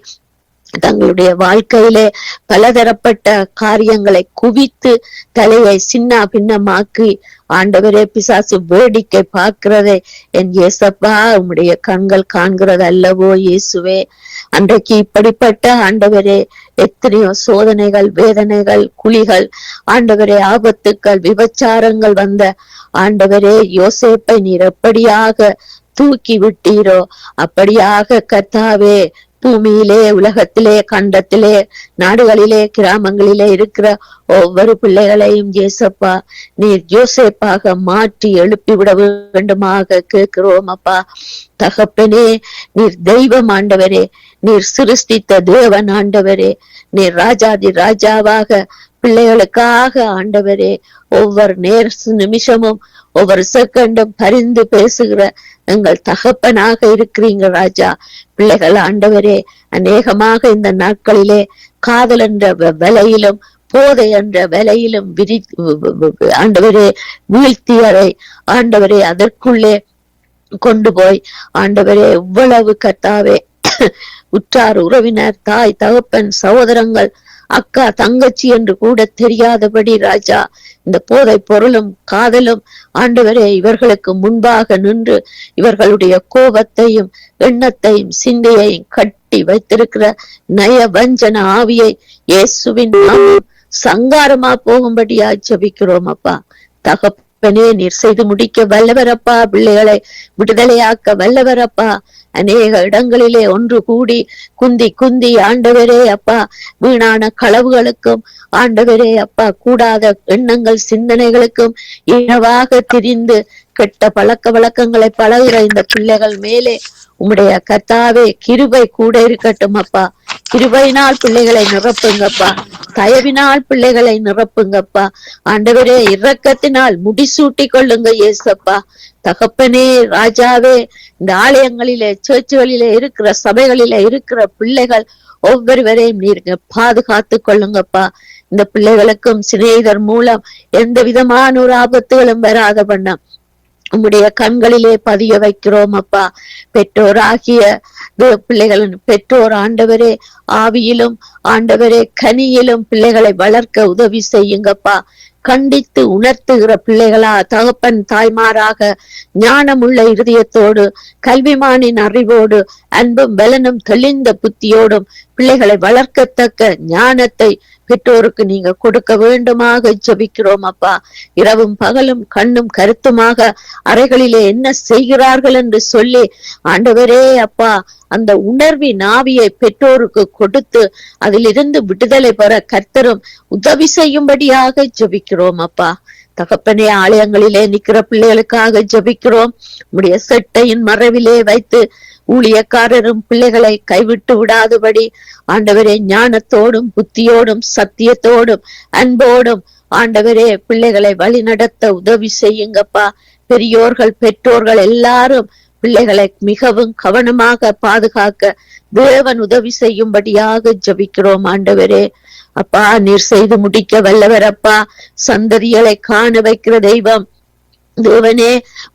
தங்களுடைய வாழ்க்கையிலே பலதரப்பட்ட காரியங்களை குவித்து தலையை சின்ன பின்னமாக்கி ஆண்டவரே பிசாசு வேடிக்கை பார்க்கிறதை என் இயேசப்பா உம்முடைய கண்கள் காண்கிறது அல்லவோ இயேசுவே. அன்றைக்கு இப்படிப்பட்ட ஆண்டவரே எத்தனையோ சோதனைகள், வேதனைகள், குழிகள், ஆண்டவரே ஆபத்துக்கள், விபச்சாரங்கள் வந்த ஆண்டவரே யோசேப்பை நீர் எப்படியாக தூக்கி விட்டீரோ அப்படியாக கர்த்தாவே பூமியிலே, உலகத்திலே, கண்டத்திலே, நாடுகளிலே, கிராமங்களிலே இருக்கிற ஒவ்வொரு பிள்ளைகளையும் இயேசப்பா நீர் யோசேப்பாக மாற்றி எழுப்பிவிட வேண்டுமாக கேட்கிறோம் அப்பா. தகப்பனே, நீர் தெய்வம் ஆண்டவரே, நீர் சிருஷ்டித்த தேவன் ஆண்டவரே, நீர் ராஜாதி ராஜாவாக பிள்ளைகளுக்காக ஆண்டவரே ஒவ்வொரு நிமிஷமும் ஒவ்வொரு செகண்டும் பரிந்து பேசுகிற எங்கள் தகப்பனாக இருக்கிறீங்க ராஜா. பிள்ளைகள் ஆண்டவரே அநேகமாக இந்த நாட்களிலே காதல் என்ற விலையிலும் போதை என்ற விலையிலும் ஆண்டவரே வீழ்த்தியரை ஆண்டவரே அதற்குள்ளே கொண்டு போய் ஆண்டவரே இவ்வளவு கர்த்தாவே உற்றார் உறவினர், தாய் தகப்பன், சகோதரங்கள், அக்கா தங்கச்சி என்று கூட தெரியாதபடி ராஜா இந்த போதை பொருளும் காதலும் ஆண்டவரே இவர்களுக்கு முன்பாக நின்று இவர்களுடைய கோபத்தையும் எண்ணத்தையும் சிந்தையையும் கட்டி வைத்திருக்கிற நய வஞ்சன ஆவியை இயேசுவின் நாமம் சங்காரமா போகும்படியா ஜெபிக்கிறோம் அப்பா. தகப்பனே, நீர் செய்து முடிக்க வல்லவரப்பா, பிள்ளைகளை விடுதலையாக்க வல்லவரப்பா. அநேக இடங்களிலே ஒன்று கூடி குந்தி குந்தி ஆண்டவரே அப்பா வீணான களவுகளுக்கும் ஆண்டவரே அப்பா கூடாத எண்ணங்கள் சிந்தனைகளுக்கும் இனவாக திரிந்து கெட்ட பழக்க வழக்கங்களை பழகுற இந்த பிள்ளைகள் மேலே உம்முடைய கர்த்தாவே கிருபை கூட இருக்கட்டும் அப்பா. கிருபையினால் பிள்ளைகளை நிரப்புங்கப்பா, தயவினால் பிள்ளைகளை நிரப்புங்கப்பா. ஆண்டவரே இரக்கத்தினால் முடிசூட்டி கொள்ளுங்க இயேசப்பா. தகப்பனே, ராஜாவே, இந்த ஆலயங்களிலே, சர்ச்சுகளிலே இருக்கிற சபைகளிலே இருக்கிற பிள்ளைகள் ஒவ்வொருவரையும் நீங்க பாதுகாத்து கொள்ளுங்கப்பா. இந்த பிள்ளைகளுக்கும் சிநேகிதர் மூலம் எந்த விதமான ஒரு ஆபத்துகளும் வராத பண்ண உம்முடைய கண்களிலே பதிய வைக்கிறோம் அப்பா. பெற்றோராகிய பிள்ளைகளின் பெற்றோர் ஆண்டவரே ஆவியிலும் ஆண்டவரே கனியிலும் பிள்ளைகளை வளர்க்க உதவி செய்யுங்கப்பா. கண்டித்து உணர்த்துகிற பிள்ளைகளா தகப்பன் தாய்மாராக ஞானமுள்ள இருதயத்தோடு கல்விமானின் அறிவோடு அன்பும் பலனும் தெளிந்த புத்தியோடும் பிள்ளைகளை வளர்க்கத்தக்க ஞானத்தை பெற்றோருக்கு நீங்க கொடுக்க வேண்டுமாக ஜெபிக்கிறோம் அப்பா. இரவும் பகலும் கண்ணும் கருத்துமாக அறைகளிலே என்ன செய்கிறார்கள் என்று சொல்லி ஆண்டவரே அப்பா அந்த உணர்வின் ஆவியை பெற்றோருக்கு கொடுத்து அதிலிருந்து விடுதலை பெற கர்த்தரும் உதவி செய்யும்படியாக ஜெபிக்கிறோம் அப்பா. தகப்பனே, ஆலயங்களிலே நிக்கிற பிள்ளைகளுக்காக ஜெபிக்கிறோம். உடைய செட்டையின் மறைவிலே வைத்து ஊழியக்காரரும் பிள்ளைகளை கைவிட்டு விடாதபடி ஆண்டவரே ஞானத்தோடும் புத்தியோடும் சத்தியத்தோடும் அன்போடும் ஆண்டவரே பிள்ளைகளை வழி நடத்த உதவி செய்யுங்கப்பா. பெரியோர்கள் பெற்றோர்கள் எல்லாரும் பிள்ளைகளை மிகவும் கவனமாக பாதுகாக்க தேவன் உதவி செய்யும்படியாக ஜெபிக்கிறோம் ஆண்டவரே. அப்பா, நீர் செய்து முடிக்க வல்லவரப்பா. சந்ததிகளை காண வைக்கிற தெய்வம் தேவனே,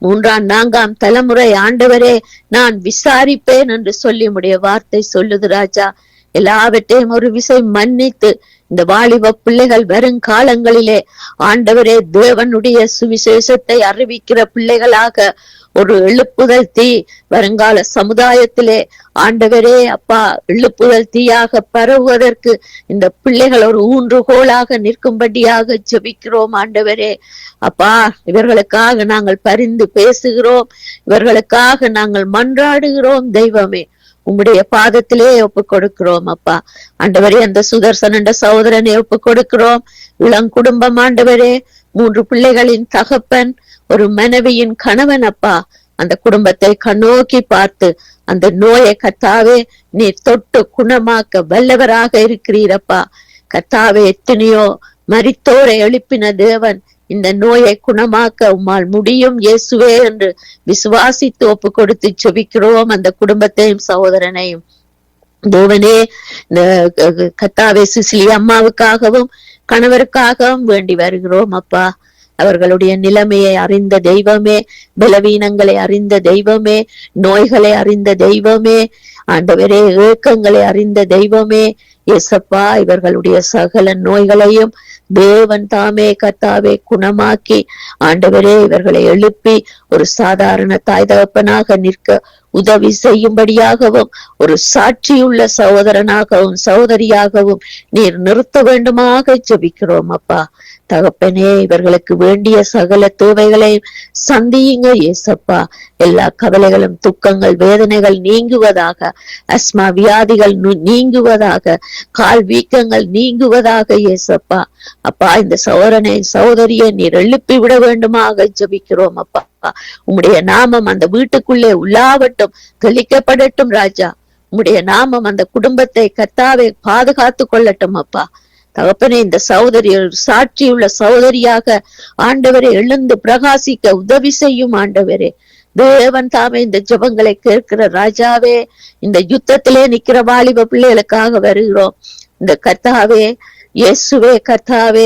3ஆம் 4ஆம் தலைமுறை ஆண்டவரே நான் விசாரிப்பேன் என்று சொல்லி உடைய வார்த்தை சொல்லுது ராஜா. எல்லாவற்றையும் ஒரு விசை மன்னித்து இந்த வாலிப பிள்ளைகள் வரும் காலங்களிலே ஆண்டவரே தேவனுடைய சுவிசேஷத்தை அறிவிக்கிற பிள்ளைகளாக ஒரு எழுப்புதல் தீ வருங்கால சமுதாயத்திலே ஆண்டவரே அப்பா எழுப்புதல் தீயாக பரவுவதற்கு இந்த பிள்ளைகள் ஒரு ஊன்றுகோலாக நிற்கும்படியாக ஜெபிக்கிறோம் ஆண்டவரே. அப்பா, இவர்களுக்காக நாங்கள் பரிந்து பேசுகிறோம், இவர்களுக்காக நாங்கள் மன்றாடுகிறோம் தெய்வமே. உம்முடைய பாதத்திலே ஒப்பு கொடுக்கிறோம் அப்பா. ஆண்டவரே, அந்த சுதர்சன் என்ற சகோதரனை ஒப்பு கொடுக்கிறோம். இளங்குடும்பம் ஆண்டவரே, 3 பிள்ளைகளின் தகப்பன், ஒரு மனைவியின் கணவன் அப்பா. அந்த குடும்பத்தை கண்ணோக்கி பார்த்து அந்த நோயை கர்த்தாவே நீர் தொட்டு குணமாக்க வல்லவராக இருக்கிறீரப்பா. கர்த்தாவே எத்தனையோ மரித்தோரை எழுப்பின தேவன் இந்த நோயை குணமாக்க உம்மால் முடியும் இயேசுவே என்று விசுவாசித்து ஒப்பு கொடுத்து செபிக்கிறோம். அந்த குடும்பத்தையும் சகோதரனையும் தேவனே, கர்த்தாவே சிசிலி அம்மாவுக்காகவும் கணவருக்காகவும் வேண்டி வருகிறோம் அப்பா. அவர்களுடைய நிலைமையை அறிந்த தெய்வமே, பலவீனங்களை அறிந்த தெய்வமே, நோய்களை அறிந்த தெய்வமே, ஆண்டவரே ஏக்கங்களை அறிந்த தெய்வமே, இயேசப்பா இவர்களுடைய சகல நோய்களையும் தேவன் தாமே கர்த்தாவே குணமாக்கி ஆண்டவரே இவர்களை எழுப்பி ஒரு சாதாரண தாய் தகப்பனாக நிற்க உதவி செய்யும்படியாகவும் ஒரு சாட்சியுள்ள சகோதரனாகவும் சகோதரியாகவும் நீர் நிறுத்த வேண்டுமாக ஜெபிக்கிறோம் அப்பா. தகப்பனே, இவர்களுக்கு வேண்டிய சகல தேவைகளை சந்தியுங்க இயேசப்பா. எல்லா கவலைகளும் துக்கங்கள் வேதனைகள் நீங்குவதாக, அஸ்மா வியாதிகள் நீங்குவதாக, கால் வீக்கங்கள் நீங்குவதாக இயேசப்பா. அப்பா இந்த சகோதரனை சகோதரியை நீர் எழுப்பி விட வேண்டுமாக ஜெபிக்கிறோம் அப்பா. உம்முடைய நாமம் அந்த வீட்டுக்குள்ளே உள்ளாவட்டும், தெளிக்கப்படட்டும் ராஜா. உம்முடைய நாமம் அந்த குடும்பத்தை கர்த்தாவே பாதுகாத்து கொள்ளட்டும் அப்பா. தகப்பனே, இந்த சகோதரி சாட்சியுள்ள சகோதரியாக ஆண்டவரை எழுந்து பிரகாசிக்க உதவி செய்யும் ஆண்டவரே. தேவன் தாமே இந்த ஜெபங்களை கேட்கிற ராஜாவே, இந்த யுத்தத்திலே நிக்கிற வாலிப பிள்ளைகளுக்காக வருகிறோம். இந்த கர்த்தாவே இயேசுவே, கர்த்தாவே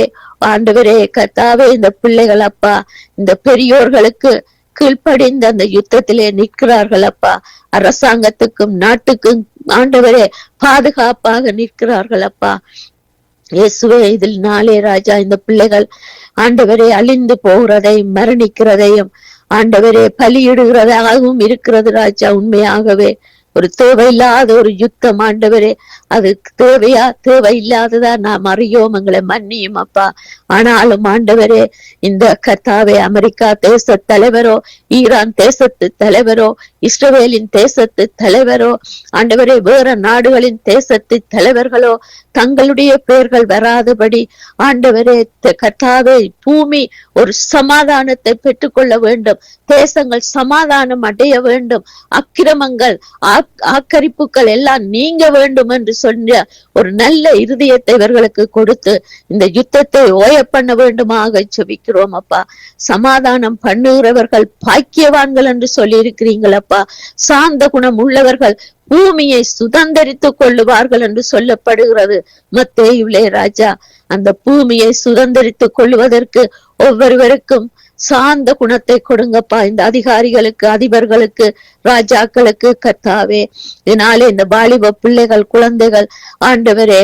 ஆண்டவரே, கர்த்தாவே இந்த பிள்ளைகள் அப்பா இந்த பெரியோர்களுக்கு கீழ்ப்படிந்த அந்த யுத்தத்திலே நிற்கிறார்கள் அப்பா. அரசாங்கத்துக்கும் நாட்டுக்கும் ஆண்டவரே பாதுகாப்பாக நிற்கிறார்கள் அப்பா. இயேசுவே, இதில் நாளே ராஜா இந்த பிள்ளைகள் ஆண்டவரே அழிந்து போகிறதையும் மரணிக்கிறதையும் ஆண்டவரே பலியிடுகிறதாகவும் இருக்கிறது ராஜா. உண்மையாகவே ஒரு தேவையில்லாத ஒரு யுத்தம் ஆண்டவரே. அது தேவையா தேவையில்லாததா நாம் அறியோம், எங்களை மன்னியும் அப்பா. ஆனாலும் ஆண்டவரே, இந்த கர்த்தாவே அமெரிக்கா தேச தலைவரோ, ஈரான் தேசத்து தலைவரோ, இஸ்ரவேலின் தேசத்து தலைவரோ, ஆண்டவரே வேற நாடுகளின் தேசத்து தலைவர்களோ தங்களுடைய பெயர்கள் வராதபடி ஆண்டவரே கர்த்தாவே பூமி ஒரு சமாதானத்தை பெற்றுக்கொள்ள வேண்டும், தேசங்கள் சமாதானம் அடைய வேண்டும், அக்கிரமங்கள் ஆக்கரிப்புகள் எல்லாம் நீங்க வேண்டும் என்று சொன்ன ஒரு நல்ல இருதயத்தை இவர்களுக்கு கொடுத்து இந்த யுத்தத்தை ஓய பண்ண வேண்டுமாக ஜெபிக்கிறோம் அப்பா. சமாதானம் பண்ணுகிறவர்கள் பாக்கியவான்கள் என்று சொல்லி இருக்கிறீங்களப்பா. சாந்த குணம் உள்ளவர்கள் பூமியை சுதந்தரித்துக் கொள்ளுவார்கள் என்று சொல்லப்படுகிறது மத்தேயுவிலே ராஜா. அந்த பூமியை சுதந்தரித்துக் கொள்வதற்கு ஒவ்வொருவருக்கும் சாந்த குணத்தை கொடுங்கப்பா. இந்த அதிகாரிகளுக்கு, அதிபர்களுக்கு, ராஜாக்களுக்கு கர்த்தாவே. இதனாலே இந்த வாலிப பிள்ளைகள், குழந்தைகள் ஆண்டவரே,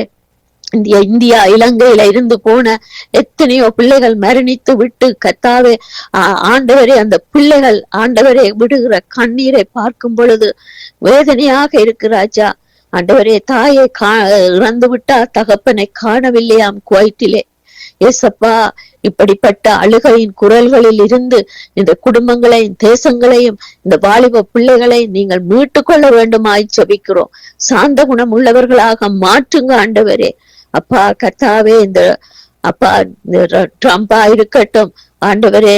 இந்தியா இலங்கையில இருந்து போன எத்தனையோ பிள்ளைகள் மரணித்து விட்டு கர்த்தாவே ஆண்டவரே, அந்த பிள்ளைகள் ஆண்டவரே விடுகிற கண்ணீரை பார்க்கும் பொழுது வேதனையாக இருக்கு ராஜா. ஆண்டவரே, தாயை இறந்து விட்டா தகப்பனை காணவில்லையாம் குவைட்டிலே. ஏசப்பா, இப்படிப்பட்ட அழுகையின் குரல்களில் இருந்து இந்த குடும்பங்களையும் தேசங்களையும் இந்த வாலிப பிள்ளைகளை நீங்கள் மீட்டு கொள்ள வேண்டுமாய் ஜெபிக்கிறோம். சாந்த குணம் உள்ளவர்களாக மாற்றுங்க ஆண்டவரே. அப்பா கர்த்தாவே, இந்த அப்பா ட்ரம்பா இருக்கட்டும் ஆண்டவரே,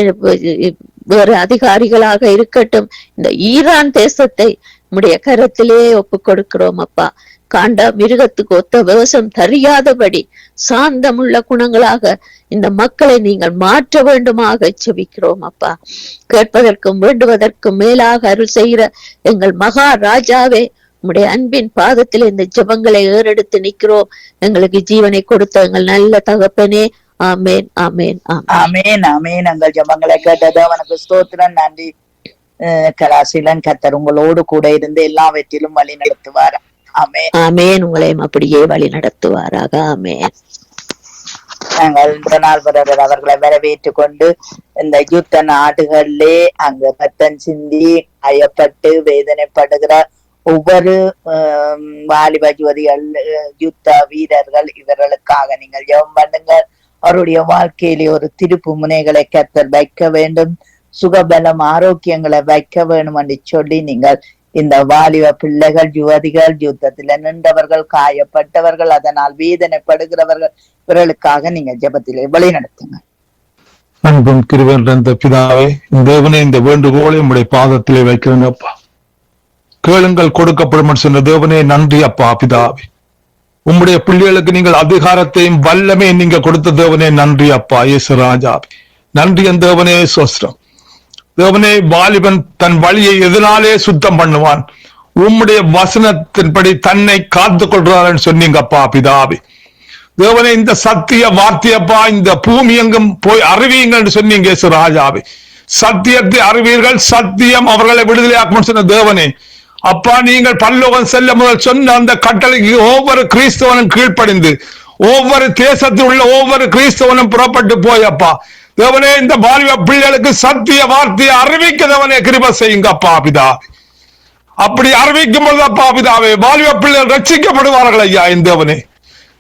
வேற அதிகாரிகளாக இருக்கட்டும், இந்த ஈரான் தேசத்தை உம்முடைய கரத்திலே ஒப்பு கொடுக்கிறோம் அப்பா. காண்ட மிருகத்துக்கு ஒத்த வேஷம் தெரியாதபடி சாந்தமுள்ள குணங்களாக இந்த மக்களை நீங்கள் மாற்ற வேண்டுமாக ஜெபிக்கிறோம் அப்பா. கேட்பதற்கும் வேண்டுவதற்கும் மேலாக அருள் செய்கிற எங்கள் மகா ராஜாவே, உம்முடைய அன்பின் பாதத்தில் இந்த ஜெபங்களை ஏறெடுத்து நிற்கிறோம். எங்களுக்கு ஜீவனை கொடுத்த எங்கள் நல்ல தகப்பனே, ஆமேன் ஆமேன்
ஆமேன் ஆமேன். எங்கள் ஜெபங்களை கேட்டது அவனுக்கு ஸ்தோத்திரம், நன்றி. கலாசிலன் கர்த்தர் உங்களோடு கூட இருந்து எல்லாவற்றிலும் வழி நடத்துவார். ஆமேன்
ஆமேன். உங்களையும் அப்படியே வழி நடத்துவாராக. ஆமேன்.
நாங்கள் இந்த நாள் அவர்களை வரவேற்றுக் கொண்டு இந்த யுத்த நாடுகளிலே அங்கு ரத்தம் சிந்தி காயப்பட்டு வேதனைப்படுகிற ஒவ்வொரு வாலிப யுவதிகள், யுத்த வீரர்கள், இவர்களுக்காக நீங்கள் ஜெபம் பண்ணுங்கள். அவருடைய வாழ்க்கையிலே ஒரு திருப்பு முனைகளை கர்த்தர் வைக்க வேண்டும், சுகபலம் ஆரோக்கியங்களை வைக்க வேண்டும் என்று சொல்லி நீங்கள் இந்த வாலிப பிள்ளைகள், யுவதிகள், யுத்தத்துல நின்றவர்கள், காயப்பட்டவர்கள், அதனால் வேதனைப்படுகிறவர்கள், இவர்களுக்காக நீங்க ஜெபத்திலே வழி நடத்துங்க.
அன்பும் கிருபையும் நிறைந்த பிதாவே, இந்த தேவனே, இந்த வேண்டுகோளை உம்முடைய பாதத்திலே வைக்கிறேன் அப்பா. கேளுங்கள் கொடுக்கப்படும் சொன்ன தேவனே, நன்றி அப்பா பிதாவே. உம்முடைய பிள்ளைகளுக்கு நீங்கள் அதிகாரத்தையும் வல்லமே நீங்க கொடுத்த தேவனே, நன்றி அப்பா இயேசு ராஜாவே. நன்றி என் தேவனே, சோஸ்திரம். தேவனே, வாலிபன் தன் வழியை எதனாலே சுத்தம் பண்ணுவான்? உம்முடைய வசனத்தின்படி தன்னை காத்துக் கொள்றான்னு சொன்னீங்கப்பா பிதாவே. தேவனே, இந்த சத்திய வார்த்தையப்பா இந்த பூமி எங்கும் போய் அறிவியுங்கள் சொன்னீங்க இயேசு ராஜாவே. சத்தியத்தை அறிவீர்கள், சத்தியம் அவர்களை விடுதலையாக்கும் சொன்ன தேவனே அப்பா, நீங்கள் பரலோகம் செல்ல முதல் சொன்ன அந்த கட்டளைக்கு ஒவ்வொரு கிறிஸ்தவனும் கீழ்ப்படிந்து ஒவ்வொரு தேசத்தில் உள்ள ஒவ்வொரு கிறிஸ்தவனும் புறப்பட்டு போயப்பா தேவனே, இந்த வாலிப பிள்ளைகளுக்கு சத்திய வார்த்தையை அறிவிக்க தேவனே கிருபை செய்யுங்க அப்பா பிதாவே. அப்படி அறிவிக்கும் பொழுது அப்பா பிதாவே, வாலிப பிள்ளைகள் ரட்சிக்கப்படுவார்கள் ஐயா. இந்த தேவனே,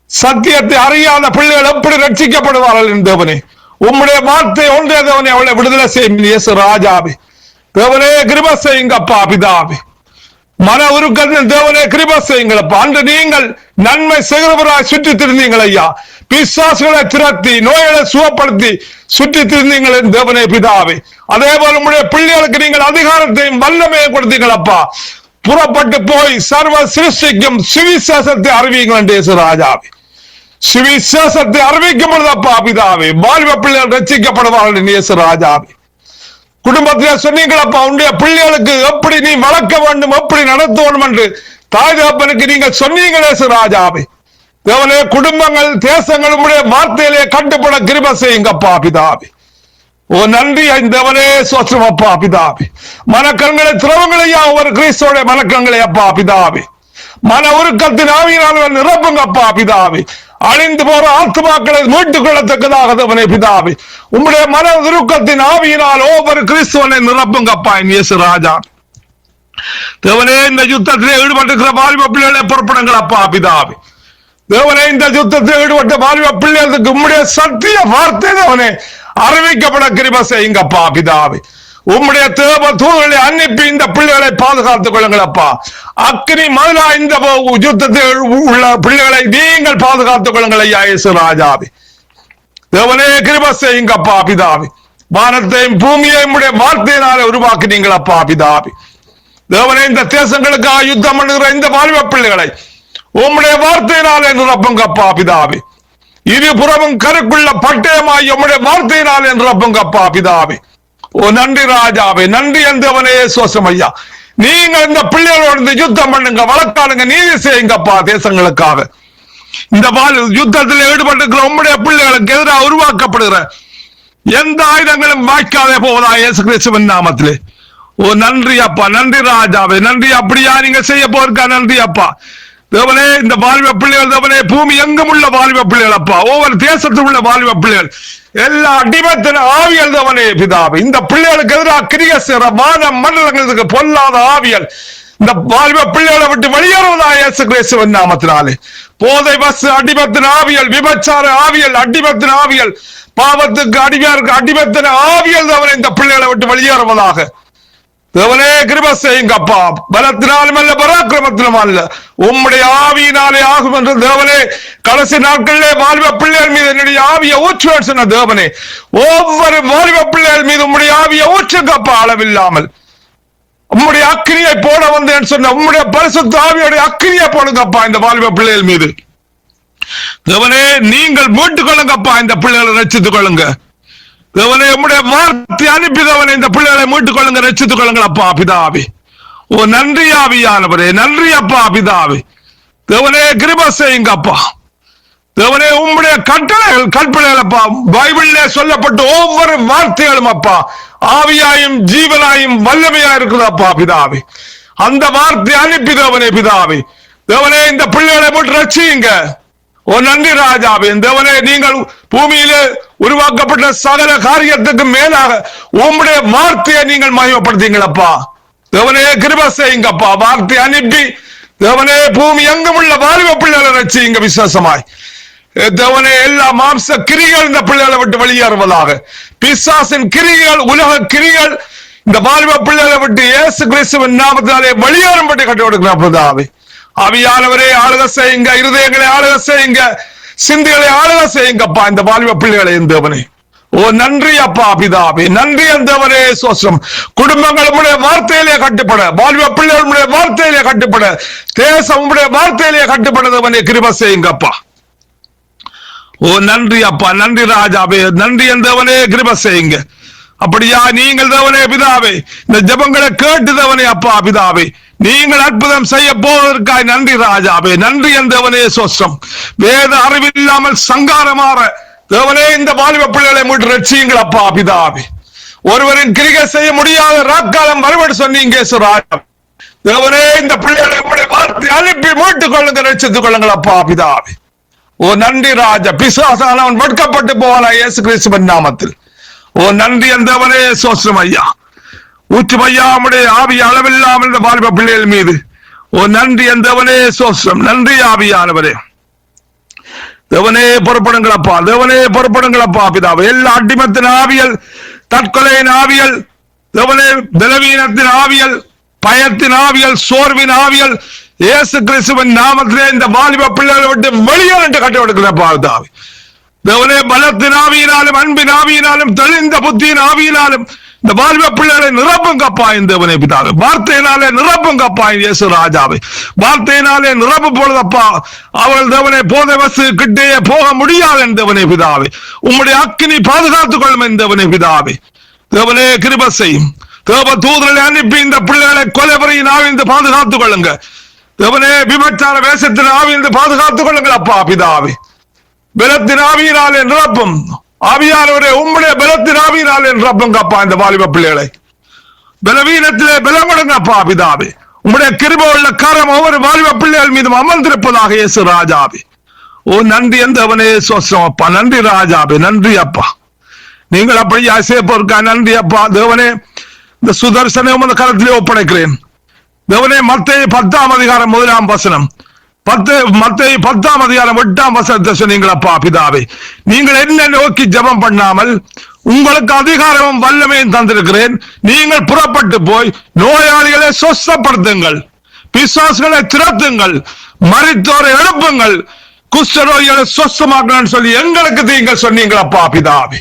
சத்தியத்தை அறியாத பிள்ளைகள் எப்படி ரட்சிக்கப்படுவார்கள் என் தேவனே? உம்முடைய வார்த்தை ஒன்றே தேவனே அவளை விடுதலை செய்யும் இயேசு ராஜாவே. தேவனே கிருபை செய்யுங்கப்பா பிதாவே. மன உருக்கத்தின் தேவனே கிருபை செய்யுங்களப்பா. அன்று நீங்கள் நன்மை செய்கிறவராய் சுற்றி திருந்தீங்கள் ஐயா. பிசாசுகளை திரட்டி நோய்களை சுகப்படுத்தி சுற்றி திருந்தீங்கள் என் தேவனே பிதாவே. அதே போல உங்களுடைய பிள்ளைகளுக்கு நீங்கள் அதிகாரத்தையும் வல்லமையும் கொடுத்தீங்களப்பா. புறப்பட்டு போய் சர்வ சிருஷ்டிக்கும் சுவிசேஷத்தை அறிவியுங்கள் என்று இயேசு ராஜாவே. சுவிசேஷத்தை அறிவிக்கும் பொழுதப்பா பிதாவே, வாலிப பிள்ளைகள் ரட்சிக்கப்படுவார்கள் இயேசு ராஜாவே. குடும்பத்திலே சொன்னீங்களப்பா, உன்னுடைய பிள்ளைகளுக்கு எப்படி நீ வளர்க்க வேண்டும், எப்படி நடத்த வேண்டும் என்று தாய் தகப்பனுக்கு நீங்கள் சொன்னீங்களே ராஜாவே. தேவனே, குடும்பங்கள் தேசங்கள் உடைய வார்த்தையிலே கட்டுப்பட கிருபை செய்யுங்கப்பா பிதாவே. ஓ நன்றி தேவனே, சோத்திரம் அப்பா பிதாவே. மனக்கண்களை திறவுங்களையா ஒவ்வொரு கிறிஸ்தவனுடைய மனக்கண்களை அப்பா பிதாவே. மன உருக்கத்தின் ஆவியினால் நிரப்புங்கப்பா பிதாவே. அழிந்து போற ஆத்மாக்களை மீட்டுக் கொள்ளத்தக்கதாக தேவனே பிதாவே. உம்முடைய மன உருக்கத்தின் ஆவியினால் ஒவ்வொரு கிறிஸ்தவனை நிரப்புங்கப்பா இயேசு ராஜா. தேவனே, இந்த யுத்தத்திலே ஈடுபட்டிருக்கிற வாலிப பிள்ளைகளை புறப்படுங்கள் அப்பா பிதாவே. தேவனே, இந்த யுத்தத்தில் ஈடுபட்ட வாலிப பிள்ளைகளுக்கு உம்முடைய சத்திய வார்த்தை தேவனே அறிவிக்கப்பட கிருபை செய்யுங்கப்பா பிதாவே. உம்முடைய தேவ தூதர்களை அனுப்பி இந்த பிள்ளைகளை பாதுகாத்துக் கொள்ளுங்கள் அப்பா. அக்னி மதுரா இந்த யுத்தத்தில் உள்ள பிள்ளைகளை நீங்கள் பாதுகாத்துக் கொள்ளுங்கள் ஐயா இயேசு ராஜாவே. தேவனே கிருபை செய்யுங்கப்பா பிதாவே. வானத்தையும் பூமியையும் உடைய வார்த்தையினாலே உருவாக்கினீங்கள் அப்பா பிதாவே. தேவனே, இந்த தேசங்களுக்காக யுத்தம் பண்ணுகிற இந்த வாலிப பிள்ளைகளை உம்முடைய வார்த்தையினாலே நிரப்புங்கப்பா பிதாவே. இருபுறமும் கருக்குள்ள பட்டயமாய் உம்முடைய வார்த்தையினாலே நிரப்புங்கப்பா பிதாவே. ஓ நன்றி ராஜாவே, நன்றி எந்தவனே சோசம் ஐயா. நீங்க இந்த பிள்ளைகளோட யுத்தம் பண்ணுங்க, வழக்காடுங்க, நீதி செய்யுங்கப்பா தேசங்களுக்காக. இந்த யுத்தத்தில் ஈடுபட்டிருக்கிற உம்முடைய பிள்ளைகளுக்கு எதிராக உருவாக்கப்படுகிற எந்த ஆயுதங்களும் வாய்க்காதே போவதா இயேசு கிறிஸ்துவின் நாமத்திலே. ஓ நன்றி அப்பா, நன்றி ராஜாவே, நன்றி. அப்படியா நீங்க செய்ய போறக்கா, நன்றி அப்பா. தேவனே, இந்த வாலிப பிள்ளைகள் தேவனே, பூமி எங்கும் உள்ள வாலிப பிள்ளைகள் அப்பா, ஒவ்வொரு தேசத்தில் உள்ள வாலிப பிள்ளைகள் எல்லா அடிமத்தின் ஆவியல் தேவனே பிதாவே. இந்த பிள்ளைகளுக்கு எதிராக கிரிய செய்ற வான மண்டலங்களுக்கு பொல்லாத ஆவியல் இந்த வாலிப பிள்ளைகளை விட்டு வெளியேறுவதா இயேசு கிறிஸ்துவின் நாமத்தினாலே. போதை பஸ் அடிமத்தின் ஆவியல், விபச்சார ஆவியல், அடிமத்தின் ஆவியல், பாவத்துக்கு அடிமையாருக்கு அடிமத்தின் ஆவியல் தேவனே இந்த பிள்ளைகளை விட்டு வெளியேறுவதாக. தேவனே கிருபை செய்யுங்கப்பா. பலத்தினாலும் அல்ல, பராக்கிரமத்திலும் அல்ல, உம்முடைய ஆவியினாலே ஆகும் என்று தேவனே கடைசி நாட்களிலே வாலிப பிள்ளைகள் மீது என்னுடைய ஆவியை ஊற்றுவேன் சொன்ன தேவனே, ஒவ்வொரு வாலிப பிள்ளைகள் மீது உம்முடைய ஆவியை ஊற்றுங்கப்பா அளவில்லாமல். உம்முடைய அக்கினியை போட வந்தேன்னு சொன்ன உம்முடைய பரிசுத்த ஆவியோடைய அக்கினியை போடுங்கப்பா இந்த வாலிப பிள்ளைகள் மீது. தேவனே, நீங்கள் மீட்டுக் கொள்ளுங்கப்பா, இந்த பிள்ளைகளை ரட்சித்துக் கொள்ளுங்க. தேவனே, உம்முடைய வார்த்தை அனுப்பி தேவனே இந்த பிள்ளைகளை மீட்டுக் கொள்ளுங்க, ரட்சித்துக் கொள்ளுங்கள் அப்பா பிதாவே. ஓ நன்றி ஆவியானவரே, நன்றி அப்பா பிதாவே. தேவனே கிருபை செய்யுங்க அப்பா. தேவனே, உம்முடைய கற்பனைகள் அப்பா, பைபிளிலே சொல்லப்பட்ட ஒவ்வொரு வார்த்தைகளும் அப்பா ஆவியாயும் ஜீவனாயும் வல்லமையா இருக்குது அப்பா பிதாவே. அந்த வார்த்தை அனுப்பி தேவனே பிதாவே. தேவனே, இந்த பிள்ளைகளை மட்டும் ரட்சியுங்க. ஓ நன்றி ராஜாவே. தேவனே, நீங்கள் பூமியிலே உருவாக்கப்பட்ட சகல காரியத்துக்கு மேலாக உம்முடைய வார்த்தையை நீங்கள் மகிமைப்படுத்தீங்களப்பா. தேவனே கிருபை செய்யுங்கப்பா. வார்த்தை அனுப்பி தேவனே பூமி எங்கும் உள்ள வாலிப பிள்ளைகளை ரட்சியுங்க விசேஷமாய். தேவனே, எல்லா மாம்ச கிரிகள் இந்த பிள்ளைகளை விட்டு வெளியேறுவதாக. பிசாசின் கிரிகள், உலக கிரிகள் இந்த வாலிப பிள்ளைகளை விட்டு இயேசு கிறிஸ்துவின் நாமத்தினாலே வெளியேறும்படி கட்டி கொடுக்கிறார். ஆவியானவரே ஆளுக செய்யுங்க, இருதயங்களை ஆளுக செய்யுங்க, சிந்தைகளை ஆளுக செய்யுங்கப்பா இந்த வாலிப பிள்ளைகளை தேவனே. ஓ நன்றி அப்பா பிதாவே, நன்றி அந்தவரே சோஸ்ரம். குடும்பங்கள் உடைய வார்த்தையிலே கட்டுப்பட, வாழ்வ பிள்ளைகள் உடைய வார்த்தையிலே கட்டுப்பட, தேசம் உடைய வார்த்தையிலே கட்டுப்படவனே கிருபை செய்யுங்கப்பா. ஓ நன்றி அப்பா, நன்றி ராஜாவே, நன்றி அந்தவனே கிருபை செய்யுங்க. அப்படியா நீங்கள் தவனே பிதாவே, இந்த ஜபங்களை கேட்டுதவனே அப்பா பிதாவே, நீங்கள் அற்புதம் செய்ய போவதற்காய் நன்றி ராஜாவே, நன்றி அந்தவனே சோஸ்ரம். வேத அறிவில்லாமல் சங்காரமாற தேவனே இந்த வாலிப பிள்ளைகளை மீட்டு ரட்சியுங்கள் அப்பா பிதாவே. ஒருவரின் கிரிகை செய்ய முடியாத ராக்காலம் மறுபடி சொன்னீங்க ராஜா. தேவனே இந்த பிள்ளைகளை வார்த்தை அனுப்பி மீட்டுக் கொள்ளுங்க, ரட்சித்துக் கொள்ளுங்கள் அப்பா பிதாவே. ஓ நன்றி ராஜா. பிசாசானவன் வெட்கப்பட்டு போவானா இயேசு கிறிஸ்துவின் நாமத்தில். ஓ நன்றி அந்தவனே சோஸ்ரம் ஐயா. ஊற்றும் ஐயா உடைய ஆவி அளவில்லாமல் இந்த வாலிப பிள்ளைகள் மீது. ஓ நன்றி அந்தவனே சோஸ்ரம். நன்றி ஆவியானவரே. தேவனே பொறுப்படுங்களப்பா, தேவனே பொறுப்படுங்களப்பா பிதாவே. எல்லா அடிமத்தின் ஆவியல், தற்கொலையின் ஆவியல், தேவனே பலவீனத்தின் ஆவியல், பயத்தின் ஆவியல், சோர்வின் ஆவியல் இயேசு கிறிஸ்துவின் நாமத்திலே இந்த வாலிப பிள்ளைகளை விட்டு வெளியேறு என்று கட்டி கொடுக்கிறப்பா பிதாவே. தேவனே பலத்தின் ஆவியினாலும், அன்பின் ஆவியினாலும், தெளிந்த புத்தியின் ஆவியினாலும் இந்த வாலிப பிள்ளைகளை நிரப்புங்கப்பா தேவனே பிதாவே. வார்த்தையினாலே நிரப்புங்கப்பா இயேசு ராஜாவை. வார்த்தையினாலே நிரப்பு பொழுதப்பா அவள் தேவனே போதை வசு கிட்டே போக முடியாது தேவனே பிதாவே. உம்முடைய அக்கினி பாதுகாத்துக் கொள்ளும் தேவனே பிதாவே. தேவனே கிருபை செய்யும். தேவ தூதர்களை அனுப்பி இந்த பிள்ளைகளை கொலைவரையின் ஆவிந்து பாதுகாத்துக் கொள்ளுங்க. தேவனே விபச்சார வேஷத்தின் ஆவிந்து பாதுகாத்துக் கொள்ளுங்கள் அப்பா பிதாவே. பலத்தின் ஆவியினாலே நிரப்பும் ஆவியானவரே, உம்முடைய பலத்தின் ஆவியினாலே நிரப்புங்கப்பா இந்த வாலிப பிள்ளைகளை. பலவீனத்திலே பலம் கொடுங்கப்பா பிதாவே. உம்முடைய கிருபை உள்ள கரம் ஒவ்வொரு வாலிப பிள்ளைகள் மீதும் அமர்ந்திருப்பதாக இயேசு ராஜாவே. ஓ நன்றி அந்தவனே சோஸ்ரம் அப்பா, நன்றி ராஜாவே, நன்றி அப்பா. நீங்கள் அப்படி ஆசைப்போருக்கா நன்றி அப்பா. தேவனே இந்த சுதர்சனை உமது கரத்திலே ஒப்படைக்கிறேன். தேவனே மத்தேயு 10ஆம் அதிகாரம் 1ஆம் வசனம், மத்தேயு 10ஆம் அதிகாரம் 8ஆம் வசனத்தை சொன்னீங்களப்பா பிதாவே. நீங்கள் என்ன நோக்கி ஜெபம் பண்ணாமல் உங்களுக்கு அதிகாரமும் வல்லமையும் தந்திருக்கிறேன். நீங்கள் புறப்பட்டு போய் நோயாளிகளை சொஸ்தப்படுத்துங்கள், பிசாசுகளை திரட்டுங்கள், மரித்தோரை எழுப்புங்கள், குஷ்டரோகிகளை சொஸ்தமாக்கணும்னு சொல்லி எங்களுக்கு நீங்கள் சொன்னீங்களப்பா பிதாவே.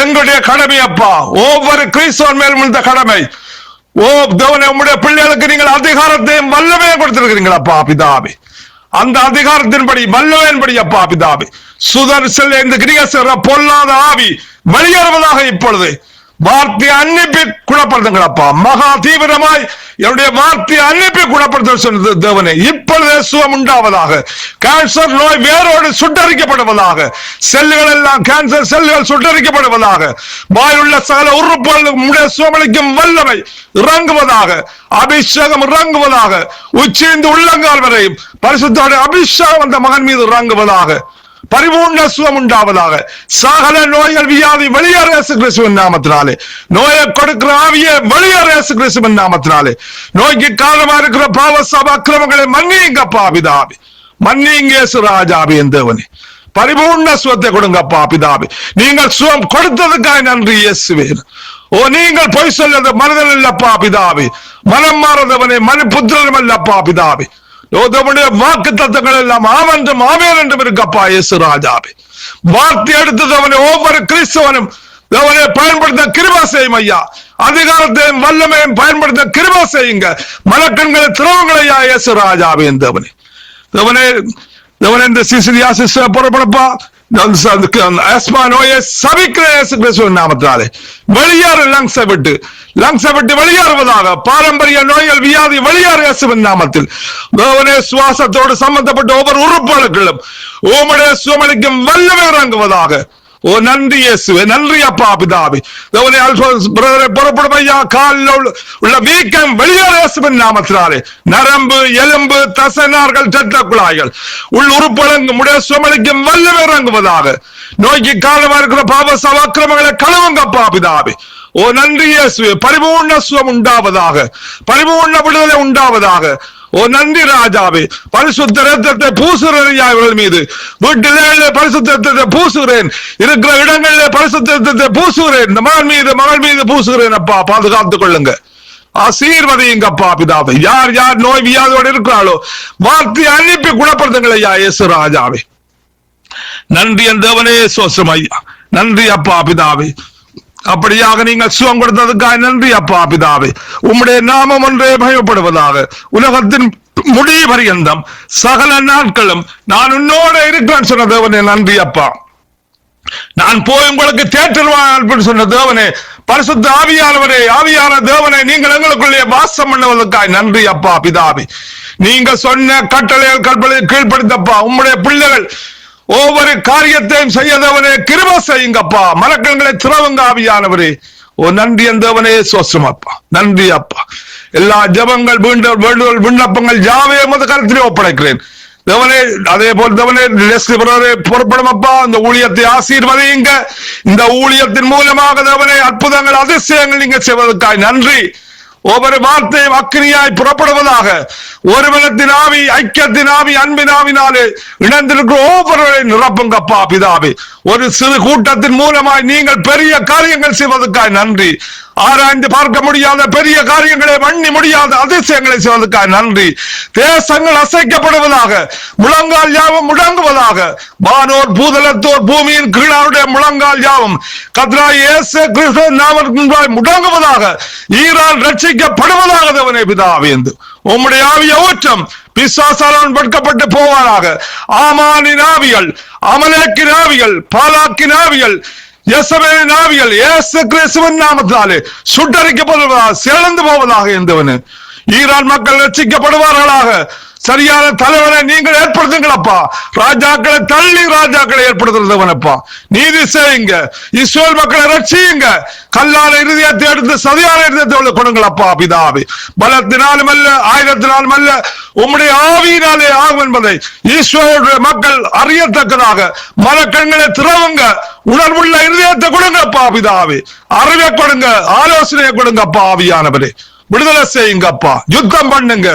எங்களுடைய கடமை அப்பா, ஒவ்வொரு கிறிஸ்தவன் மேலும் இந்த கடமை. ஓ தேவனே, உம்முடைய பிள்ளைகளுக்கு நீங்கள் அதிகாரத்தையும் வல்லமையும் கொடுத்திருக்கிறீங்களப்பா பிதாவே. அந்த அதிகாரத்தின்படி வல்லமையின்படி அப்பா பிதாவே சுதர்சல் இந்த கிரிகசர பொல்லாத ஆவி வெளியேறுவதாக இப்பொழுது வார்த்தையை அன்னிப்பி குணப்படுத்துங்களப்பா. மகா தீவிரமாய் என்னுடைய வார்த்தையை அன்னிப்பி குணப்படுத்த சொன்னது தேவனே. இப்பொழுது சுகம் உண்டாவதாக. கேன்சர் நோய் வேரோடு சுட்டரிக்கப்படுவதாக. செல்லுகள் எல்லாம் கேன்சர் செல்லுகள் சுட்டரிக்கப்படுவதாக. வாயுள்ள சகல உறுப்புகள் சுகமளிக்கும் வல்லமை இறங்குவதாக. அபிஷேகம் இறங்குவதாக. உச்சிந்து உள்ளங்கால் வரையும் பரிசுத்தோட அபிஷேகம் அந்த மகன் மீது இறங்குவதாக. பரிபூர்ண சுகம் உண்டாவதாக. சகல நோய்கள் வியாதி வெளியேற இயேசு கிறிஸ்துவின் நாமத்தினாலே. நோயை கொடுக்கிற ஆவியே வெளியேற இயேசு கிறிஸ்துவின் நாமத்தினாலே. நோய்க்கு காரணமா இருக்கிற பாவ சாப அக்கிரமங்களை மன்னிங்கப்பா பிதாவே. மன்னிங்க இயேசு ராஜாவே தேவனே. பரிபூர்ண சுகத்தை கொடுங்கப்பா பிதாவே. நீங்கள் சுகம் கொடுத்ததுக்காக நன்றி இயேசுவே. ஓ நீங்கள் பொய் சொல்றது மனதில் இல்லப்பா பிதாவே. மனம் மாறதவனே மனு புத்திரனும் அல்லப்பா பிதாவே. வாக்கு தத்துவங்கள் எல்லாம் ஆமென்றும் ஆமென் என்றும் இருக்கப்பா இயேசு ராஜாவே. வார்த்தை எடுத்தவனை ஒவ்வொரு கிறிஸ்தவனும் தேவனை பயன்படுத்த கிருபை செய்யும் ஐயா. அதிகாரத்தையும் வல்லமையும் பயன்படுத்த கிருபை செய்யுங்க. மலக்கண்களை திறவுங்களையா இயேசு ராஜாவே தேவனே. தேவனே தேவனே இந்த சிசிலியா சிஸ்டர் புறப்படப்பா. ஆஸ்மா நோயை சபிக்கிற இயேசு கிறிஸ்துவின் நாமத்தினாலே வெளியேறு. லங்ஸை விட்டு வெளியேறுவதாக. பாரம்பரிய நோய்கள் வியாதி வெளியேறு இயேசுவின் நாமத்தில். தேவனே சுவாசத்தோடு சம்பந்தப்பட்ட ஒவ்வொரு உறுப்புகளுக்கும் உம்முடைய சுகமளிக்கும் வல்லமை இறங்குவதாக. ஓ நன்றி இயேசுவே, நன்றி அப்பா பிதாவே. தேவனே அல்போன்ஸ் பிரதரை புறப்படும் ஐயா. காலில் உள்ள வீக்கம் வெளியேற இயேசுவின் நாமத்தினாலே. நரம்பு எலும்பு தசைநார்கள் இரத்த குழாய்கள் உள் உறுப்புகளுக்கு உடைய சுகமளிக்கும் வல்லமை இறங்குவதாக. நோய்க்கு காரணமா இருக்கிற பாவ சவாக்கிரமங்களை கழுவுங்கப்பா பிதாவே. ஓ நன்றி இயேசுவே. பரிபூர்ண சுகம் உண்டாவதாக. பரிபூர்ண விடுதலை உண்டாவதாக. ஓ நன்றி ராஜாவே. பரிசுத்த ரத்தத்தை பூசுகிறேன் இவர்கள் மீது. வீட்டிலே பரிசுத்த ரத்தத்தை பூசுகிறேன். இருக்கிற இடங்களிலே பரிசுத்த ரத்தத்தை பூசுகிறேன். இந்த மகள் மீது பூசுகிறேன் அப்பா. பாதுகாத்துக் கொள்ளுங்க, ஆசீர்வதிங்கப்பா பிதாவே. யார் யார் நோய் வியாதியோடு இருக்கிறாளோ வார்த்தை அனுப்பி குணப்படுத்துங்கள் ஐயா இயேசு ராஜாவே. நன்றி தேவனே சோசம் ஐயா. நன்றி அப்பா பிதாவே. அப்படியாக நீங்கள் சுகம் கொடுத்ததுக்காக நன்றி அப்பா பிதாவே. உம்முடைய நாமம் ஒன்றே பயப்படுவதாக. உலகத்தின் முடிவு பரியந்தம் சகல நாட்களும் நான் உன்னோட இருக்கிறேன் சொன்ன தேவனே நன்றி அப்பா. நான் போய் உங்களுக்கு தேற்றல் சொன்ன தேவனே, பரிசுத்த ஆவியானவரே, ஆவியான தேவனே, நீங்கள் எங்களுக்குள்ளே வாசம் பண்ணுவதற்காக நன்றி அப்பா பிதாவே. நீங்க சொன்ன கட்டளைகள் கற்பனை கீழ்ப்படுத்தப்பா. உம்முடைய பிள்ளைகள் ஒவ்வொரு காரியத்தையும் செய்யதவனே கிருபை செய்யுங்கப்பா. மரக்கண்களை திறவுங்க ஆவியானவரே. ஓ நன்றி தேவனே, சோசமப்பா, நன்றி அப்பா. எல்லா ஜபங்கள் வேண்டுதல் விண்ணப்பங்கள் யாவே எமது கருத்திலே ஒப்படைக்கிறேன் தேவனே. அதே போல் தேவனே புறப்படும் அப்பா. இந்த ஊழியத்தை ஆசீர்வதிங்க. இந்த ஊழியத்தின் மூலமாக தேவனே அற்புதங்கள் அதிசயங்கள் நீங்க செய்வதற்காக நன்றி. ஒவ்வொரு வார்த்தையும் அக்கினியாய் புறப்படுவதாக. ஒருவனத்தின் ஆவி, ஐக்கியத்தின் ஆவி, அன்பின் ஆவினாலே இணைந்திருக்கிற ஒவ்வொருவரை நிரப்புங்கப்பா பிதாவே. ஒரு சிறு கூட்டத்தின் மூலமாய் நீங்கள் பெரிய காரியங்கள் செய்வதற்காக நன்றி. ஆராய்ந்து பார்க்க முடியாத பெரிய காரியங்களை, வண்ணி முடியாத அதிசயங்களை செய்வதற்காக நன்றி. தேசங்கள் அசைக்கப்படுவதாக, முழங்கால் யாவும் முழங்குவதாக. வானோர் பூதலத்தோர் பூமியின் கீழாருடைய முழங்கால் யாவும் கர்த்தராகிய இயேசு கிறிஸ்துவின் நாமத்தினால் முழங்குவதாக. ஈரான் ரட்சிக்கப்படுவதாக தேவனே பிதாவே. உம்முடைய ஆவிய ஊற்றம் பிசாசால் வெட்கப்பட்டு போவாராக. ஆமானின் ஆவிகள், அமலேக்கின் ஆவிகள், பாலாக்கின் ஆவிகள், யெசபேலின் ஆவிகள் இயேசு கிறிஸ்துவின் நாமத்தினாலே சுட்டரிக்கப்படுவதாக, சிறந்து போவதாக. இருந்தவனு ஈரான் மக்கள் ரட்சிக்கப்படுவார்களாக. சரியான தலைவரை நீங்கள் ஏற்படுத்துங்களப்பா. ராஜாக்களை தள்ளி ராஜாக்களை ஏற்படுத்துறவனப்பா. நீதி செய்யுங்க. இஸ்ரேல் மக்களை ரட்சியுங்க. கல்லான இருதயத்தை எடுத்து சதியான இருதயத்தை கொடுங்களப்பா பிதாவே. பலத்தினாலும் அல்ல, ஆயுதத்தினாலும் அல்ல, உம்முடைய ஆவியினாலே ஆகும் என்பதை இஸ்ரேலுடைய மக்கள் அறியத்தக்கதாக மனக்கண்களை திறவுங்க. உணர்வுள்ள இருதயத்தை கொடுங்கப்பா பிதாவே. அறிவை கொடுங்க, ஆலோசனையை கொடுங்கப்பா ஆவியானவரே. விடுதலை செய்யுங்கப்பா. யுத்தம் பண்ணுங்க.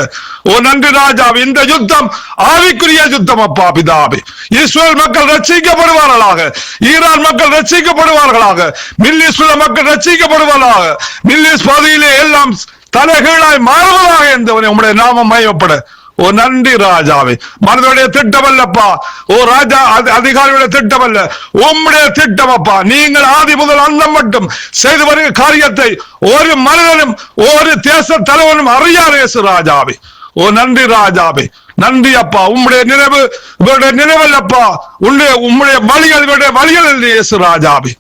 ஓ நன்றி ராஜாவே. இந்த யுத்தம் ஆவிக்குரிய யுத்தம் அப்பா பிதாவே. இஸ்ரேல் மக்கள் ரட்சிக்கப்படுவார்களாக. ஈரான் மக்கள் ரட்சிக்கப்படுவார்களாக. மில்லிஸ் மக்கள் ரட்சிக்கப்படுவார்களாக. மில்லிஸ் பகுதியிலே எல்லாம் தலைகீழாய் மாறுவதாக இருந்தவனே உம்முடைய நாமம் மயப்பட. ஓ நன்றி ராஜாவே. மனதுடைய திட்டம் அல்லப்பா. ஓ ராஜா அதிகாரியுடைய திட்டம் அல்ல, உம்முடைய திட்டம் அப்பா. நீங்கள் ஆதி முதல் அந்தம் மட்டும் செய்து வருகிற காரியத்தை ஒரு மனிதனும் ஒரு தேச தலைவனும் அறியாத ராஜாவே. ஓ நன்றி ராஜாவே, நன்றி அப்பா. உம்முடைய நினைவு இவருடைய நினைவல்லப்பா. உம்முடைய வழிகள் இவருடைய வழிகள் இயேசு ராஜாவே.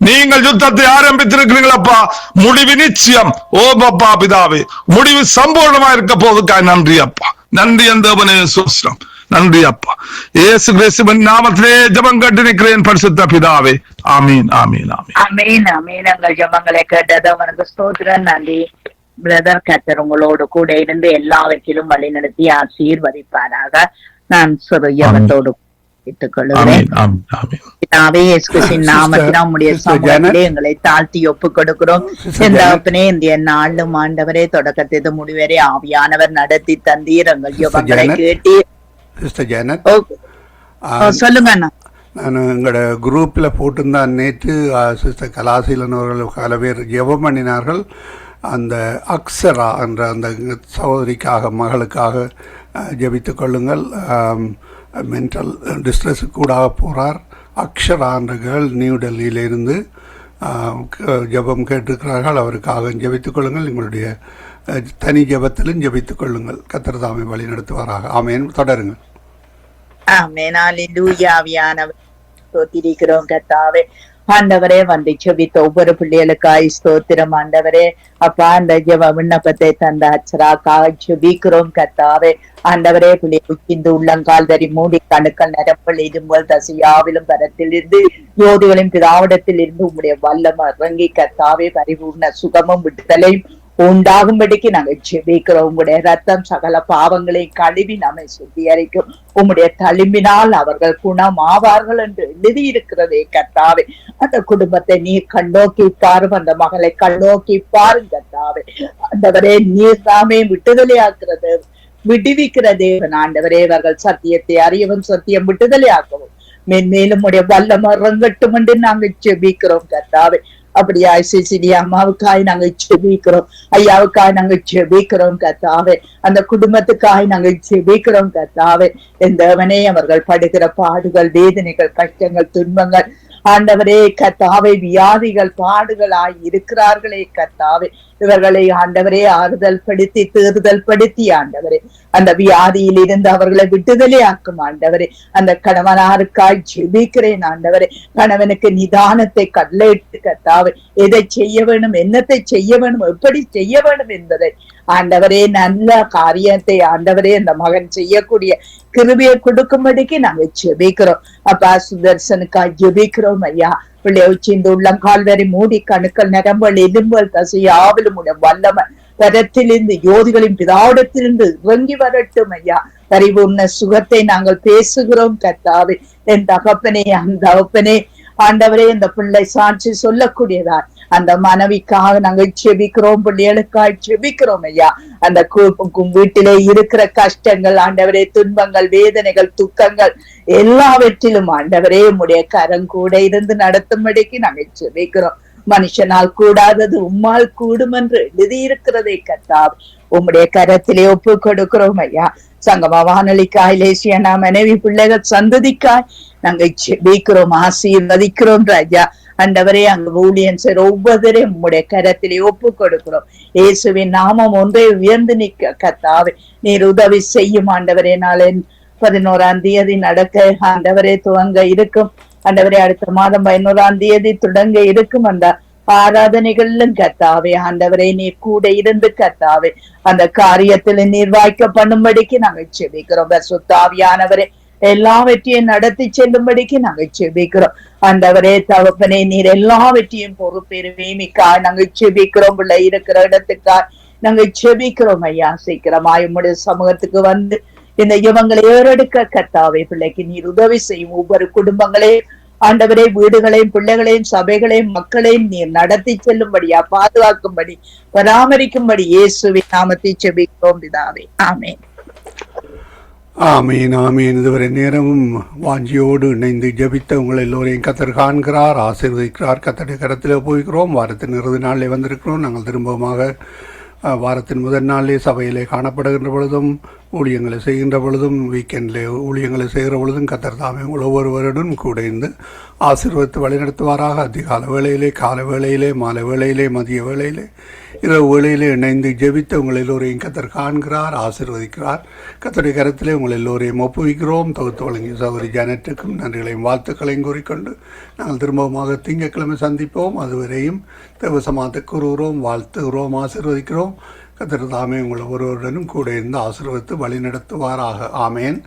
நீங்கள் யுத்தத்தை ஆரம்பித்திருக்கிறீங்களப்பா. முடிவு நிச்சயம். ஓ பப்பா பிதாவே, முடிவு சம்பூர்ணமா இருக்க போவதுக்காக நன்றி அப்பா. நன்றி தேவனே, சோஸ்ரம். நன்றி அப்பா. இயேசு கிறிஸ்துவின் நாமத்திலே ஜெபம் கேட்டு நிற்கிறேன் பரிசுத்த பிதாவே. ஆமீன், ஆமீன், ஆமீன்,
ஆமீன், ஆமீன். எங்கள் ஜெபங்களை கேட்டது அவனுக்கு ஸ்தோத்திரம். நன்றி பிரதர். கர்த்தர் உங்களோடு கூட இருந்து எல்லாவற்றிலும் வழி நடத்தி ஆசீர்வதிப்பாராக. நான் சிறு ஜெபத்தோடு எங்களை தாழ்த்தி ஒப்பு கொடுக்கிறோம். இந்த நாளும் ஆண்டவரே தொடக்கத்தை முடிவரை ஆவியானவர் நடத்தி தந்தீர். எங்கள் ஜெபங்களை கேட்டு சொல்லுங்க.
நான் எங்களோட குரூப்ல போட்டிருந்தான். நேற்று சிஸ்டர் கலாசீலன் அவர்கள் பல பேர் ஜெபம் பண்ணினார்கள். அந்த அக்ஸரா என்ற அந்த சகோதரிக்காக, மகளுக்காக ஜெபித்துக் கொள்ளுங்கள். மென்டல் டிஸ்ட்ரெஸுக்கு கூடாக போகிறார். அக்ஷரா என்ற கேர்ள் நியூ டெல்லியிலிருந்து ஜெபம் கேட்டிருக்கிறார்கள். அவருக்காக ஜெபித்துக் கொள்ளுங்கள். எங்களுடைய தனி ஜெபத்திலும் ஜெபித்துக் கொள்ளுங்கள். கர்த்தர் தாமே வழி நடத்துவாராக. ஆமேன். தொடருங்கள்.
ஆமென். அல்லேலூயா. ஆவியானவரே ஸ்தோத்திரிக்கிறோம் கர்த்தாவே. ஆண்டவரே வந்து ஜெபித்த ஒவ்வொரு பிள்ளைகளுக்காய் ஸ்தோத்திரம் ஆண்டவரே. அப்பா அந்த ஜெப விண்ணப்பத்தை தந்த அச்சராக்காக ஜெபிக்கிறோம் கர்த்தாவே. ஆண்டவரே பிள்ளைகள் இந்த உள்ளங்கால் தரி மூடி கணுக்கள் நரம்பல் இரும்பல் தசையாவிலும் பரத்தில் இருந்து யோதிகளின் பிதாவிடத்தில் இருந்து உங்களுடைய வல்லம் இறங்கி கர்த்தாவே பரிபூர்ண சுகமும் விடுதலையும் உண்டாகும்படிக்கு நாங்கள் ஜெபிக்கிறோம். உங்களுடைய ரத்தம் சகல பாவங்களை கழுவி நம்மை சுத்திகரிக்கும். உம்முடைய தழும்பினால் அவர்கள் குணம் ஆவார்கள் என்று எழுதி இருக்கிறதே கர்த்தாவே. அந்த குடும்பத்தை நீர் கண்ணோக்கி பாரும். அந்த மகளை கண்ணோக்கி பாருங்க கர்த்தாவே. ஆண்டவரே நீர் தாமே விடுதலையாக்குறது விடுவிக்கிற தேவன் ஆண்டவரே. அவர்கள் சத்தியத்தை அறியவும் சத்தியம் விடுதலை ஆக்கவும் மென்மேலும் உடைய வல்லம் இறங்கட்டும் என்று நாங்கள் ஜெபிக்கிறோம் கர்த்தாவே. அப்படியா சிசிலி அம்மாவுக்காய் நாங்கள் ஜெபிக்கிறோம். ஐயாவுக்காய் நாங்கள் ஜெபிக்கிறோம் கர்த்தாவே. அந்த குடும்பத்துக்காய் நாங்கள் ஜெபிக்கிறோம் கர்த்தாவே. எந்தவனே அவர்கள் படுகிற பாடுகள், வேதனைகள், கஷ்டங்கள், துன்பங்கள் ஆண்டவரே கத்தாவை வியாதிகள் பாடுகளாய் இருக்கிறார்களே கத்தாவே, இவர்களை ஆண்டவரே ஆறுதல் படுத்தி தேறுதல் படுத்தி ஆண்டவரே அந்த வியாதியில் இருந்து அவர்களை விடுதலை ஆக்கும் ஆண்டவரே. அந்த கணவனாருக்காய் ஜெபிக்கிறேன் ஆண்டவரே. கணவனுக்கு நிதானத்தை கட்டளையிட்டு கத்தாவே, எதை செய்ய வேணும், என்னத்தை செய்ய வேணும், எப்படி செய்ய வேணும் என்பதை ஆண்டவரே நல்ல காரியத்தை ஆண்டவரே அந்த மகன் செய்யக்கூடிய கிருபையை கொடுக்கும்படிக்கு நாங்க ஜெபிக்கிறோம். அப்பா சுதர்சனுக்காய் ஜெபிக்கிறோம் ஐயா. பிள்ளைய உச்சிந்து உள்ளங்கால் வரை மூடி கணுக்கள் நரம்பல் எலும்பல் தசையாவிலும் வல்லமை கரத்திலிருந்து யோதிகளின் பிதாவிடத்திலிருந்து இறங்கி வரட்டும் ஐயா. பரிபூர்ண சுகத்தை நாங்கள் பேசுகிறோம் கர்த்தாவே. என் தகப்பனே, அந்த தகப்பனே ஆண்டவரே, இந்த பிள்ளை சாட்சி சொல்லக்கூடியதா அந்த மனைவிக்காக நாங்கள் செபிக்கிறோம், பிள்ளைகளுக்காக செபிக்கிறோம் ஐயா. அந்த வீட்டிலே இருக்கிற கஷ்டங்கள் ஆண்டவரே, துன்பங்கள், வேதனைகள், துக்கங்கள் எல்லாவற்றிலும் ஆண்டவரே உம்முடைய கரம் கூட இருந்து நடத்தும்படிக்கு நாங்கள் செபிக்கிறோம். மனுஷனால் கூடாதது உம்மால் கூடும் என்று எழுதியிருக்கிறதை கர்த்தாவே உம்முடைய கரத்திலே ஒப்பு கொடுக்கிறோம் ஐயா. சங்கம வானொலிக்காய் லேசியனா மனைவி பிள்ளைகள் சந்ததிக்காய் நாங்கள் ஜெபிக்கிறோம், ஆசீர்வதிக்கிறோம் ராஜா. ஆண்டவரே அங்கு ஊழியன் சார் ஒவ்வொருவரையும் உம்முடைய கரத்திலே ஒப்பு கொடுக்கிறோம். இயேசுவின் நாமம் ஒன்றே உயர்ந்து நிற்க கர்த்தாவே நீர் உதவி செய்யும் ஆண்டவரே. நாளை 11ஆம் தேதி நடக்க ஆண்டவரே துவங்க இருக்கும் ஆண்டவரே. அடுத்த மாதம் 11ஆம் தேதி தொடங்க இருக்கும் அந்த ஆராதனைகளிலும் கர்த்தாவே ஆண்டவரே நீர் கூட இருந்து கர்த்தாவே அந்த காரியத்தில் நீர் வாய்க்க பண்ணும்படிக்கு நாங்கள் செபிக்கிறோம். பரிசுத்தாவியானவரே எல்லாவற்றையும் நடத்தி செல்லும்படிக்கு நாங்கள் செபிக்கிறோம். ஆண்டவரே தகப்பனே நீர் எல்லாவற்றையும் பொறுப்பேறுவேமிக்காய் நாங்கள் செபிக்கிறோம். பிள்ளை இருக்கிற இடத்துக்காய் நாங்கள் செபிக்கிறோம் ஐயா. சீக்கிரமாய் உம்முடைய சமூகத்துக்கு வந்து இந்த இவங்களை ஏறெடுக்க கர்த்தாவே பிள்ளைக்கு நீர் உதவி செய்யும். ஒவ்வொரு குடும்பங்களையும் ஆண்டவரே, வீடுகளையும் பிள்ளைகளையும் சபைகளையும் மக்களையும் நீர் நடத்தி செல்லும்படியா, பாதுகாக்கும்படி, பராமரிக்கும்படி இயேசுவின் நாமத்தை செபிக்கிறோம் பிதாவே. ஆமென்.
ஆமீன் ஆமீன். இதுவரை நேரமும் வாஞ்சியோடு இணைந்து ஜபித்த உங்கள் எல்லோரையும் கத்தர் காண்கிறார், ஆசீர்வதிக்கிறார். கத்தருடைய கரத்தில் போய்கிறோம். வாரத்தின் இறுதி நாளிலே வந்திருக்கிறோம். நாங்கள் திரும்பமாக வாரத்தின் முதல் நாளிலே சபையிலே காணப்படுகின்ற பொழுதும், ஊழியங்களை செய்கின்ற பொழுதும், வீக்கெண்டிலே ஊழியங்களை செய்கிற பொழுதும் கத்தர் தாமே உங்கள் ஒவ்வொருவருடன் கூட இருந்து ஆசீர்வதித்து வழிநடத்துவாராக. அதிகால வேளையிலே, கால வேளையிலே, மாலை வேளையிலே, மதிய வேளையிலே, இரவு வேளையிலே இணைந்து ஜெபித்த உங்கள் எல்லோரையும் கத்தர் காண்கிறார், ஆசீர்வதிக்கிறார். கத்தருடைய கரத்திலே உங்கள் எல்லோரையும் ஒப்புவிக்கிறோம். தொகுத்து வழங்கிய சகோதரி ஜானட்டுக்கும் நன்றிகளையும் வாழ்த்துக்களையும் கூறிக்கொண்டு நாங்கள் திரும்பமாக திங்கட்கிழமை சந்திப்போம். அதுவரையும் தேவசமாத்தை கூறுகிறோம், வாழ்த்துகிறோம், ஆசீர்வதிக்கிறோம். கத்தர் தாமே உங்கள் ஒருவருடனும் கூட இருந்து ஆசீர்வதித்து வழி நடத்துவாராக. ஆமேன்.